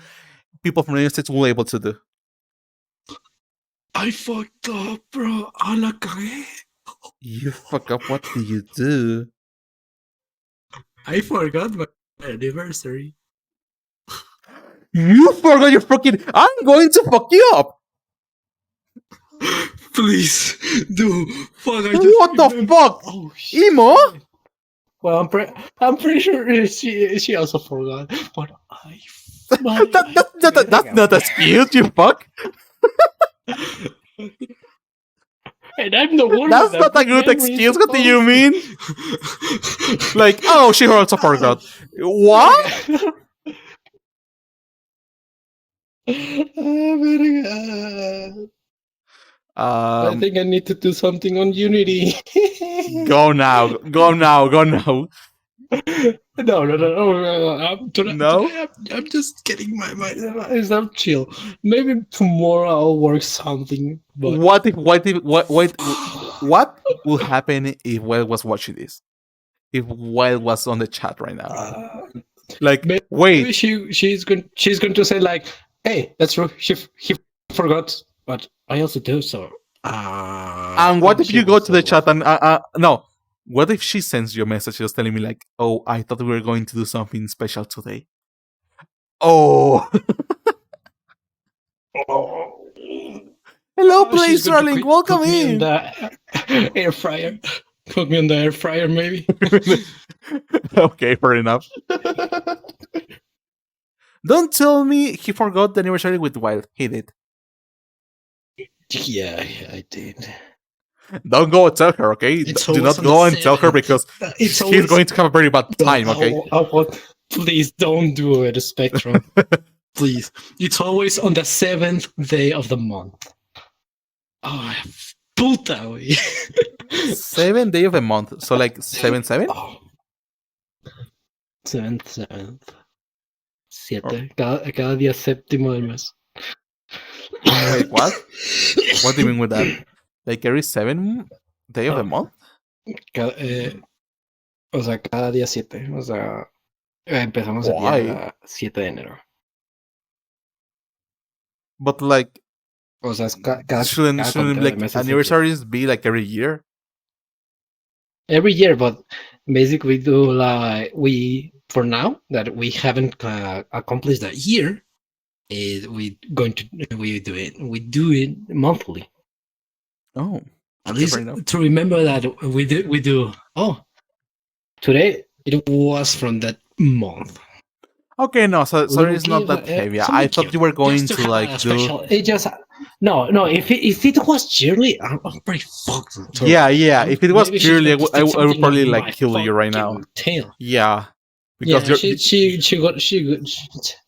people from the United States will be able to do? I fucked up, bro. I la cagué. You fuck up? What do you do? I forgot my anniversary. You forgot your fucking. I'm going to fuck you up. Please do. Fuck! What the fuck? Oh, Emo? Well, I'm pretty sure she also forgot. But that's not an excuse, you fuck. And I'm the one. That's not a good excuse. What do you mean? Like, oh, she also forgot. What? I think I need to do something on Unity. Go now. No. I'm just getting my mind. I'm chill. Maybe tomorrow I'll work something. But what will happen if Well was watching this? If Well was on the chat right now? Wait. She's going to say like, hey, that's true. He forgot, but I also do so. And what if you go to the chat and no? What if she sends you a message just telling me like, oh, I thought we were going to do something special today? Oh. Hello, Blaze Darling. Welcome in. Air fryer. Put me on the air fryer, maybe. Okay, fair enough. Don't tell me he forgot the anniversary with Wild. He did. Yeah, I did. Don't go and tell her, okay? It's Do always not on go the and tell her 7th. because It's she's always- going to have a very bad time, okay? Please don't do it, Spectrum. Please. It's always on the 7th day of the month. Oh, puta, güey. 7th day of the month. So like 7/7? Oh. 7th. 7. Cada día séptimo del mes. Wait, what? What do you mean with that? Like every 7th day of the month? O sea, cada día 7. O sea, empezamos el Why? día 7 de enero. But like, O sea, es cada shouldn't conteo de like meses. anniversaries be like every year? Every year, but basically we do for now that we haven't accomplished a year, we do it monthly. Oh, At Okay, least fair enough. to remember that we do. Oh, today it was from that month. okay, no, so it's not that heavy. I thought you were going Just to have like a do. special. It just no. If it was yearly, I'm pretty fucked. Yeah. If it was Maybe she's purely, going to I stick would something probably on like my kill you right now. fucking Tail. Yeah, Yeah, because you're.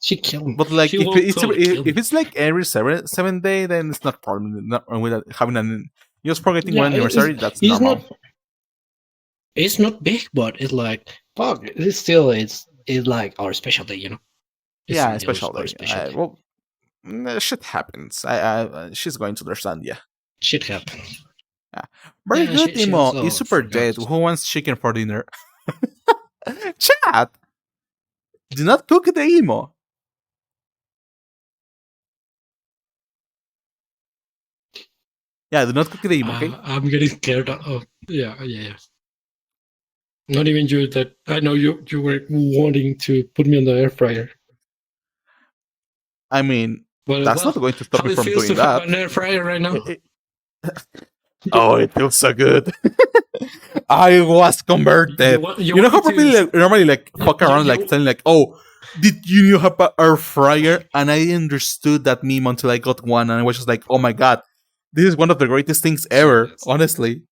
she killed me. But like, She if will it's totally kill if me. it's like every seven day, then it's not problem. Not with having an just forgetting one Yeah, anniversary. That's It's normal. not. It's not big, but it's like fuck. It's still it's like our special day, you know. It's Yeah, still special our day. special day. Well, shit happens. She's going to understand. Yeah, Shit happens. very Yeah, good. she Imo also is super dead. forgot. Who wants chicken for dinner? Chat. Do not cook the emo. Yeah, do not cook the emo. Okay. I'm getting scared of yeah. Not even you. That I know you were wanting to put me on the air fryer. I mean, But that's not going to stop how me it from feels doing to have that. an air fryer right now. Oh, it feels so good. I was converted. You know how want me people to- normally like fuck around, you- like telling like, "Oh, did you have an air fryer?" And I understood that meme until I got one, and I was just like, "Oh my god, this is one of the greatest things ever." Yes. Honestly,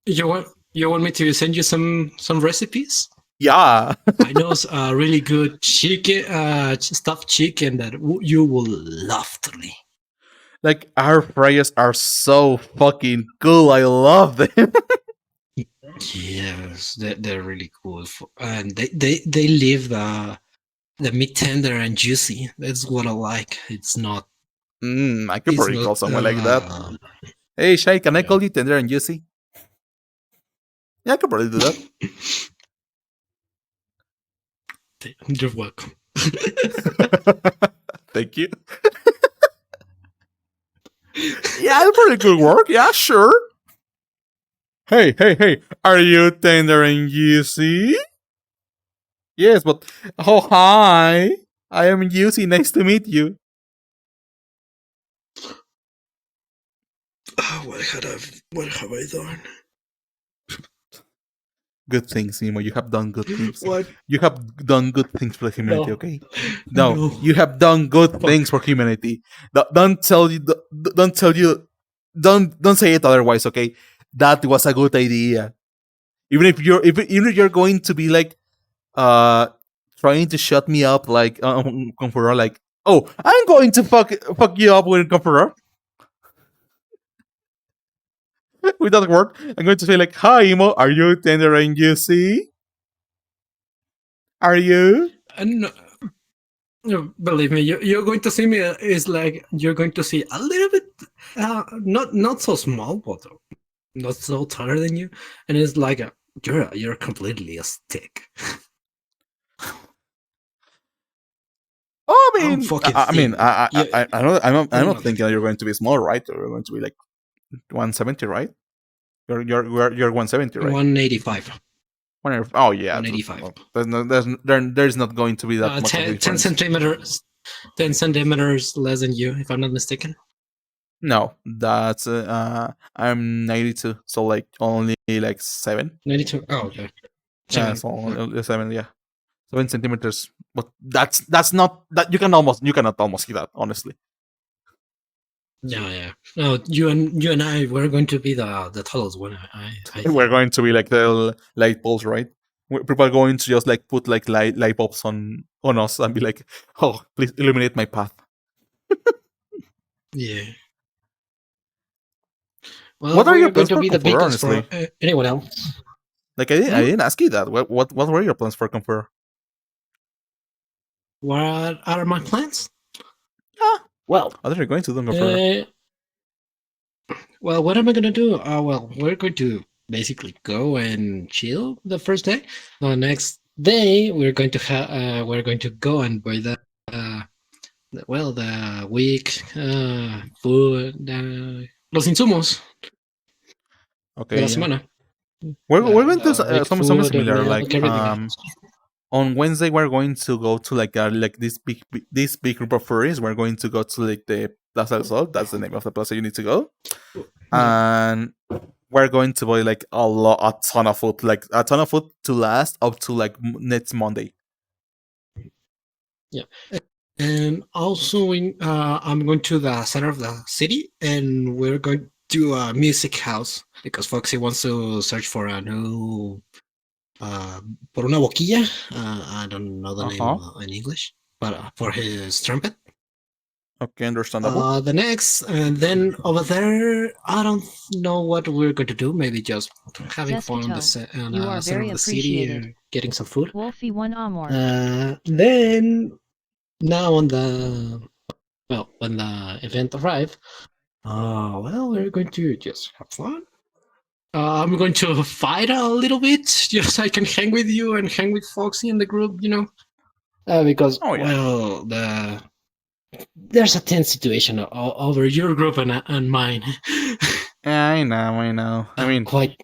You want me to send you some recipes? yeah. I know a really good chicken, stuffed chicken that you will love to eat. Like air fryers are so fucking cool. I love them. Yes, they're really cool, and they leave the meat tender and juicy. That's what I like. It's not. I could It's probably not, call someone like that. Hey, Shai, can I call you tender and juicy? Yeah, I could probably do that. You're welcome. Thank you. Yeah, it probably could work. Yeah, sure. Hey, are you tender and juicy? Yes, but oh hi, I am Juicy. Nice to meet you. What have I done? Good things, Nemo. You have done good things. What? You have done good things for the humanity. No. Okay. No, No. you have done good things for humanity. Don't say it otherwise. Okay, that was a good idea. Even if you're going to be like, trying to shut me up, like, Conqueror, like, oh, I'm going to fuck you up with Conqueror. With that word, I'm going to say like, hi, Emo, are you tender and juicy? Are you? No, believe me, you're going to see me. Is like you're going to see a little bit, not so small, but not so taller than you, and it's like you're completely a stick. Oh, I I'm mean, fucking I mean, thin. I'm I'm not not thinking that you're going to be small, right? Or you're going to be like 170, right? You're 170, right? 185. Oh yeah, 185. There's not going to be that much of a 10 difference. centimeters. 10 centimeters less than you, if I'm not mistaken. No, that's I'm 92, so like only like 7. 92. Oh, okay. Yeah, 7. so only 7. Yeah, 7 centimeters. But that's not that you cannot almost see that honestly. Yeah, yeah. No, you and I, we're going to be the tallest one. I think. We're going to be like the light bulbs, right? People are going to just like put like light bulbs on us and be like, "Oh, please illuminate my path." Yeah. Well, What are your we're going plans to for be the Confer, beacons for honestly? anyone else. Like I didn't ask you that. What were your plans for Confer? What are my plans? Ah, Well, what are you going to do on Confer? well, what am I gonna do? Well, we're going to basically go and chill the first day. The next day, we're going to go and buy the week food, los insumos de Okay, la yeah. semana. We're going to Week something food, similar. milk, Like everything. on Wednesday we're going to go to like this big group of furries. We're going to go to like the Plaza del Sol. That's the name of the plaza you need to go. Yeah. And we're going to buy like a ton of food, like a ton of food to last up to like next Monday. Yeah. And also, I'm going to the center of the city, and we're going to a music house because Foxy wants to search for a new, por una boquilla. I don't know the name in English, but for his trumpet. Okay, understandable. The next, and then over there, I don't know what we're going to do. Maybe just having fun on the you are center very of the city, appreciated. getting some food. Wolfie 1 Amor. Then now on the when the event arrive, well, we're going to just have fun. I'm going to fight a little bit, just so I can hang with you and hang with Foxy in the group, because well, there's a tense situation over your group and mine. I know. I mean, quite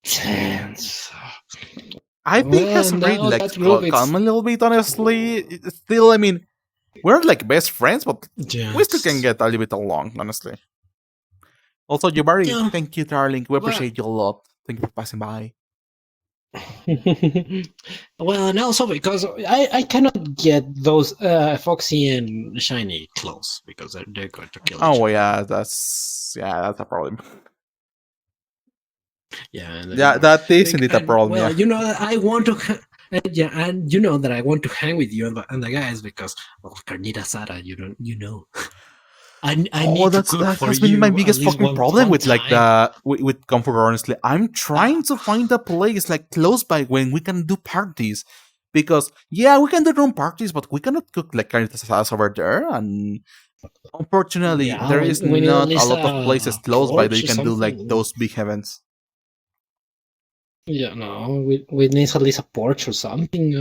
tense. I think has already like calm a little bit. Honestly, still, I mean, we're like best friends, but we still can get a little bit along. Honestly. Also, Jabari, thank you, darling. We appreciate you a lot. Thank you for passing by. Well, and also because I cannot get those Foxy and Shiny close because they're going to kill each other. Oh yeah, that's a problem. Yeah, that is indeed a problem. Well, yeah. I want to. Yeah, and you know that I want to hang with you and the guys because of carnita asada. You know. I need that has been my biggest fucking problem with like with Comfort. Honestly, I'm trying to find a place like close by when we can do parties, because yeah, we can do room parties, but we cannot cook like carnitas asadas over there, and unfortunately, there is not a lot of places close by that you can do like those big events. Yeah, no, we need at least a porch or something,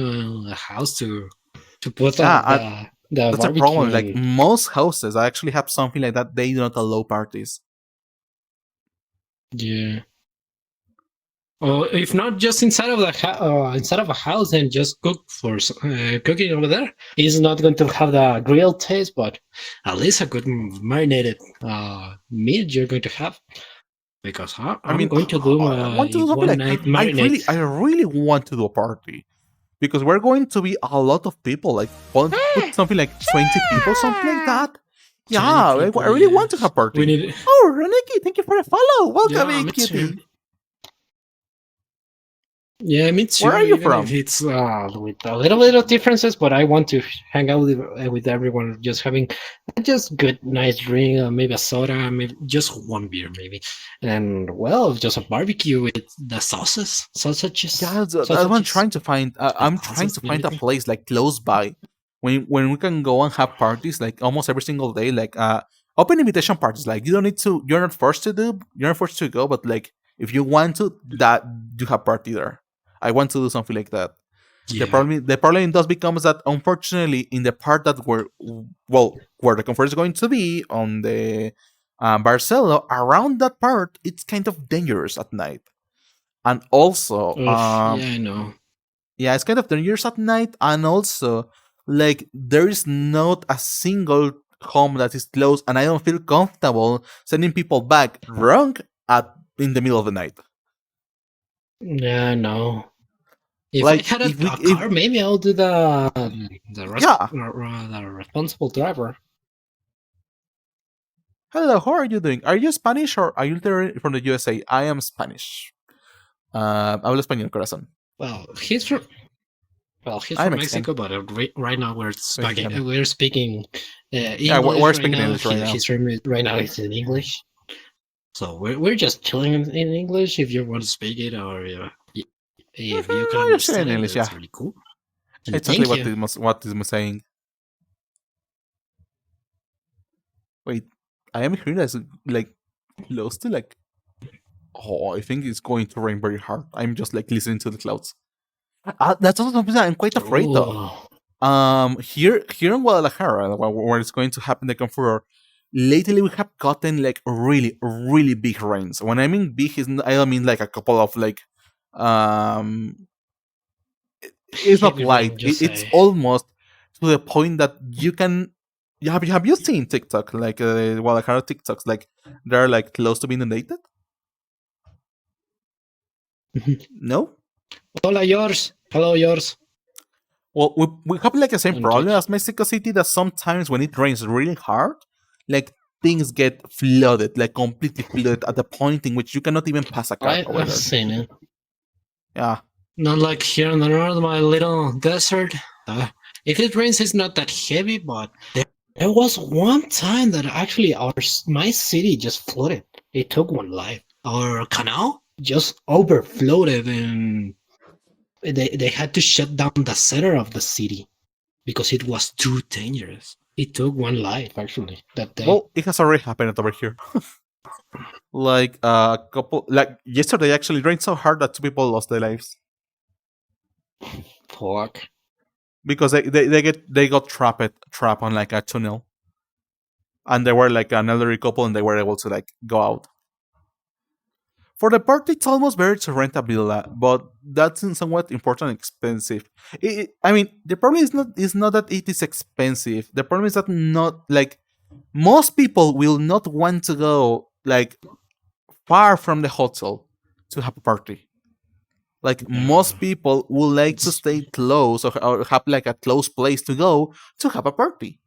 a house to put that's barbecue. a problem. Like most houses, I actually have something like that. They do not allow parties. Yeah. Or if not, just inside of a house and just cook for cooking over there. It's not going to have the grilled taste, but at least a good marinated meat you're going to have. Because I'm going to do one night marinade. I really want to do a party. Because we're going to be a lot of people, like put something like 20 people, something like that. Yeah, people, I really want to have a party. Oh, Reneki, thank you for the follow. Welcome, Kitty. Yeah, me too. Where are you from? It's with a little bit of differences, but I want to hang out with everyone, just having just good, nice drink, maybe a soda, maybe just one beer, maybe, and well, just a barbecue with the sausages. Yeah, that's what I'm trying to find. I'm trying to find a place like close by, when we can go and have parties like almost every single day, like open invitation parties. Like you're not forced to go, but like if you want to, that you have party there. I want to do something like that. Yeah. The problem does becomes that unfortunately in the part that where the conference is going to be on the Barcelo, around that part it's kind of dangerous at night, and also yeah, I know. Yeah, it's kind of dangerous at night, and also like there is not a single home that is close, and I don't feel comfortable sending people back drunk in the middle of the night. Yeah, no. If Like, I had if we- a car, maybe I'll do the Yeah. the responsible driver. Hello, how are you doing? Are you Spanish or are you from the USA? I am Spanish. Hablo español, corazón. Well, he's from I'm Mexico, Mexican. but right now we're speaking Mexican. English. Yeah, we're right speaking now. English right now. He's from right now. He's in English, so we're just chilling in English. If you want to speak it, or if you can We're just chilling understand in it, English, that's yeah. really cool. And Exactly thank you. what is saying. Wait, I am hearing that's like close to like. Oh, I think it's going to rain very hard. I'm just like listening to the clouds. That's also something that I'm quite afraid of. Ooh. Here in Guadalajara, where it's going to happen the Confuror, lately we have gotten like really, really big rains. When I mean big, I don't mean like a couple of like, it's not Heavy light. rain, just It's say. almost to the point that you can. Have you seen TikTok like Guadalajara TikToks like they're like close to being inundated? No. Hola, yours. Hello, yours. Well, we have like the same On problem Twitch. as Mexico City that sometimes when it rains really hard, like things get flooded, like completely flooded at the point in which you cannot even pass a car over I've there. seen it. Yeah. Not like here in the north, my little desert. If it rains, it's not that heavy, but there was one time that actually my city just flooded. It took one life. Our canal just overflowed, and they had to shut down the center of the city because it was too dangerous. It took one life actually that day. Well, it has already happened over here. Like a couple, like yesterday, actually it rained so hard that 2 people lost their lives Fuck. because they got trapped on like a tunnel, and they were like an elderly couple, and they were able to like go out. For the party, it's almost better to rent a villa, but that's somewhat important and expensive. I mean, the problem is not that it is expensive. The problem is that not like most people will not want to go like far from the hotel to have a party. Like most people would like to stay close or have like a close place to go to have a party.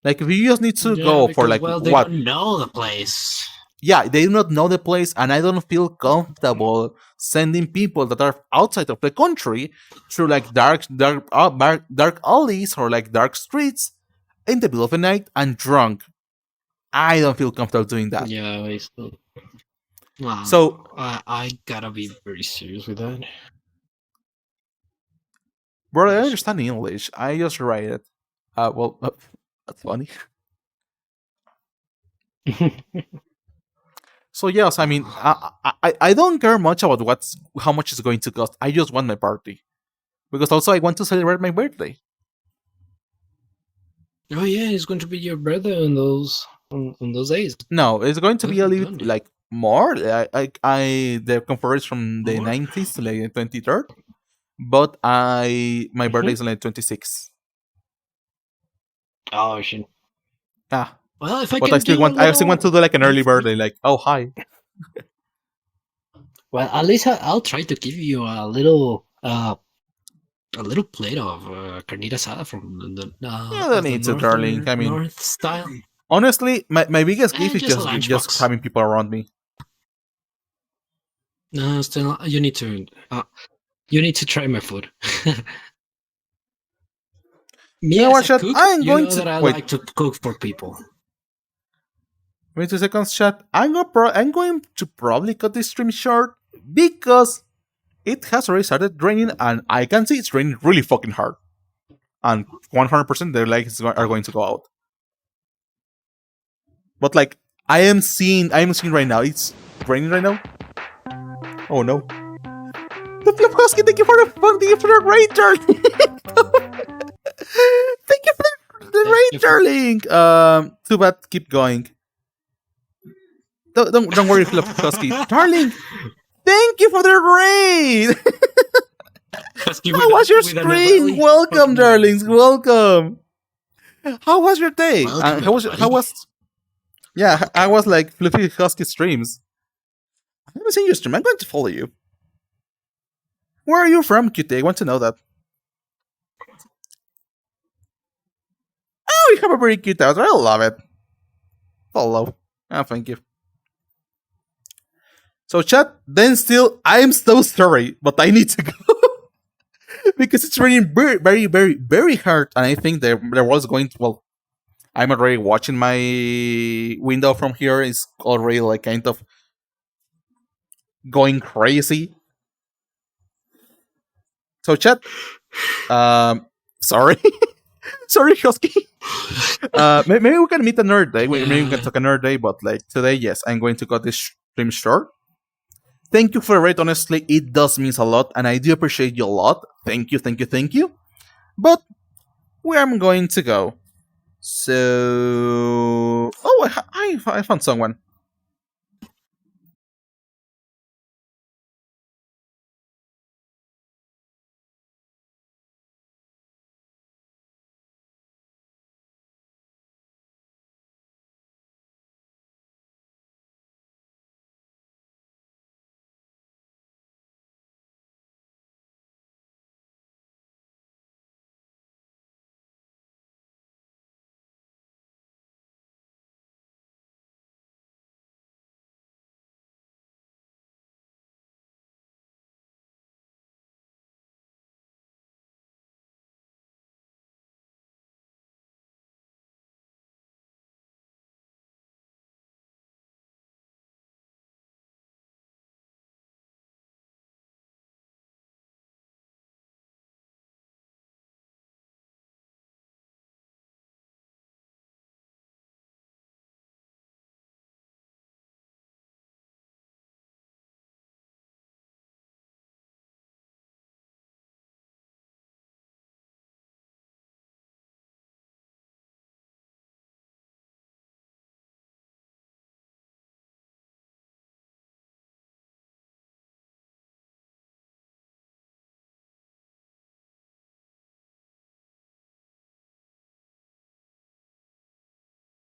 Like if you just need to go for because, like well, they what? don't know the place. Yeah, they do not know the place, and I don't feel comfortable sending people that are outside of the country through like dark alleys or like dark streets in the middle of the night and drunk. I don't feel comfortable doing that. Yeah, wow. So I gotta be very serious with that. bro, I understand English. I just write it. Well, that's funny. So yes, I mean, I don't care much about how much it's going to cost. I just want my party, because also I want to celebrate my birthday. Oh yeah, it's going to be your birthday on those days. No, it's going to be a little Done. bit like more. The conference from the More? 19th to like the 23rd, but my birthday is on the 26th. Oh shit. Yeah, Well, if I but can I still want to do like an early birthday, like oh hi. Well, at least I'll try to give you a little plate of carnita asada from the You don't need to, darling. I mean, north style. honestly, my biggest gift is just a just lunchbox. having people around me. No, still you need to try my food. Me You know as what, a Chad? cook, I'm you going know to- that I wait. like to cook for people. Wait 2 seconds, chat. I'm going to probably cut this stream short because it has already started raining, and I can see it's raining really fucking hard. And 100% their legs are going to go out. But like, I am seeing right now. It's raining right now. Oh no! The Flip Husky, thank you for the rain, darling. Thank you for the rain, darling. Too bad. Keep going. Don't worry, Flip Husky, darling. Thank you for the rain. How was your stream? Welcome, darlings. Welcome. How was your day? Welcome, How everybody. was? Yeah, I was like Fluffy Husky streams. I haven't seen your stream. I'm going to follow you. Where are you from, QT? I want to know that. Oh, you have a very cute avatar. I love it. Follow. Oh, thank you. So, chat, then still, I'm so sorry, but I need to go. Because it's really very, very, very, very hard. And I think there was going to, well, I'm already watching my window from here. It's already like kind of going crazy. So, chat, sorry. Sorry, Husky. Maybe we can meet another day. Maybe we can talk another day, but like today, yes, I'm going to cut this stream short. Thank you for the rate. Honestly, it does mean a lot, and I do appreciate you a lot. Thank you, thank you, thank you. But where I'm going to go? So, oh, I found someone.